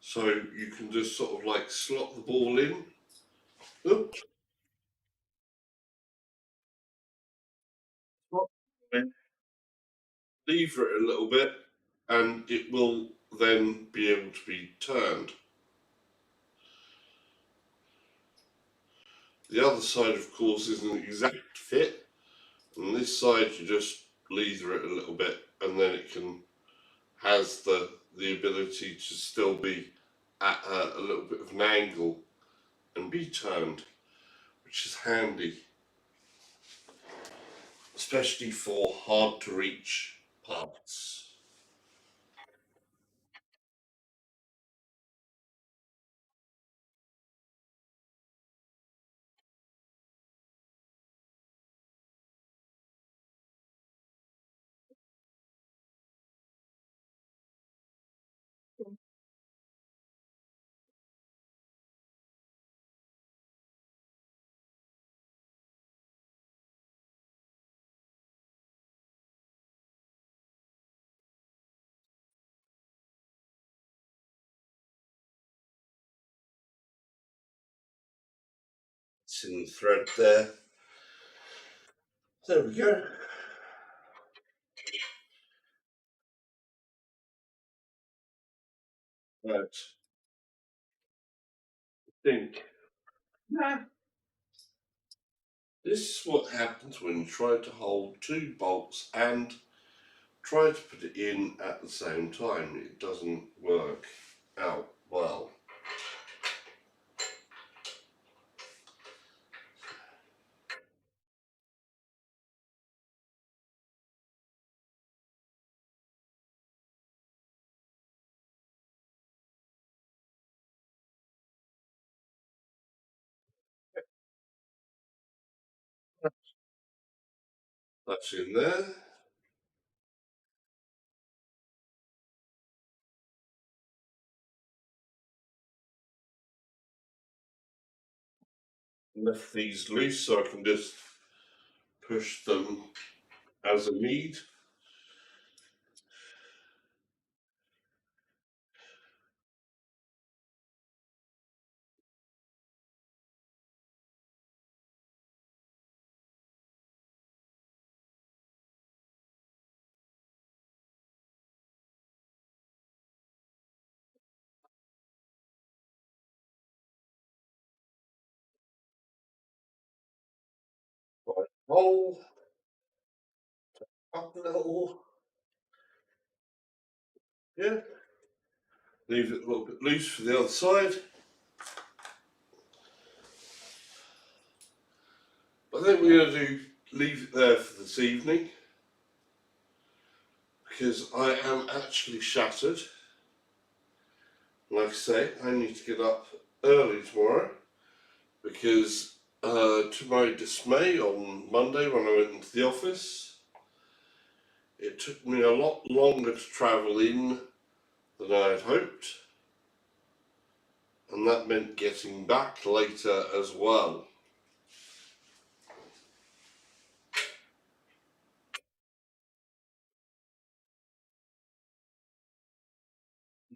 So you can just sort of like slot the ball in. Oops. Slot it lever it a little bit, and it will then be able to be turned. The other side, of course, isn't an exact fit. On this side, you just lever it a little bit, and then it has the ability to still be at a little bit of an angle and be turned, which is handy, especially for hard to reach parts. It's in the thread there. There we go. Right. I think this is what happens when you try to hold two bolts and try to put it in at the same time. It doesn't work out well. That's in there. Left these loose so I can just push them as a need. Right. Roll up a little. Yeah. Leave it a little bit loose for the other side. I think we're going to leave it there for this evening because I am actually shattered. Like I say, I need to get up early tomorrow because, to my dismay, on Monday when I went into the office, it took me a lot longer to travel in than I had hoped, and that meant getting back later as well.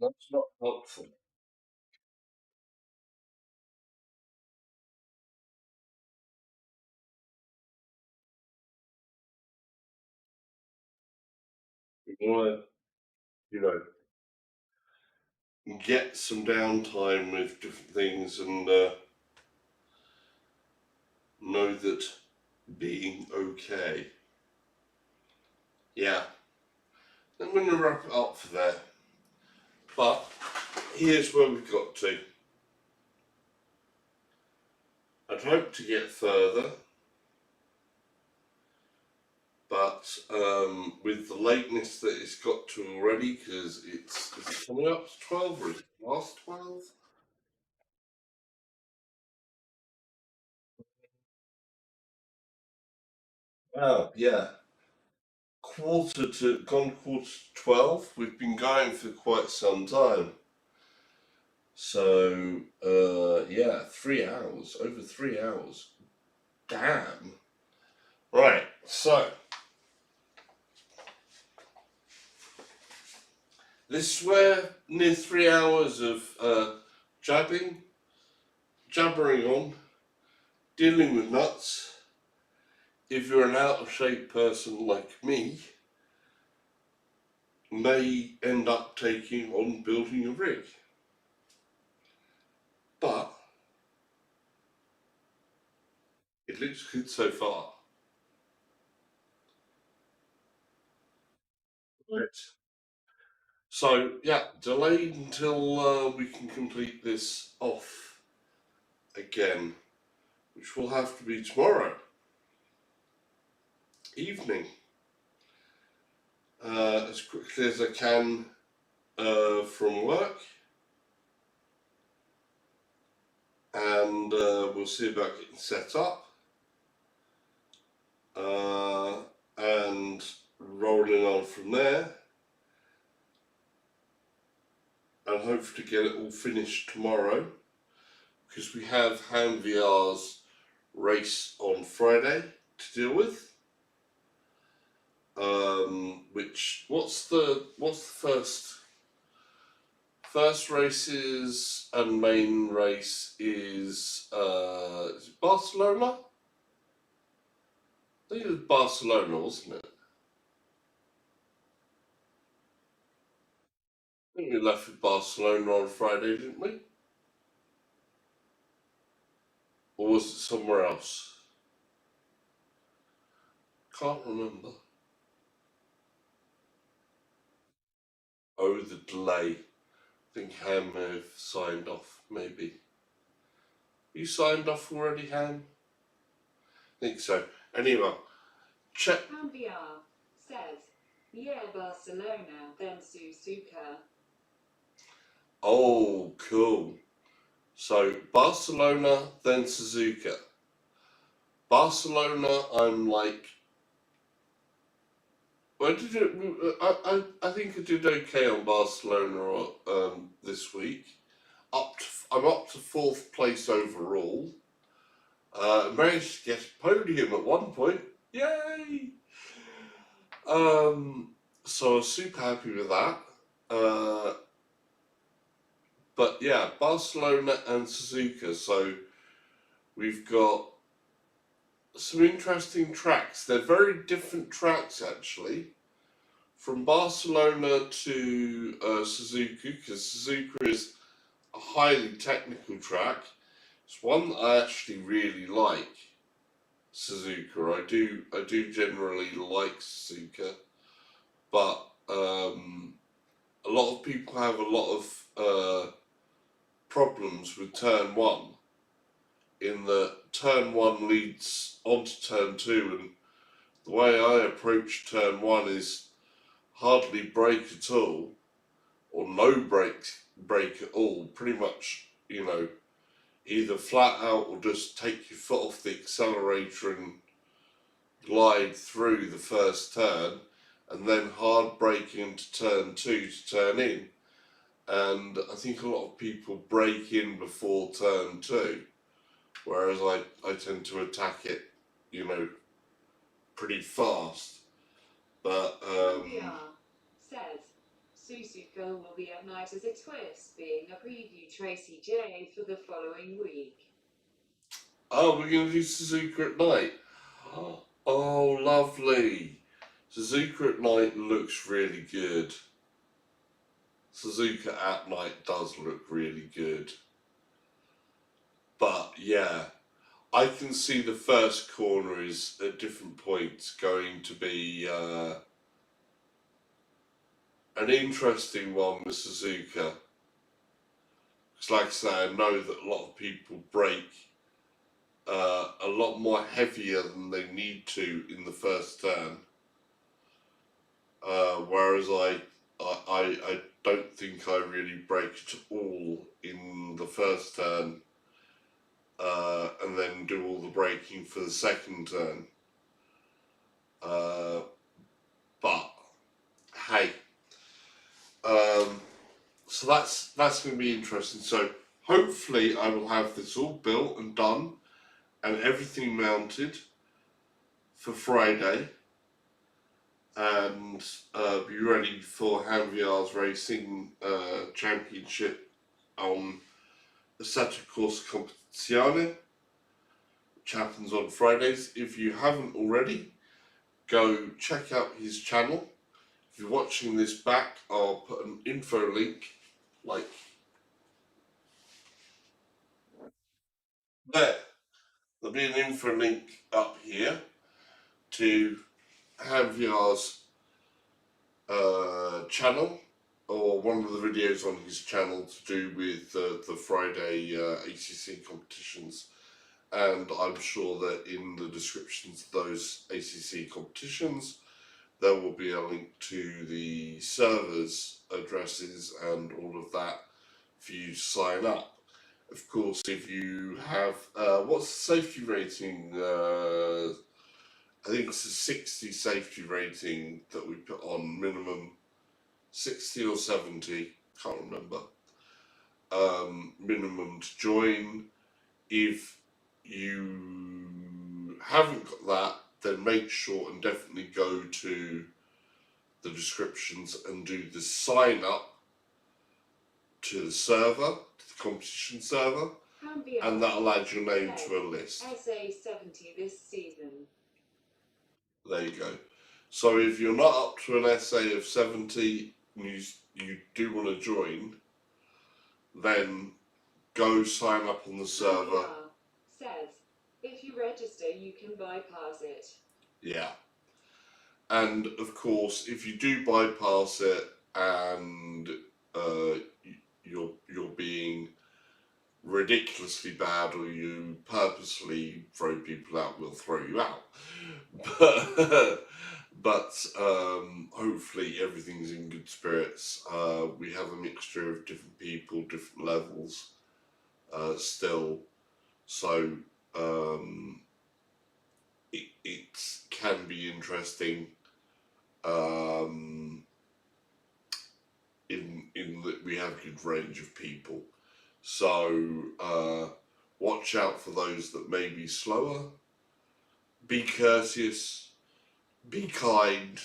That's not helpful. We want to, you know, get some downtime with different things and know that being okay. Yeah, I'm going to wrap it up for there. But here's where we've got to. I'd hope to get further, but with the lateness that it's got to already, because it's coming up to 12 or is it last 12? Oh, yeah. Quarter to 12. We've been going for quite some time. So, yeah, 3 hours, over 3 hours. Damn. Right, so this is where near 3 hours of jabbering on, dealing with nuts. If you're an out of shape person like me, may end up taking on building a rig. But it looks good so far. Right. So yeah, delayed until we can complete this off again, which will have to be tomorrow evening, as quickly as I can from work, and we'll see about getting set up and rolling on from there, and hopefully get it all finished tomorrow, because we have HamVR's race on Friday to deal with. Which what's the first races and main race is it Barcelona? I think it was Barcelona, wasn't it? I think we left with Barcelona on Friday, didn't we? Or was it somewhere else? Can't remember. Oh, the delay. I think Ham may have signed off, maybe. You signed off already, Ham? I think so. Anyway, check. HamVR says, yeah, Barcelona, then Suzuka. Oh, cool. So Barcelona, then Suzuka. Barcelona, I'm like, I did it. I think I did okay on Barcelona this week. I'm up to fourth place overall. Managed to get a podium at one point. Yay! So I was super happy with that. But yeah, Barcelona and Suzuka. So we've got some interesting tracks. They're very different tracks actually. From Barcelona to Suzuka, because Suzuka is a highly technical track. It's one that I actually really like. Suzuka, I do generally like Suzuka, but a lot of people have a lot of problems with turn one. In that turn one leads onto turn two, and the way I approach turn one is hardly brake at all, or no brake at all. Pretty much, either flat out or just take your foot off the accelerator and glide through the first turn, and then hard brake into turn two to turn in. And I think a lot of people brake in before turn two, whereas I tend to attack it, pretty fast. But HamVR says, Suzuka will be at night as a twist, being a preview Tracy J for the following week. oh, we're gonna do Suzuka at night. Oh, lovely. Suzuka at night looks really good. Suzuka at night does look really good. But yeah, I can see the first corner is at different points going to be an interesting one with Suzuka. Because like I say, I know that a lot of people brake a lot more heavier than they need to in the first turn. Whereas I don't think I really braked at all in the first turn, and then do all the braking for the second turn. But hey, so that's going to be interesting. So hopefully I will have this all built and done, and everything mounted for Friday, and be ready for HamVR's Racing Championship on the Santa Corsa Competizione, which happens on Fridays. If you haven't already, go check out his channel. If you're watching this back, I'll put an info link, like there. There'll be an info link up here to Javiar's channel, or one of the videos on his channel to do with the Friday ACC competitions. And I'm sure that in the descriptions of those ACC competitions, there will be a link to the servers addresses and all of that for you to sign up. Of course, if you have, what's the safety rating? I think it's a 60 safety rating that we put on, minimum 60 or 70, can't remember. Minimum to join. If you haven't got that, then make sure and definitely go to the descriptions and do the sign up to the server, to the competition server, and that'll add your name to a list. SA 70 this season. There you go. So if you're not up to an SA of 70 and you do want to join, then go sign up on the server. Says, if you register, you can bypass it. Yeah. And of course, if you do bypass it and you're being ridiculously bad, or you purposely throw people out, we'll throw you out. But hopefully everything's in good spirits. We have a mixture of different people, different levels still. So it can be interesting in that we have a good range of people. So watch out for those that may be slower. Be courteous, be kind,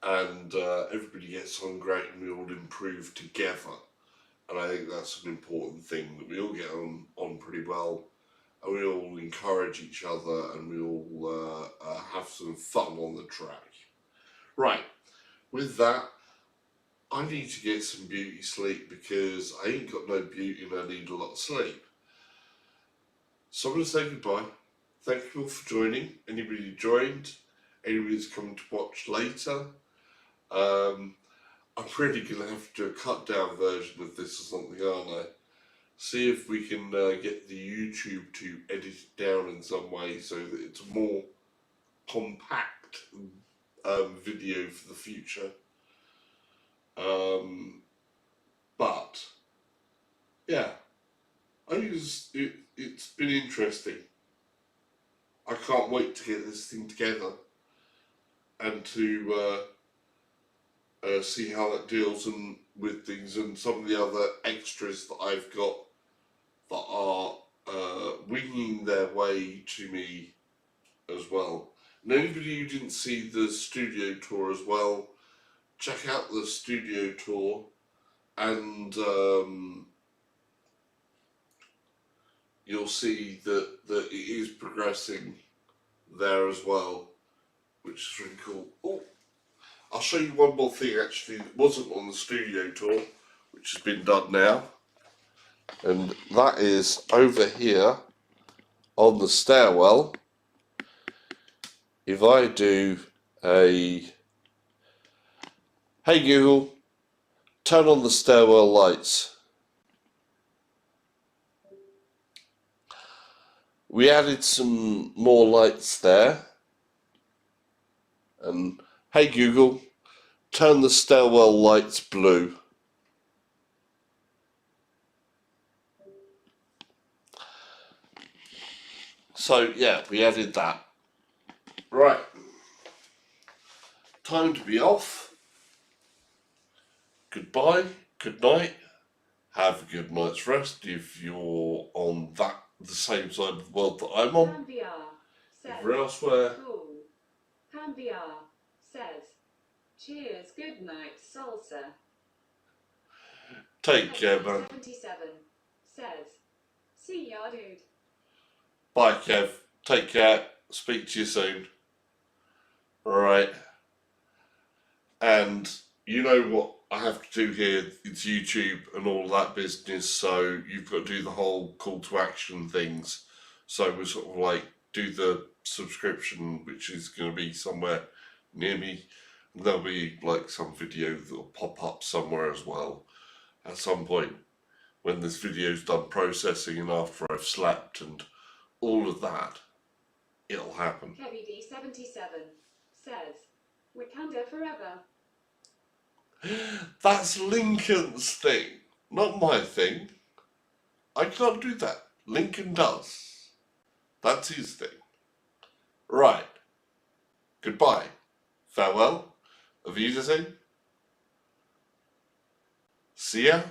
and everybody gets on great and we all improve together. And I think that's an important thing, that we all get on pretty well, and we all encourage each other, and we all have some fun on the track. Right, with that, I need to get some beauty sleep because I ain't got no beauty and I need a lot of sleep. So I'm going to say goodbye. Thank you all for joining. Anybody who joined, anybody who's coming to watch later. I'm really going to have to do a cut down version of this or something, aren't I? See if we can get the YouTube to edit it down in some way so that it's a more compact video for the future. But yeah, I think it's been interesting. I can't wait to get this thing together and to see how that deals with things, and some of the other extras that I've got that are winging their way to me as well. And anybody who didn't see the studio tour as well, check out the studio tour, and you'll see that it is progressing there as well, which is really cool. Oh, I'll show you one more thing actually that wasn't on the studio tour, which has been done now, and that is over here on the stairwell. If I do a "Hey Google, turn on the stairwell lights," we added some more lights there, and "Hey Google, turn the stairwell lights blue." So yeah, we added that. Right, time to be off. Goodbye, good night, have a good night's rest if you're on the same side of the world that I'm on. If you're elsewhere, Cool. Hambiar says, cheers, good night, salsa. take care, man. 77 says, see ya, dude. Bye, Kev. Take care. Speak to you soon. All right. And you know what I have to do here, it's YouTube and all that business, so you've got to do the whole call to action things. So we're sort of like, do the subscription, which is going to be somewhere near me. And there'll be like some video that'll pop up somewhere as well at some point when this video's done processing and after I've slept and all of that, it'll happen. Kevy D77 says, Wakanda forever. That's Lincoln's thing, not my thing. I can't do that. Lincoln does. That's his thing. Right. Goodbye. Farewell. Auf Wiedersehen. See ya.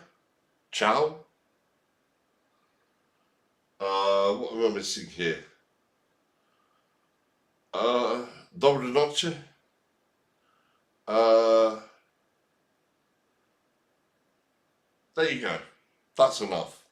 Ciao. What am I missing here? Dobry noche. There you go. That's enough.